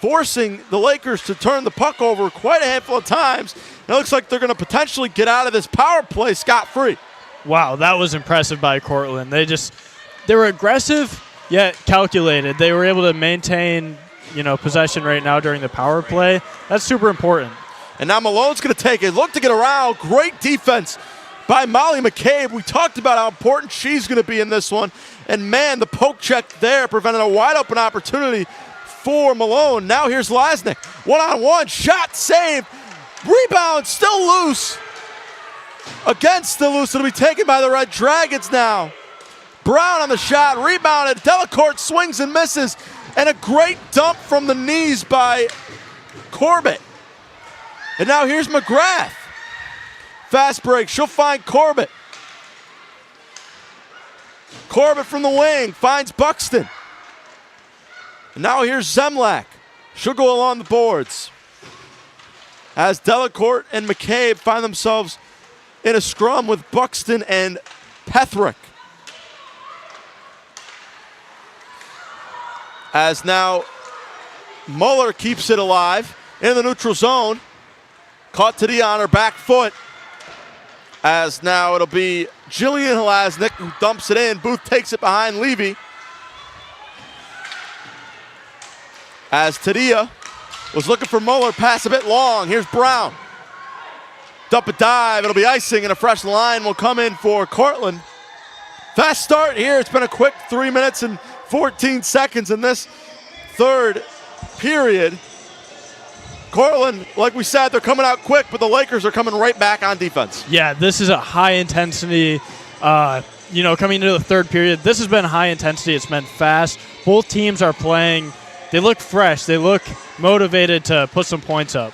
forcing the Lakers to turn the puck over quite a handful of times. And it looks like they're going to potentially get out of this power play scot-free. Wow, that was impressive by Cortland. They were aggressive yet calculated. They were able to maintain, possession right now during the power play. That's super important. And now Malone's going to take a look to get around. Great defense by Molly McCabe. We talked about how important she's going to be in this one. And man, the poke check there prevented a wide open opportunity for Malone. Now here's Lasnik. One-on-one, shot saved. Rebound still loose. Again, still loose. It'll be taken by the Red Dragons now. Brown on the shot, rebounded. Delacourt swings and misses. And a great dump from the knees by Corbett. And now here's McGrath. Fast break, she'll find Corbett. Corbett from the wing finds Buxton. And now here's Zemlak. She'll go along the boards. As Delacourt and McCabe find themselves in a scrum with Buxton and Pethrick. As now Muller keeps it alive in the neutral zone. Caught Tadia on her back foot. As now it'll be Jillian Lasnik who dumps it in. Booth takes it behind Levy. As Tadia was looking for Muller, pass a bit long. Here's Brown. Dump a dive, it'll be icing, and a fresh line will come in for Cortland. Fast start here. It's been a quick 3 minutes and 14 seconds in this third period. Cortland, like we said, they're coming out quick, but the Lakers are coming right back on defense. Yeah, this is a high intensity, coming into the third period. This has been high intensity. It's been fast. Both teams are playing. They look fresh. They look motivated to put some points up.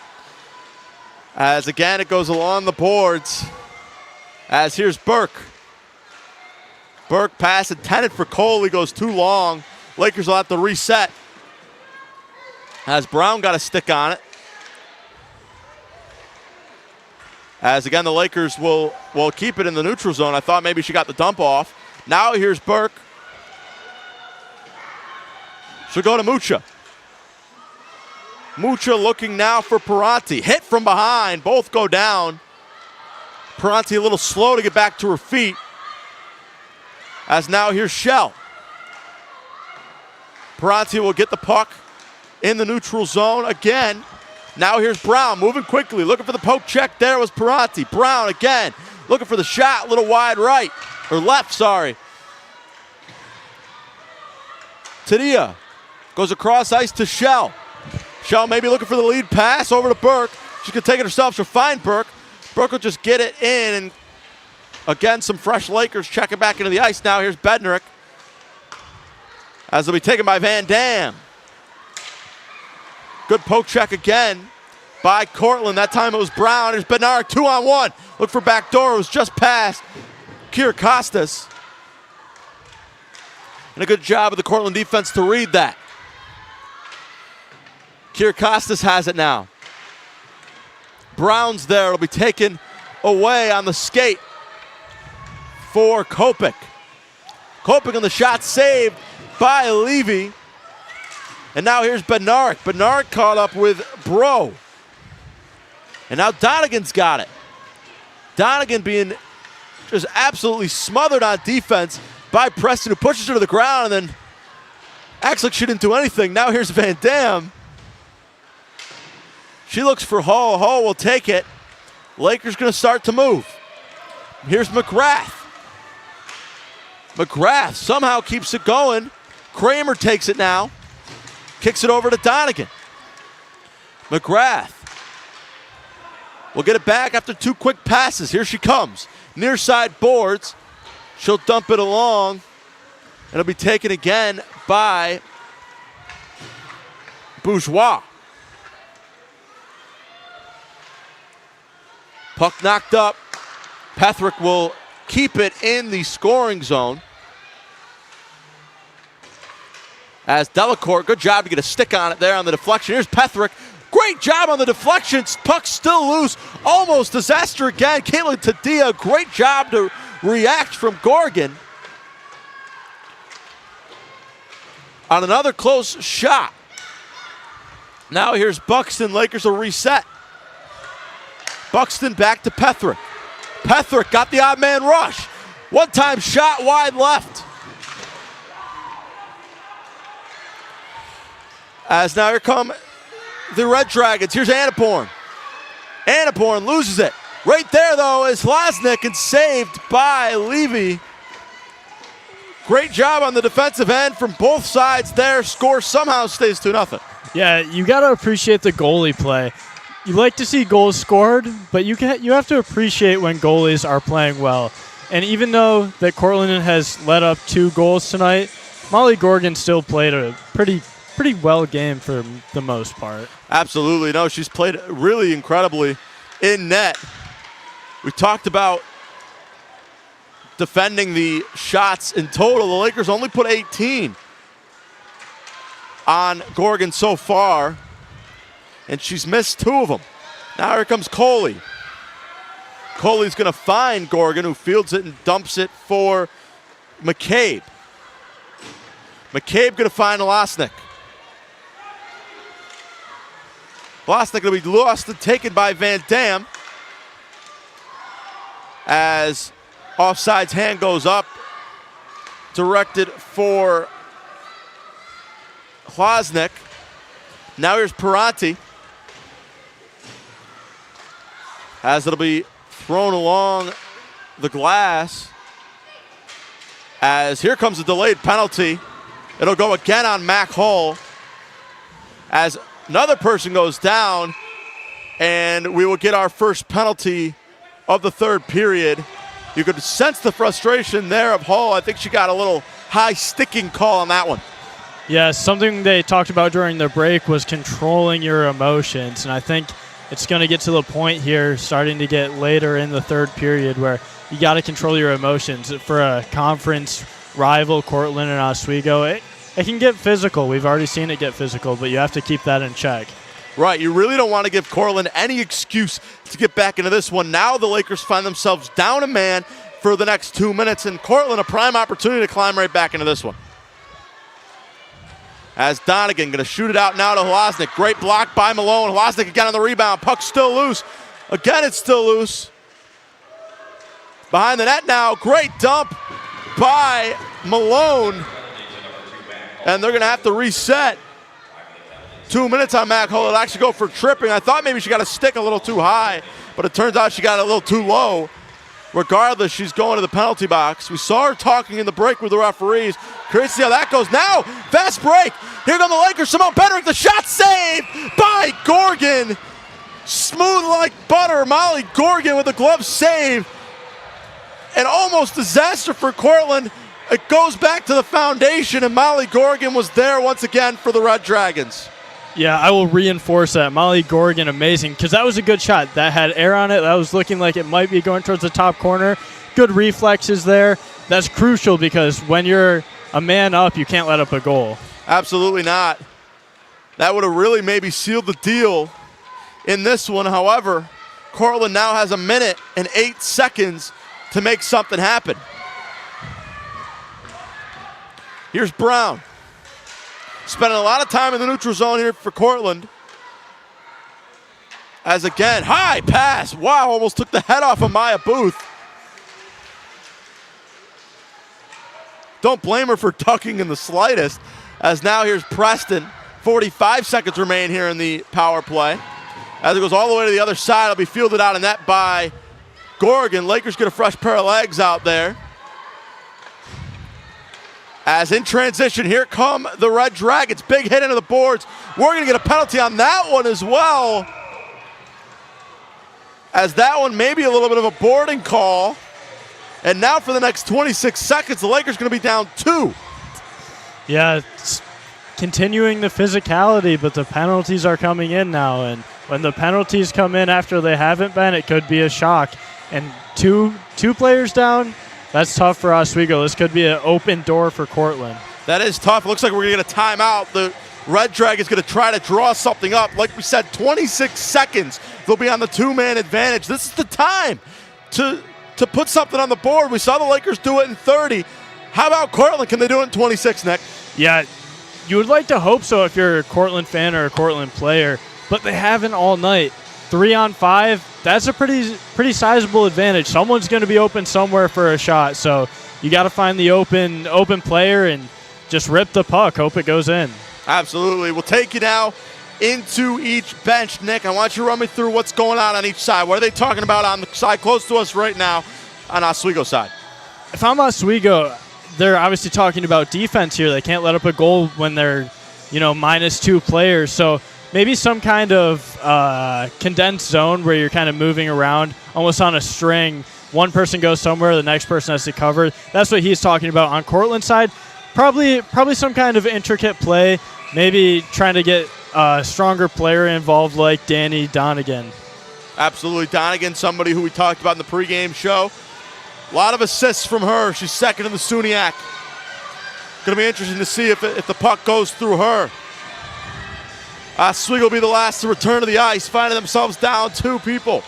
As again, it goes along the boards. As here's Burke. Burke pass intended for Cole. He goes too long. Lakers will have to reset. As Brown got a stick on it. As again, the Lakers will keep it in the neutral zone. I thought maybe she got the dump off. Now here's Burke. She'll go to Mucha. Mucha looking now for Peranti. Hit from behind. Both go down. Peranti a little slow to get back to her feet. As now here's Shell. Peranti will get the puck in the neutral zone again. Now here's Brown moving quickly, looking for the poke check. There was Peranti. Brown again, looking for the shot, a little wide right, or left, sorry. Tadia goes across ice to Shell. Shell maybe looking for the lead pass over to Burke. She can take it herself, she'll find Burke. Burke will just get it in, and again, some fresh Lakers checking back into the ice. Now here's Bednarik, as they'll be taken by Van Dam. Good poke check again by Cortland. That time it was Brown. Here's Bednarik 2-on-1. Look for backdoor. It was just past Kier Costas. And a good job of the Cortland defense to read that. Kier Costas has it now. Brown's there. It'll be taken away on the skate for Kopik. Kopik on the shot saved by Levy. And now here's Bednarik. Bednarik caught up with Bro. And now Donegan's got it. Donegan being just absolutely smothered on defense by Preston, who pushes her to the ground and then acts like she didn't do anything. Now here's Van Dam. She looks for Hall. Hall will take it. Lakers going to start to move. Here's McGrath. McGrath somehow keeps it going. Kramer takes it now. Kicks it over to Donegan. McGrath will get it back after two quick passes. Here she comes. Near side boards. She'll dump it along. It'll be taken again by Bourgeois. Puck knocked up. Pethrick will keep it in the scoring zone. As Delacourt, good job to get a stick on it there on the deflection. Here's Pethrick. Great job on the deflection. Puck still loose. Almost disaster again. Caitlin Tadia, great job to react from Gorgon. On another close shot. Now here's Buxton. Lakers will reset. Buxton back to Petherick. Petherick got the odd man rush. One-time shot wide left. As now here come the Red Dragons. Here's Annaporn. Annaporn loses it. Right there, though, is Lasnik, and saved by Levy. Great job on the defensive end from both sides there. Score somehow stays 2-0. Yeah, you got to appreciate the goalie play. You like to see goals scored, but you have to appreciate when goalies are playing well. And even though that Cortland has let up 2 goals tonight, Molly Gorgon still played a pretty well game for the most part. Absolutely. No, she's played really incredibly in net. We talked about defending the shots in total. The Lakers only put 18 on Gorgon so far, and she's missed 2 of them. Now here comes Coley. Coley's going to find Gorgon, who fields it and dumps it for McCabe. McCabe going to find Lasnik. Lasnik going to be lost and taken by Van Dam. As offside's hand goes up, directed for Lasnik. Now here's Peranti. As it'll be thrown along the glass. As here comes a delayed penalty. It'll go again on Mac Hull. As another person goes down, and we will get our first penalty of the third period. You could sense the frustration there of Hull. I think she got a little high sticking call on that one. Yeah, something they talked about during the break was controlling your emotions, and I think it's going to get to the point here, starting to get later in the third period, where you got to control your emotions. For a conference rival, Cortland and Oswego, it can get physical. We've already seen it get physical, but you have to keep that in check. Right, you really don't want to give Cortland any excuse to get back into this one. Now the Lakers find themselves down a man for the next 2 minutes, and Cortland a prime opportunity to climb right back into this one. As Donegan going to shoot it out now to Lasnik. Great block by Malone. Lasnik again on the rebound. Puck's still loose. Again, it's still loose. Behind the net now. Great dump by Malone. And they're going to have to reset. 2 minutes on Mac Hull. It'll actually go for tripping. I thought maybe she got a stick a little too high, but it turns out she got it a little too low. Regardless, she's going to the penalty box. We saw her talking in the break with the referees. Curious to see how that goes. Now, fast break. Here come the Lakers. Simone Benrick, the shot saved by Gorgon. Smooth like butter. Molly Gorgon with the glove save. And almost disaster for Cortland. It goes back to the foundation, and Molly Gorgon was there once again for the Red Dragons. Yeah, I will reinforce that. Molly Gorgon, amazing, because that was a good shot. That had air on it. That was looking like it might be going towards the top corner. Good reflexes there. That's crucial because when you're a man up, you can't let up a goal. Absolutely not. That would have really maybe sealed the deal in this one. However, Cortland now has 1 minute and 8 seconds to make something happen. Here's Brown. Spending a lot of time in the neutral zone here for Cortland. As again, high pass. Wow, almost took the head off of Maya Booth. Don't blame her for ducking in the slightest. As now here's Preston. 45 seconds remain here in the power play. As it goes all the way to the other side, it'll be fielded out of net by Gorgon. Lakers get a fresh pair of legs out there. As in transition, here come the Red Dragons. Big hit into the boards. We're going to get a penalty on that one as well. As that one may be a little bit of a boarding call. And now for the next 26 seconds, the Lakers going to be down 2. Yeah, it's continuing the physicality, but the penalties are coming in now. And when the penalties come in after they haven't been, it could be a shock. And two players down, that's tough for Oswego. This could be an open door for Cortland. That is tough. Looks like we're going to get a timeout. The Red Dragon's going to try to draw something up. Like we said, 26 seconds. They'll be on the 2-man advantage. This is the time to put something on the board. We saw the Lakers do it in 30. How about Cortland? Can they do it in 26, Nick? Yeah, you would like to hope so if you're a Cortland fan or a Cortland player, but they haven't all night. 3-on-5, that's a pretty sizable advantage. Someone's going to be open somewhere for a shot, so you got to find the open player and just rip the puck, hope it goes in. Absolutely. We'll take you now into each bench. Nick, I want you to run me through what's going on each side. What are they talking about on the side close to us right now on Oswego side? If I'm Oswego, they're obviously talking about defense here. They can't let up a goal when they're, -2 players. So maybe some kind of condensed zone where you're kind of moving around almost on a string. One person goes somewhere, the next person has to cover. That's what he's talking about on Cortland side. Probably some kind of intricate play. Maybe trying to get a stronger player involved like Danny Donegan. Absolutely. Donegan, somebody who we talked about in the pregame show. A lot of assists from her. She's second in the SUNYAC. Going to be interesting to see if the puck goes through her. Oswego will be the last to return to the ice, finding themselves down 2 people.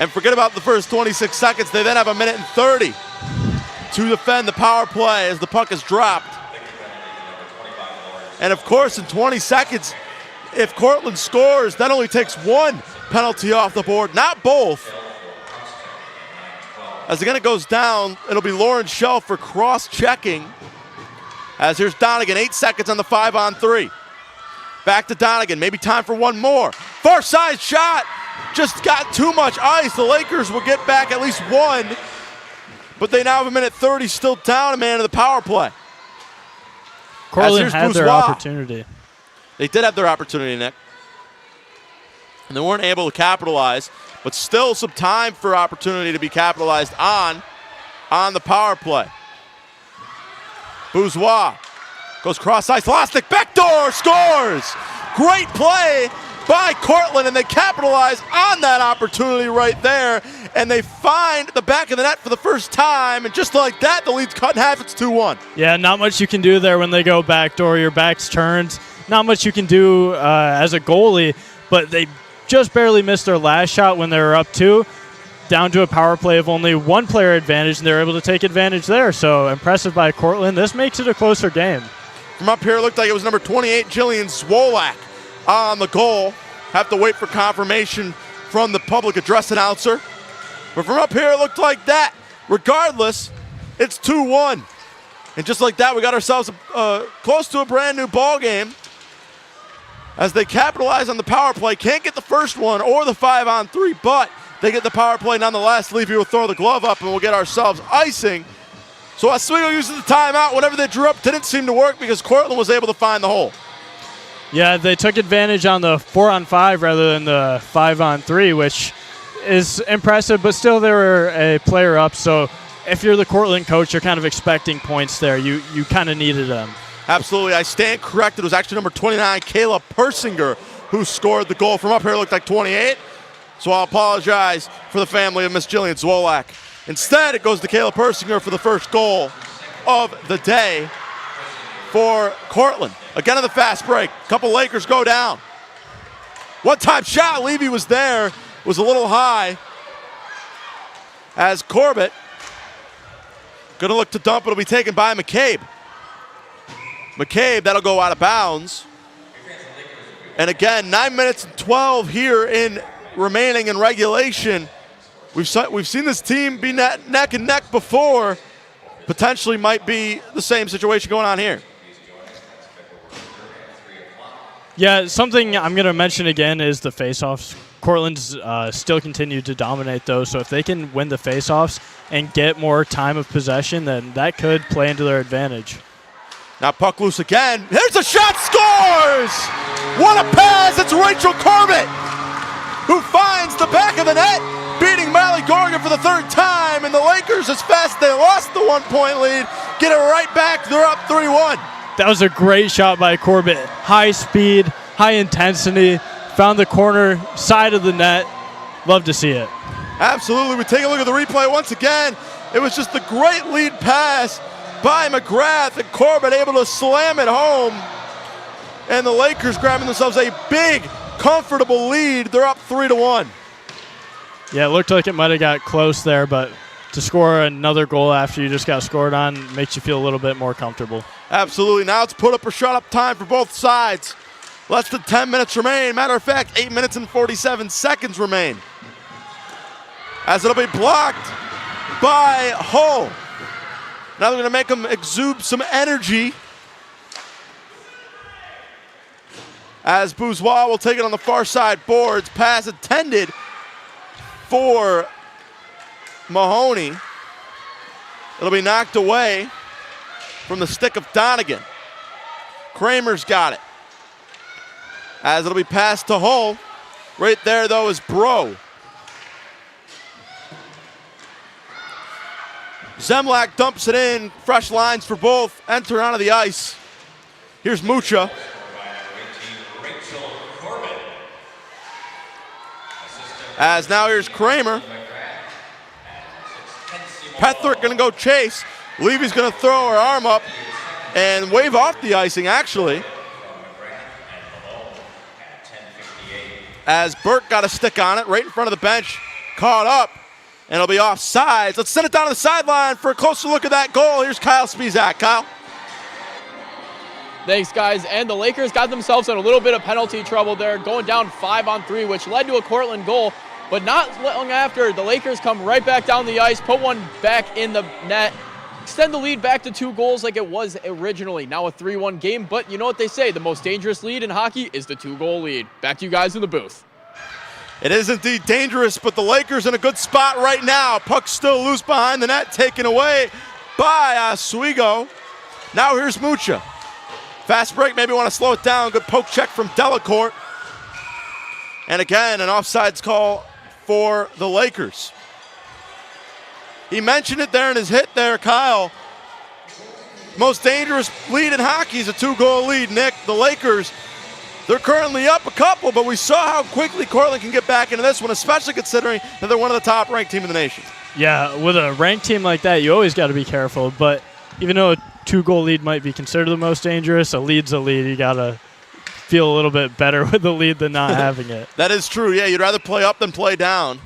And forget about the first 26 seconds. They then have 1:30 to defend the power play as the puck is dropped. And of course, in 20 seconds, if Cortland scores, that only takes 1 penalty off the board, not both. As again it goes down, it'll be Lauren Schell for cross-checking. As here's Donegan, 8 seconds on the 5-on-3. Back to Donegan, maybe time for one more. Far side shot, just got too much ice. The Lakers will get back at least 1, but they now have 1:30 still down a man in the power play. Cortland had their opportunity. They did have their opportunity, Nick. And they weren't able to capitalize, but still some time for opportunity to be capitalized on the power play. Bourgeois goes cross ice, Lostic, backdoor, scores! Great play by Cortland, and they capitalize on that opportunity right there, and they find the back of the net for the first time, and just like that, the lead's cut in half. It's 2-1. Yeah, not much you can do there when they go backdoor. Your back's turned. Not much you can do as a goalie, but they just barely missed their last shot when they were up 2, down to a power play of only 1 player advantage, and they're able to take advantage there. So impressive by Cortland. This makes it a closer game. From up here, it looked like it was number 28, Jillian Zwolak, on the goal. Have to wait for confirmation from the public address announcer. But from up here, it looked like that. Regardless, it's 2-1. And just like that, we got ourselves close to a brand new ball game. As they capitalize on the power play, can't get the first one or the 5-on-3, but they get the power play nonetheless. Levy will throw the glove up, and we'll get ourselves icing. So Oswego uses the timeout. Whatever they drew up didn't seem to work because Cortland was able to find the hole. Yeah, they took advantage on the 4-on-5 rather than the 5-on-3, which is impressive, but still they were a player up. So if you're the Cortland coach, you're kind of expecting points there. You kind of needed them. Absolutely. I stand corrected. It was actually number 29, Kayla Persinger, who scored the goal. From up here, it looked like 28. So I'll apologize for the family of Miss Jillian Zwolak. Instead, it goes to Kayla Persinger for the first goal of the day for Cortland. Again on the fast break. A couple Lakers go down. One-time shot. Levy was there. Was a little high. As Corbett going to look to dump. It'll be taken by McCabe. McCabe, that'll go out of bounds. And again, 9 minutes and 12 here remaining in regulation. We've seen this team be neck and neck before. Potentially might be the same situation going on here. Yeah, something I'm going to mention again is the faceoffs. Cortland's still continued to dominate those, so if they can win the faceoffs and get more time of possession, then that could play into their advantage. Now puck loose again. Here's a shot, scores! What a pass! It's Rachel Corbett who finds the back of the net, beating Molly Gorgon for the 3rd time, and the Lakers, as fast as they lost the 1-point lead, get it right back. They're up 3-1. That was a great shot by Corbett. High speed, high intensity, found the corner side of the net. Love to see it. Absolutely. We take a look at the replay once again. It was just the great lead pass by McGrath, and Corbett able to slam it home. And the Lakers grabbing themselves a big, comfortable lead. They're up 3-1. Yeah, it looked like it might have got close there, but to score another goal after you just got scored on makes you feel a little bit more comfortable. Absolutely. Now it's put up or shut up time for both sides. Less than 10 minutes remain. Matter of fact, 8 minutes and 47 seconds remain. As it'll be blocked by Hull. Now they're going to make them exude some energy. As Bourgeois will take it on the far side boards. Pass intended for Mahoney. It'll be knocked away from the stick of Donegan. Kramer's got it. As it'll be passed to Hull. Right there, though, is Bro. Zemlak dumps it in. Fresh lines for both. Enter onto the ice. Here's Mucha. As now here's Kramer. Petherick going to go chase. Levy's going to throw her arm up and wave off the icing, actually. As Burke got a stick on it right in front of the bench. Caught up. And it'll be offsides. Let's send it down to the sideline for a closer look at that goal. Here's Kyle Spizak. Kyle. Thanks, guys. And the Lakers got themselves in a little bit of penalty trouble there, going down 5-on-3, which led to a Cortland goal. But not long after, the Lakers come right back down the ice, put one back in the net, extend the lead back to 2 goals like it was originally. Now a 3-1 game, but you know what they say, the most dangerous lead in hockey is the 2-goal lead. Back to you guys in the booth. It is indeed dangerous, but the Lakers in a good spot right now. Puck still loose behind the net, taken away by Oswego. Now here's Mucha. Fast break, maybe want to slow it down. Good poke check from Delacourt. And again, an offsides call for the Lakers. He mentioned it there in his hit there, Kyle. Most dangerous lead in hockey is a 2-goal lead, Nick. The Lakers, they're currently up a couple, but we saw how quickly Cortland can get back into this one, especially considering that they're one of the top-ranked teams in the nation. Yeah, with a ranked team like that, you always got to be careful. But even though a 2-goal lead might be considered the most dangerous, a lead's a lead. You got to feel a little bit better with the lead than not having it. That is true. Yeah, you'd rather play up than play down.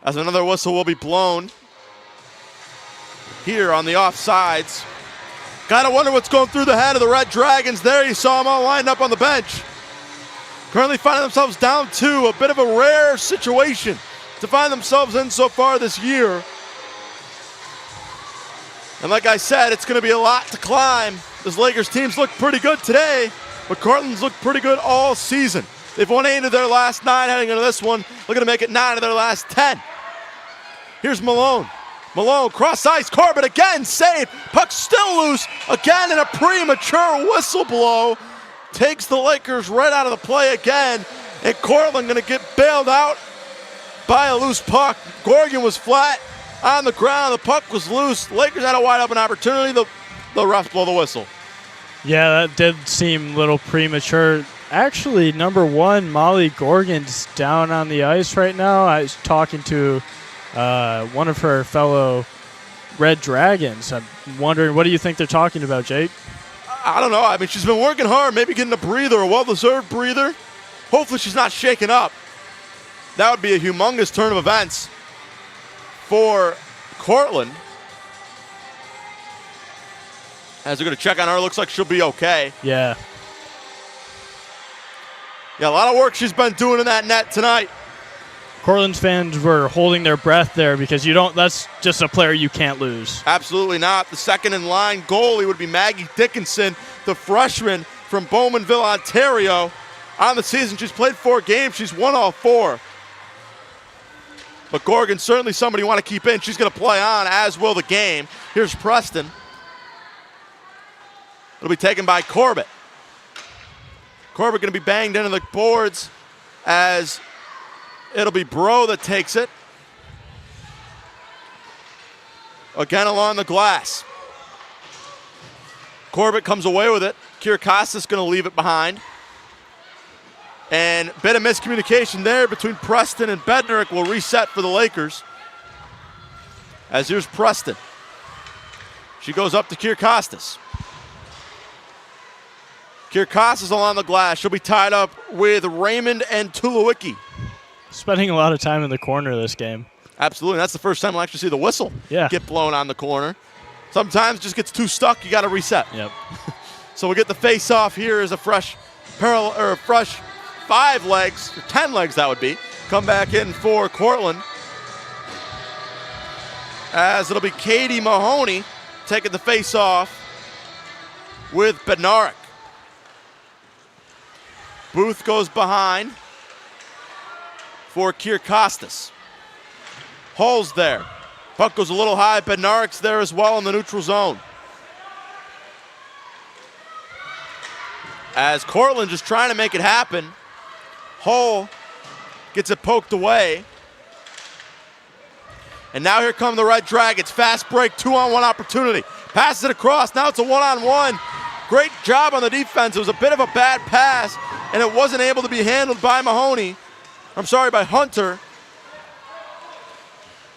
As another whistle will be blown here on the offsides. Kind of wonder what's going through the head of the Red Dragons there. You saw them all lined up on the bench. Currently finding themselves down 2. A bit of a rare situation to find themselves in so far this year. And like I said, it's going to be a lot to climb. This Lakers team's looked pretty good today, but Cortland's looked pretty good all season. They've won 8 of their last 9 heading into this one. Looking to make it 9 of their last 10. Here's Malone. Malone, cross ice, Corbett again, saved. Puck still loose, again in a premature whistle blow. Takes the Lakers right out of the play again. And Cortland going to get bailed out by a loose puck. Gorgon was flat on the ground. The puck was loose. Lakers had a wide open opportunity. The refs blow the whistle. Yeah, that did seem a little premature. Actually, number 1, Molly Gorgon's down on the ice right now. I was talking to one of her fellow Red Dragons. I'm wondering, what do you think they're talking about, Jake? I don't know. I mean, she's been working hard, maybe getting a breather, a well-deserved breather. Hopefully she's not shaken up. That would be a humongous turn of events for Cortland. As they're going to check on her, looks like she'll be okay. Yeah. Yeah, a lot of work she's been doing in that net tonight. Cortland's fans were holding their breath there because that's just a player you can't lose. Absolutely not. The second in line goalie would be Maggie Dickinson, the freshman from Bowmanville, Ontario. On the season, she's played 4 games. She's won all 4. But Gorgon's certainly somebody you want to keep in. She's going to play on, as will the game. Here's Preston. It'll be taken by Corbett. Corbett going to be banged into the boards as it'll be Bro that takes it. Again along the glass. Corbett comes away with it. Kirikostas going to leave it behind. And a bit of miscommunication there between Preston and Bednarik will reset for the Lakers. As here's Preston. She goes up to Kirikostas. Kirikostas along the glass. She'll be tied up with Raymond and Tulowiecki. Spending a lot of time in the corner this game. Absolutely. That's the first time we'll actually see the whistle get blown on the corner. Sometimes it just gets too stuck. You got to reset. Yep. So we'll get the face-off here as a fresh 5 legs, or 10 legs that would be. Come back in for Cortland. As it'll be Katie Mahoney taking the face-off with Bednarik. Booth goes behind for Kier Costas. Hull's there. Puck goes a little high. Bednarik's there as well in the neutral zone. As Cortland just trying to make it happen. Hull gets it poked away. And now here come the Red Dragons. Fast break, 2-on-1 opportunity. Passes it across. Now it's a 1-on-1. Great job on the defense. It was a bit of a bad pass, and it wasn't able to be handled by by Hunter.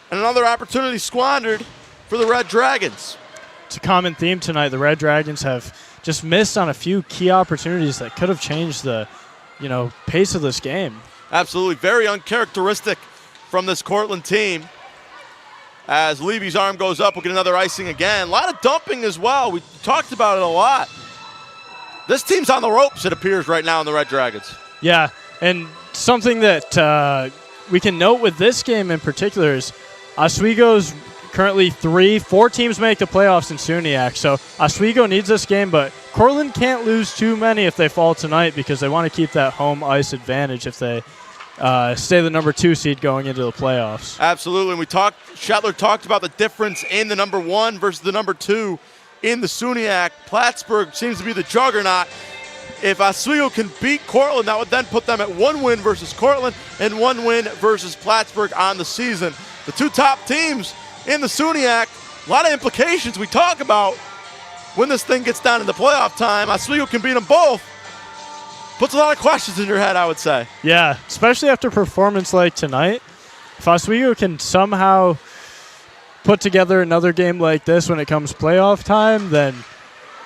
And another opportunity squandered for the Red Dragons. It's a common theme tonight. The Red Dragons have just missed on a few key opportunities that could have changed the, pace of this game. Absolutely. Very uncharacteristic from this Cortland team. As Levy's arm goes up, we'll get another icing again. A lot of dumping as well. We talked about it a lot. This team's on the ropes, it appears, right now in the Red Dragons. Yeah, and something that we can note with this game in particular is Oswego's currently 4 teams make the playoffs in SUNYAC. So Oswego needs this game, but Cortland can't lose too many if they fall tonight because they want to keep that home ice advantage if they stay the number 2 seed going into the playoffs. Absolutely. And Shetler talked about the difference in the number 1 versus the number 2 in the SUNYAC. Plattsburgh seems to be the juggernaut. If Oswego can beat Cortland, that would then put them at 1 win versus Cortland and 1 win versus Plattsburgh on the season. The 2 top teams in the SUNYAC, a lot of implications we talk about when this thing gets down in the playoff time. Oswego can beat them both. Puts a lot of questions in your head, I would say. Yeah, especially after a performance like tonight. If Oswego can somehow put together another game like this when it comes playoff time, then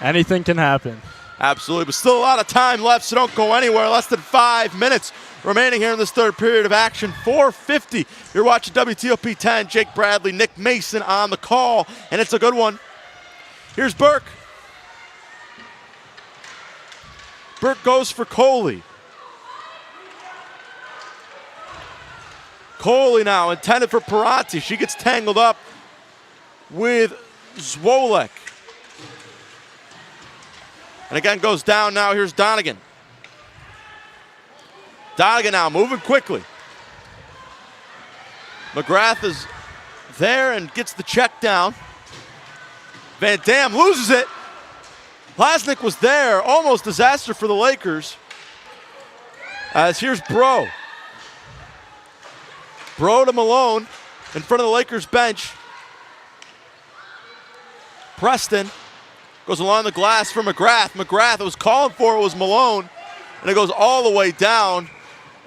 anything can happen. Absolutely, but still a lot of time left, so don't go anywhere. Less than 5 minutes remaining here in this third period of action. 4:50. You're watching WTOP 10. Jake Bradley, Nick Mason on the call, and it's a good one. Here's Burke. Burke goes for Coley. Coley now intended for Peranti. She gets tangled up with Zwolek. And again goes down now. Here's Donegan. Donegan now moving quickly. McGrath is there and gets the check down. Van Dam loses it. Plasnik was there. Almost disaster for the Lakers. As here's Bro. Bro to Malone in front of the Lakers bench. Preston goes along the glass for McGrath. McGrath, it was calling for it was Malone. And it goes all the way down.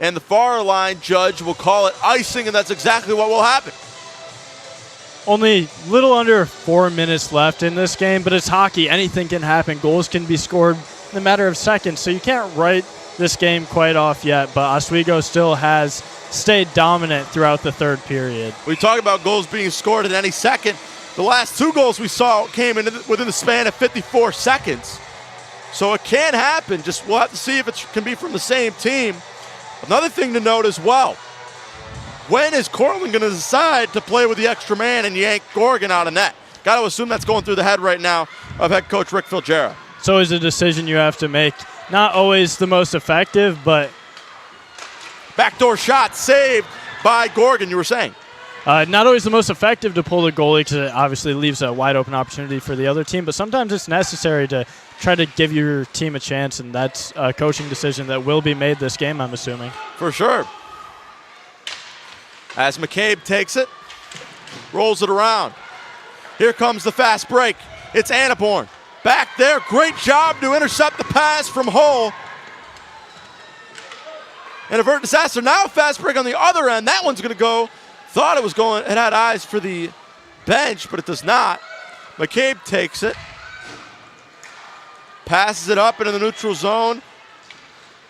And the far line judge will call it icing, and that's exactly what will happen. Only little under 4 minutes left in this game, but it's hockey. Anything can happen. Goals can be scored in a matter of seconds, so you can't write this game quite off yet, but Oswego still has stayed dominant throughout the third period. We talk about goals being scored at any second. The last 2 goals we saw came in within the span of 54 seconds. So it can happen. Just we'll have to see if it can be from the same team. Another thing to note as well, when is Cortland going to decide to play with the extra man and yank Gorgon out of net? Got to assume that's going through the head right now of head coach Rick Filgera. It's always a decision you have to make. Not always the most effective, but... Backdoor shot saved by Gorgon, you were saying. Not always the most effective to pull the goalie because it obviously leaves a wide open opportunity for the other team, but sometimes it's necessary to try to give your team a chance, and that's a coaching decision that will be made this game, I'm assuming. For sure. As McCabe takes it, rolls it around. Here comes the fast break. It's Annaborn. Back there, great job to intercept the pass from Hull. And avert disaster. Now a fast break on the other end. That one's going to go. Thought it was going, it had eyes for the bench, but it does not. McCabe takes it. Passes it up into the neutral zone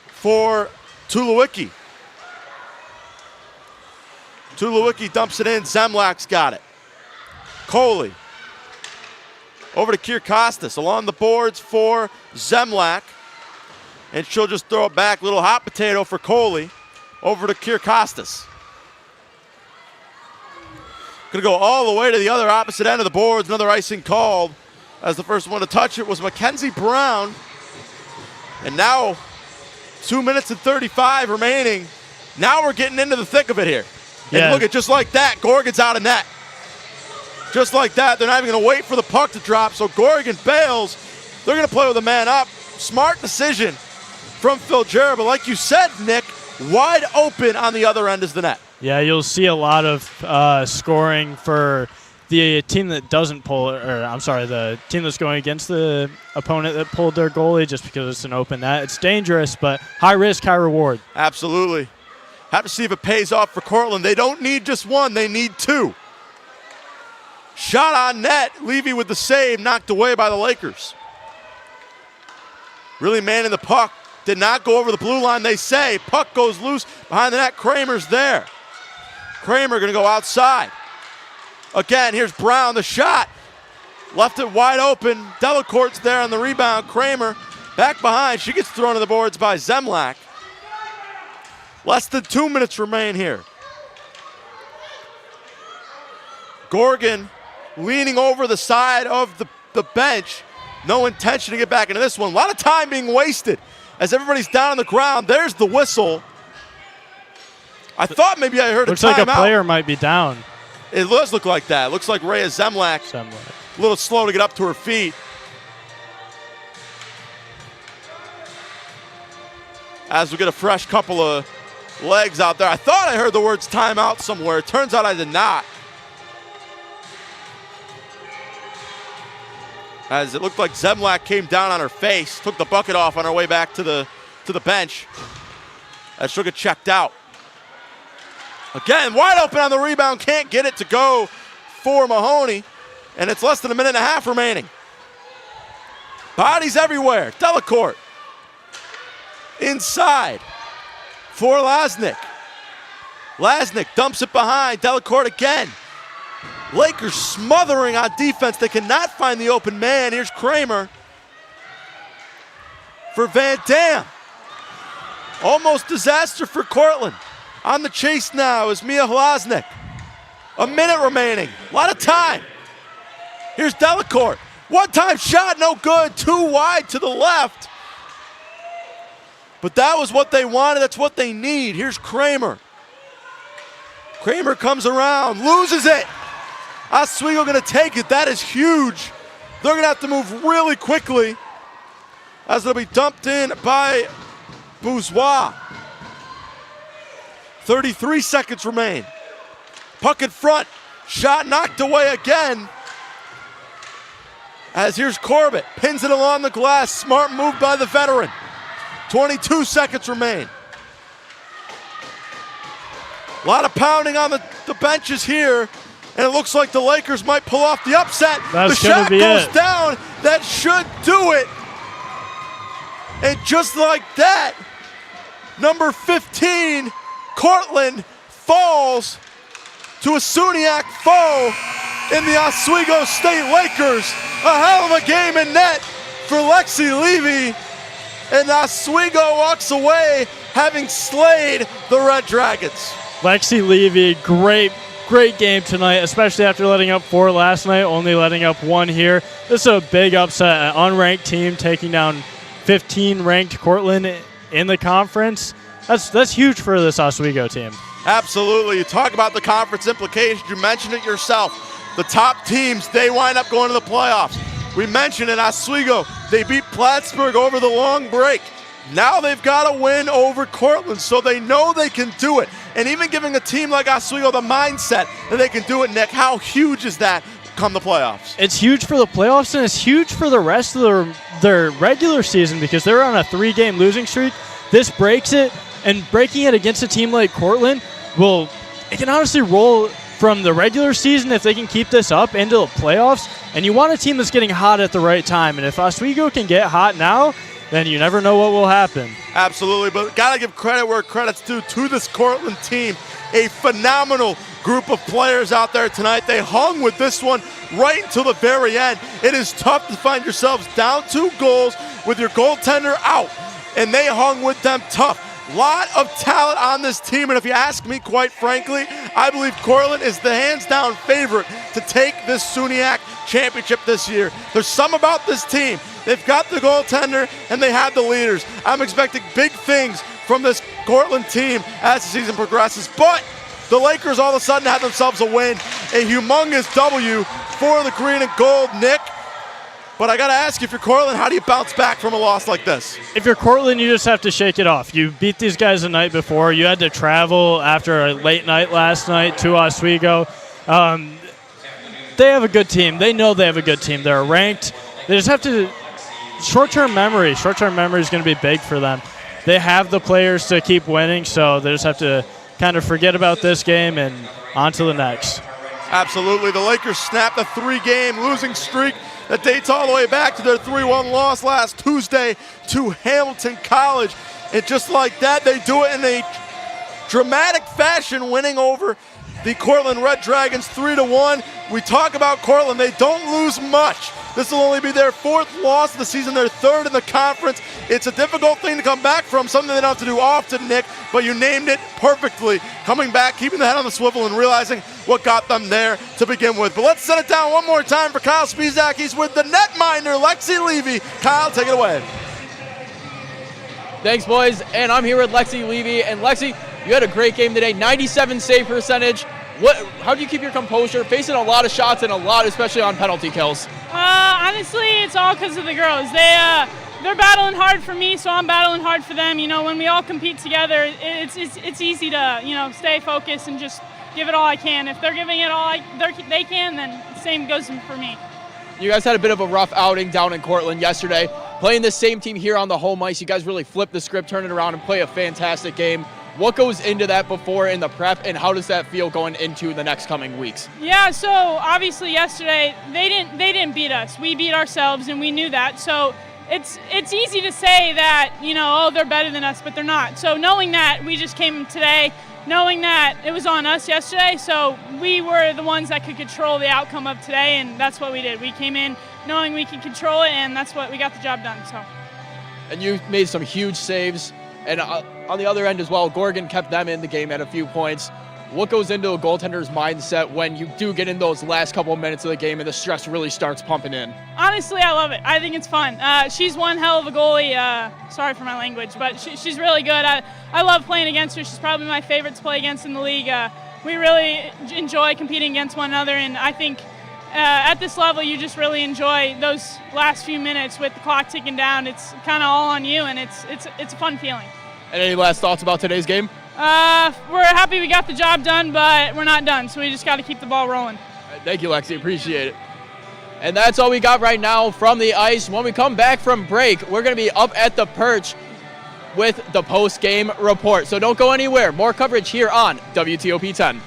for Tulowiecki. Tulowiecki dumps it in. Zemlak's got it. Coley. Over to Kierkostas. Along the boards for Zemlak. And she'll just throw it back. Little hot potato for Coley. Over to Kierkostas. Going to go all the way to the other opposite end of the boards. Another icing called. As the first one to touch it was Mackenzie Brown. And now 2 minutes and 35 remaining. Now we're getting into the thick of it here. Yeah. And look at just like that, Gorgon's out of net. Just like that, they're not even going to wait for the puck to drop. So Gorgon bails. They're going to play with a man up. Smart decision from Phil Jarrett. But like you said, Nick, wide open on the other end is the net. Yeah, you'll see a lot of scoring for the team that doesn't pull, the team that's going against the opponent that pulled their goalie just because it's an open net. It's dangerous, but high risk, high reward. Absolutely. Have to see if it pays off for Cortland. They don't need just one, they need two. Shot on net, Levy with the save, knocked away by the Lakers. Really manning the puck. Did not go over the blue line, they say. Puck goes loose behind the net. Kramer's there. Kramer going to go outside. Again, here's Brown, the shot. Left it wide open. Delacourt's there on the rebound. Kramer back behind. She gets thrown to the boards by Zemlak. Less than 2 minutes remain here. Gorgon leaning over the side of the bench. No intention to get back into this one. A lot of time being wasted as everybody's down on the ground. There's the whistle. I thought maybe I heard Looks a timeout. like a player might be down. It does look like that. It looks like Rhea Zemlak. A little slow to get up to her feet. As we get a fresh couple of legs out there. I thought I heard the words timeout somewhere. It turns out I did not. As it looked like Zemlak came down on her face, took the bucket off on her way back to the bench. As she'll get checked out. Again, wide open on the rebound, can't get it to go for Mahoney. And it's less than a minute and a half remaining. Bodies everywhere. Delacourt. Inside for Lasnik. Lasnik dumps it behind. Delacourt again. Lakers smothering on defense. They cannot find the open man. Here's Kramer for Van Dam. Almost disaster for Cortland. On the chase now is Mia Lasnik. A minute remaining. A lot of time. Here's Delacourt. One-time shot, no good. Too wide to the left. But that was what they wanted. That's what they need. Here's Kramer. Kramer comes around, loses it. Oswego going to take it. That is huge. They're going to have to move really quickly as it'll be dumped in by Bourgeois. 33 seconds remain. Puck in front. Shot knocked away again. As here's Corbett. Pins it along the glass. Smart move by the veteran. 22 seconds remain. A lot of pounding on the benches here. And it looks like the Lakers might pull off the upset. That's the shot goes it. down. That should do it. And just like that, number 15, Cortland, falls to a SUNYAC foe in the Oswego State Lakers. A hell of a game in net for Lexi Levy. And Oswego walks away having slayed the Red Dragons. Lexi Levy, great game tonight, especially after letting up 4 last night, only letting up 1 here. This is a big upset, an unranked team taking down 15-ranked Cortland in the conference. That's huge for this Oswego team. Absolutely. You talk about the conference implications. You mentioned it yourself. The top teams, they wind up going to the playoffs. We mentioned it, Oswego. They beat Plattsburgh over the long break. Now they've got to win over Cortland, so they know they can do it. And even giving a team like Oswego the mindset that they can do it, Nick, how huge is that come the playoffs? It's huge for the playoffs, and it's huge for the rest of their regular season because they're on a 3-game losing streak. This breaks it, and breaking it against a team like Cortland, it can honestly roll from the regular season if they can keep this up into the playoffs. And you want a team that's getting hot at the right time. And if Oswego can get hot now, then you never know what will happen. Absolutely, but got to give credit where credit's due to this Cortland team. A phenomenal group of players out there tonight. They hung with this one right until the very end. It is tough to find yourselves down 2 goals with your goaltender out, and they hung with them tough. Lot of talent on this team, and if you ask me, quite frankly, I believe Cortland is the hands-down favorite to take this SUNYAC championship this year. There's some about this team. They've got the goaltender, and they have the leaders. I'm expecting big things from this Cortland team as the season progresses, but the Lakers all of a sudden have themselves a win, a humongous W for the green and gold. Nick, but I got to ask you, if you're Cortland, how do you bounce back from a loss like this? If you're Cortland, you just have to shake it off. You beat these guys the night before. You had to travel after a late night last night to Oswego. They have a good team. They know they have a good team. They're ranked. They just have to short-term memory. Short-term memory is going to be big for them. They have the players to keep winning, so they just have to kind of forget about this game and on to the next. Absolutely. The Lakers snapped a 3-game losing streak that dates all the way back to their 3-1 loss last Tuesday to Hamilton College. And just like that, they do it in a dramatic fashion, winning over the Cortland Red Dragons 3-1. We talk about Cortland. They don't lose much. This will only be their 4th loss of the season, their 3rd in the conference. It's a difficult thing to come back from, something they don't have to do often, Nick, but you named it perfectly. Coming back, keeping the head on the swivel, and realizing what got them there to begin with. But let's set it down one more time for Kyle Spizak. He's with the netminder, Lexi Levy. Kyle, take it away. Thanks, boys. And I'm here with Lexi Levy. And Lexi, you had a great game today, 97 save percentage. How do you keep your composure, facing a lot of shots and a lot, especially on penalty kills? Honestly, it's all because of the girls. They're battling hard for me, so I'm battling hard for them. You know, when we all compete together, it's easy to stay focused and just give it all I can. If they're giving it all they can, then the same goes for me. You guys had a bit of a rough outing down in Cortland yesterday. Playing the same team here on the home ice, you guys really flipped the script, turn it around, and play a fantastic game. What goes into that before in the prep, and how does that feel going into the next coming weeks? Yeah, so obviously yesterday they didn't beat us. We beat ourselves, and we knew that. So it's easy to say that, they're better than us, but they're not. So knowing that, we just came today knowing that it was on us yesterday, so we were the ones that could control the outcome of today, and that's what we did. We came in knowing we could control it, and that's what we got the job done. So. And you made some huge saves. And on the other end as well, Gorgon kept them in the game at a few points. What goes into a goaltender's mindset when you do get in those last couple of minutes of the game and the stress really starts pumping in? Honestly, I love it. I think it's fun. She's one hell of a goalie. Sorry for my language, but she's really good. I love playing against her. She's probably my favorite to play against in the league. We really enjoy competing against one another, and I think at this level, you just really enjoy those last few minutes with the clock ticking down. It's kind of all on you, and it's a fun feeling. And any last thoughts about today's game? We're happy we got the job done, but we're not done, so we just got to keep the ball rolling. Thank you, Lexi. Appreciate it. And that's all we got right now from the ice. When we come back from break, we're going to be up at the perch with the post-game report. So don't go anywhere. More coverage here on WTOP 10.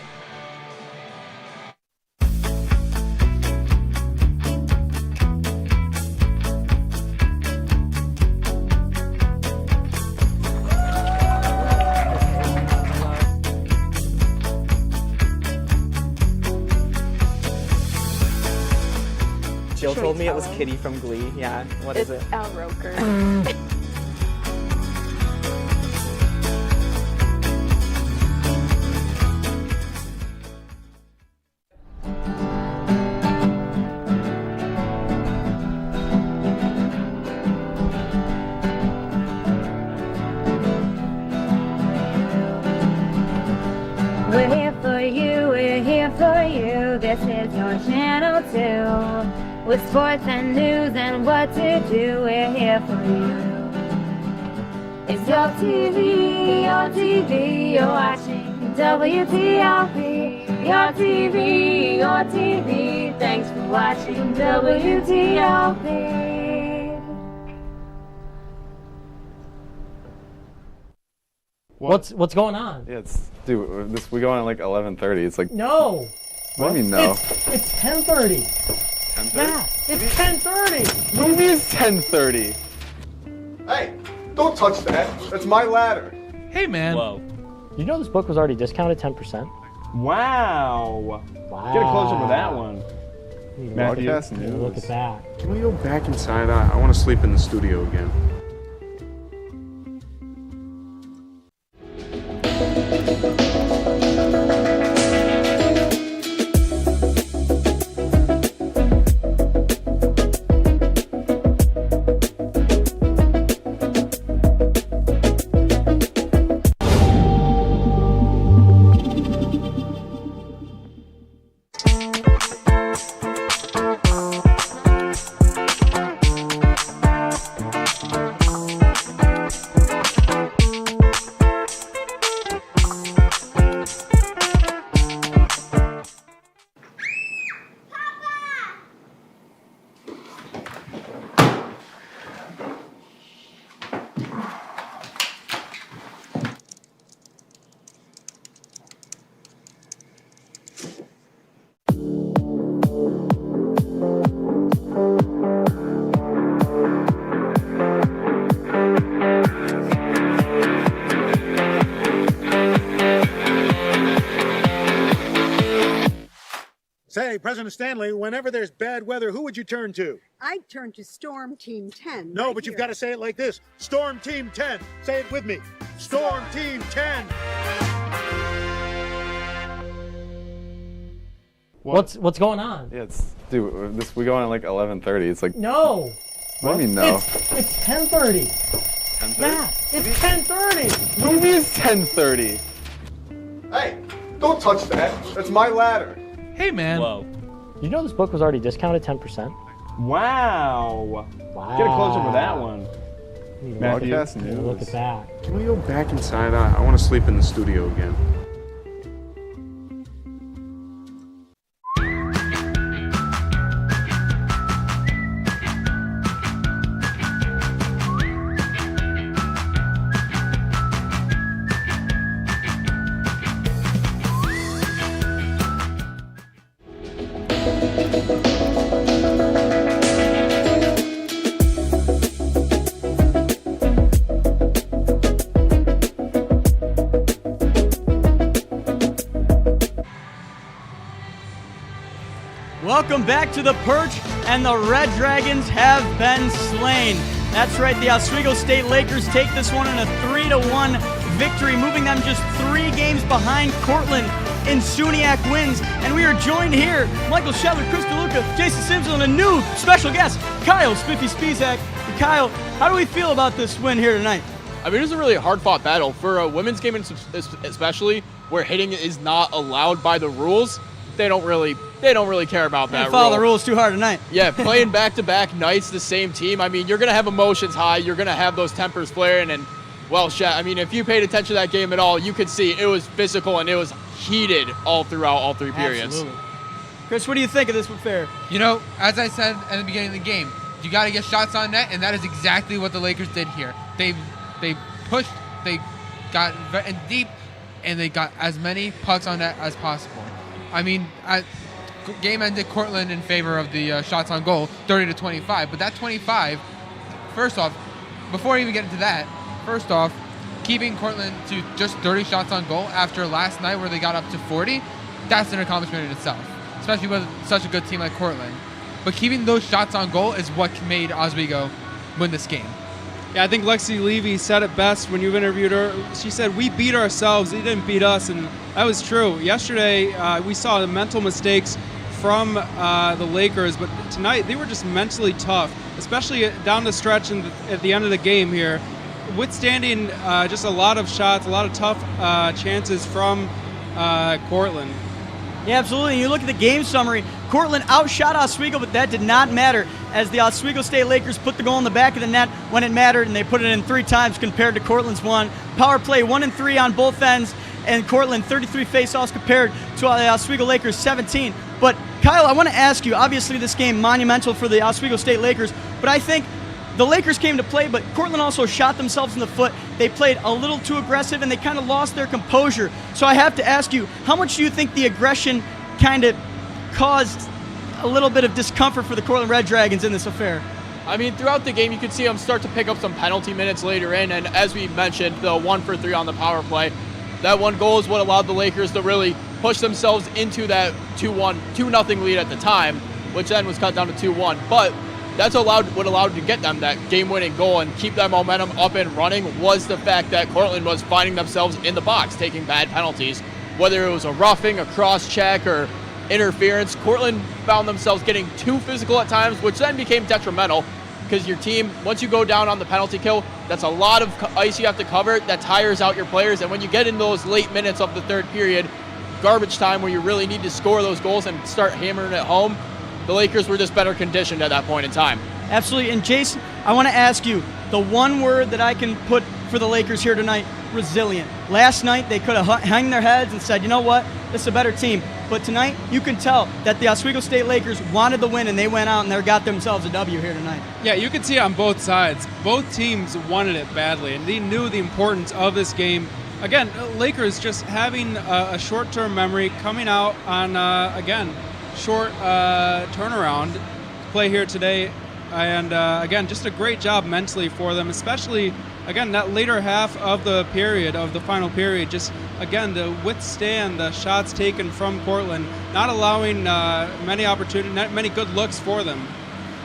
Jill told me it was Kitty from Glee. Yeah, what is it? Al Roker. We're here for you, we're here for you. This is your channel too. With sports and news and what to do, we're here for you. It's your TV, you're watching WTOP. Your TV, thanks for watching WTOP. What's going on? Yeah, we go on at like 11:30. It's like No. What do you mean no? It's 10:30. 10:30? Yeah, it's 10:30. What do you mean it's 10:30? Hey, don't touch that. That's my ladder. Hey, man. Whoa. Did you know this book was already discounted 10%? Wow. Wow. Get a close up with that one. Matthew, Broadcast news. look at that. Can we go back inside? I want to sleep in the studio again. Say, President Stanley, whenever there's bad weather, who would you turn to? I'd turn to Storm Team 10. No, right but you've here. got to say it like this. Storm Team 10. Say it with me. Storm Team 10. What's going on? Yeah, we go on at like 11:30. It's like No. What do you mean no? It's 10:30. 10:30? Matt, it's 10:30. What do you mean it's 10:30? Hey, don't touch that. That's my ladder. Hey, man. Whoa. Did you know this book was already discounted 10%? Wow. Wow. Get a close up with that one. Matthew, Broadcast news. look at that. Can we go back inside? I want to sleep in the studio again. Welcome back to the Perch, and the Red Dragons have been slain. That's right, the Oswego State Lakers take this one in a 3-1 victory, moving them just 3 games behind Cortland in SUNYAC wins. And we are joined here, Michael Shetler, Chris DeLuca, Jason Simpson, and a new special guest, Kyle Spiffy Spizak. And Kyle, how do we feel about this win here tonight? I mean, it was a really hard-fought battle. For a women's game especially, where hitting is not allowed by the rules, they don't really care about that. Follow the rules too hard tonight. Yeah, playing back-to-back nights, the same team. I mean, you're gonna have emotions high. You're gonna have those tempers flaring. And well, I mean, if you paid attention to that game at all, you could see it was physical and it was heated all throughout all 3 periods. Absolutely. Chris, what do you think of this affair? You know, as I said at the beginning of the game, you got to get shots on net, and that is exactly what the Lakers did here. They pushed, they got deep, and they got as many pucks on net as possible. I mean, game ended Cortland in favor of the shots on goal, 30-25. But that 25, first off, before I even get into that, first off, keeping Cortland to just 30 shots on goal after last night where they got up to 40, that's an accomplishment in itself, especially with such a good team like Cortland. But keeping those shots on goal is what made Oswego win this game. Yeah, I think Lexi Levy said it best when you interviewed her. She said, we beat ourselves, they didn't beat us, and that was true. Yesterday, we saw the mental mistakes from the Lakers, but tonight they were just mentally tough, especially down the stretch and at the end of the game here, withstanding just a lot of shots, a lot of tough chances from Cortland. Yeah, absolutely. You look at the game summary, Cortland outshot Oswego, but that did not matter as the Oswego State Lakers put the goal in the back of the net when it mattered, and they put it in 3 times compared to Cortland's 1. Power play 1 and 3 on both ends, and Cortland 33 faceoffs compared to the Oswego Lakers 17. But Kyle, I want to ask you, obviously this game monumental for the Oswego State Lakers, but I think the Lakers came to play, but Cortland also shot themselves in the foot. They played a little too aggressive, and they kind of lost their composure. So I have to ask you, how much do you think the aggression kind of caused a little bit of discomfort for the Cortland Red Dragons in this affair? I mean, throughout the game, you could see them start to pick up some penalty minutes later in, and as we mentioned, the 1-for-3 on the power play, that one goal is what allowed the Lakers to really push themselves into that 2-0 lead at the time, which then was cut down to 2-1. But that's what allowed to get them that game-winning goal and keep that momentum up and running was the fact that Cortland was finding themselves in the box, taking bad penalties. Whether it was a roughing, a cross-check, or interference, Cortland found themselves getting too physical at times, which then became detrimental because your team, once you go down on the penalty kill, that's a lot of ice you have to cover. That tires out your players, and when you get in those late minutes of the third period, garbage time where you really need to score those goals and start hammering it home, the Lakers were just better conditioned at that point in time. Absolutely. And Jason, I want to ask you, the one word that I can put for the Lakers here tonight, resilient. Last night, they could have hung their heads and said, you know what, this is a better team. But tonight, you can tell that the Oswego State Lakers wanted the win, and they went out and they got themselves a W here tonight. Yeah, you can see it on both sides. Both teams wanted it badly, and they knew the importance of this game. Again, Lakers just having a short-term memory, coming out on, again, short turnaround play here today. And again, just a great job mentally for them, especially, again, that later half of the period, of the final period, just, again, to withstand the shots taken from Cortland, not allowing many good looks for them.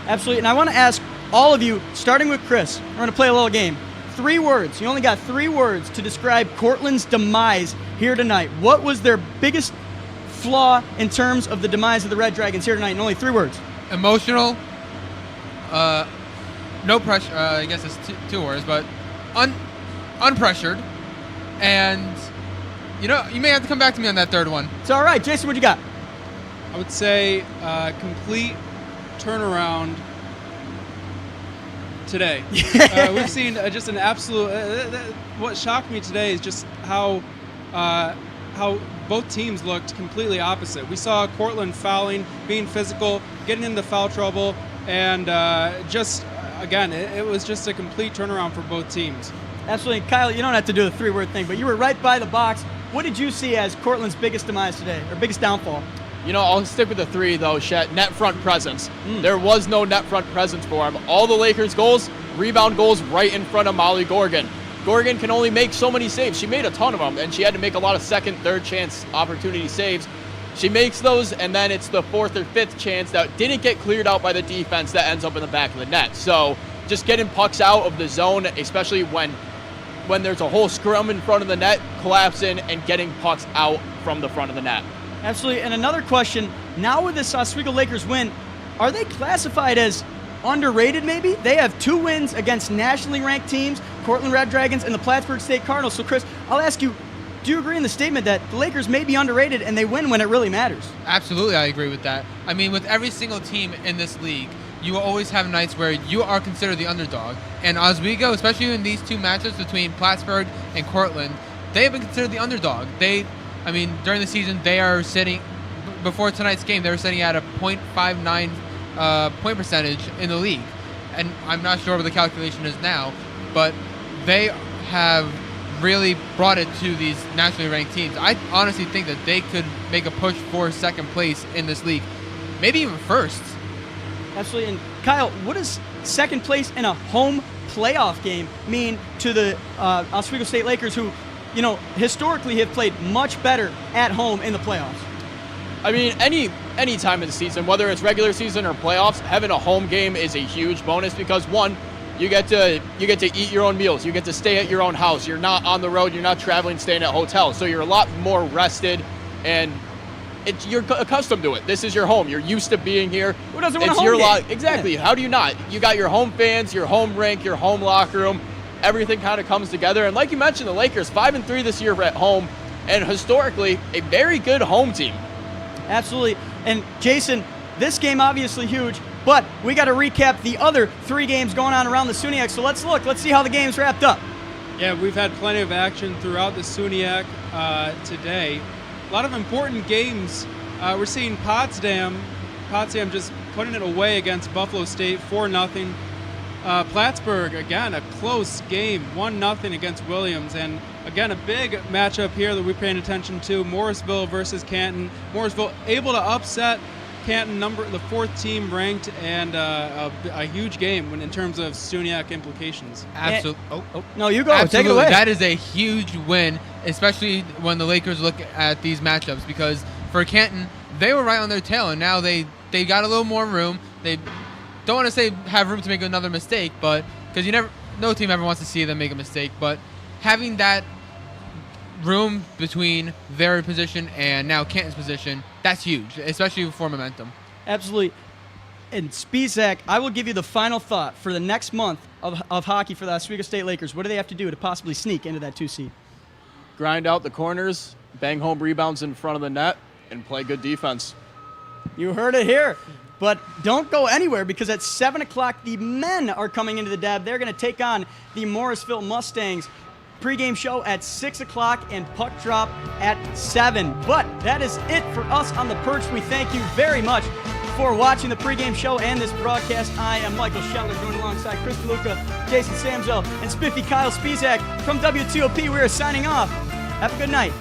Absolutely. And I want to ask all of you, starting with Chris, we're going to play a little game. 3 words. You only got 3 words to describe Cortland's demise here tonight. What was their biggest flaw in terms of the demise of the Red Dragons here tonight? And only 3 words. Emotional. No pressure. I guess it's 2 words, but unpressured. And you may have to come back to me on that third one. It's all right, Jason. What you got? I would say complete turnaround today. We've seen just an absolute. What shocked me today is just how both teams looked completely opposite. We saw Cortland fouling, being physical, getting into foul trouble, and just again, it was just a complete turnaround for both teams. Absolutely, Kyle. You don't have to do the 3-word thing, but you were right by the box. What did you see as Cortland's biggest demise today, or biggest downfall? I'll stick with the 3, though, Shet. Net front presence. There was no net front presence for him. All the Lakers' goals, rebound goals right in front of Molly Gorgon. Gorgon can only make so many saves. She made a ton of them, and she had to make a lot of second, third chance opportunity saves. She makes those, and then it's the 4th or 5th chance that didn't get cleared out by the defense that ends up in the back of the net. So just getting pucks out of the zone, especially when there's a whole scrum in front of the net, collapsing and getting pucks out from the front of the net. Absolutely. And another question, now with this Oswego Lakers win, are they classified as underrated maybe? They have 2 wins against nationally ranked teams, Cortland Red Dragons and the Plattsburgh State Cardinals. So Chris, I'll ask you, do you agree in the statement that the Lakers may be underrated and they win when it really matters? Absolutely, I agree with that. I mean, with every single team in this league, you will always have nights where you are considered the underdog. And Oswego, especially in these 2 matches between Plattsburgh and Cortland, they have been considered the underdog. During the season, they are sitting, before tonight's game, they were sitting at a .59 point percentage in the league. And I'm not sure what the calculation is now, but they have really brought it to these nationally ranked teams. I honestly think that they could make a push for 2nd place in this league, maybe even 1st. Absolutely. And Kyle, what does 2nd place in a home playoff game mean to the Oswego State Lakers, who, historically have played much better at home in the playoffs? I mean, any time of the season, whether it's regular season or playoffs, having a home game is a huge bonus because, one, you get to eat your own meals. You get to stay at your own house. You're not on the road. You're not traveling, staying at hotels. So you're a lot more rested, and you're accustomed to it. This is your home. You're used to being here. Who doesn't want a home game? Exactly. Yeah. How do you not? You got your home fans, your home rink, your home locker room. Everything kind of comes together. And like you mentioned, the Lakers 5-3 this year at home, and historically a very good home team. Absolutely. And Jason, this game obviously huge, but we got to recap the other 3 games going on around the SUNYAC. So let's see how the game's wrapped up. Yeah, we've had plenty of action throughout the SUNYAC today. A lot of important games. We're seeing Potsdam just putting it away against Buffalo State 4-0. Plattsburgh, again, a close game, 1-0 against Williams. And again, a big matchup here that we're paying attention to, Morrisville versus Canton. Morrisville able to upset Canton, the 4th team ranked, and a huge game in terms of SUNYAC implications. Absolutely. No, you go. Absolutely. Take it away. That is a huge win, especially when the Lakers look at these matchups, because for Canton, they were right on their tail, and now they got a little more room. They don't want to say have room to make another mistake, but because no team ever wants to see them make a mistake, but having that room between their position and now Canton's position, that's huge, especially for momentum. Absolutely. And Spizak, I will give you the final thought for the next month of hockey for the Oswego State Lakers. What do they have to do to possibly sneak into that 2 seed? Grind out the corners, bang home rebounds in front of the net, and play good defense. You heard it here. But don't go anywhere, because at 7 o'clock, the men are coming into the Dab. They're going to take on the Morrisville Mustangs. Pre-game show at 6 o'clock and puck drop at 7. But that is it for us on The Perch. We thank you very much for watching the pregame show and this broadcast. I am Michael Shetler, joined alongside Chris DeLuca, Jason Samzo, and Spiffy Kyle Spizak from WTOP. We are signing off. Have a good night.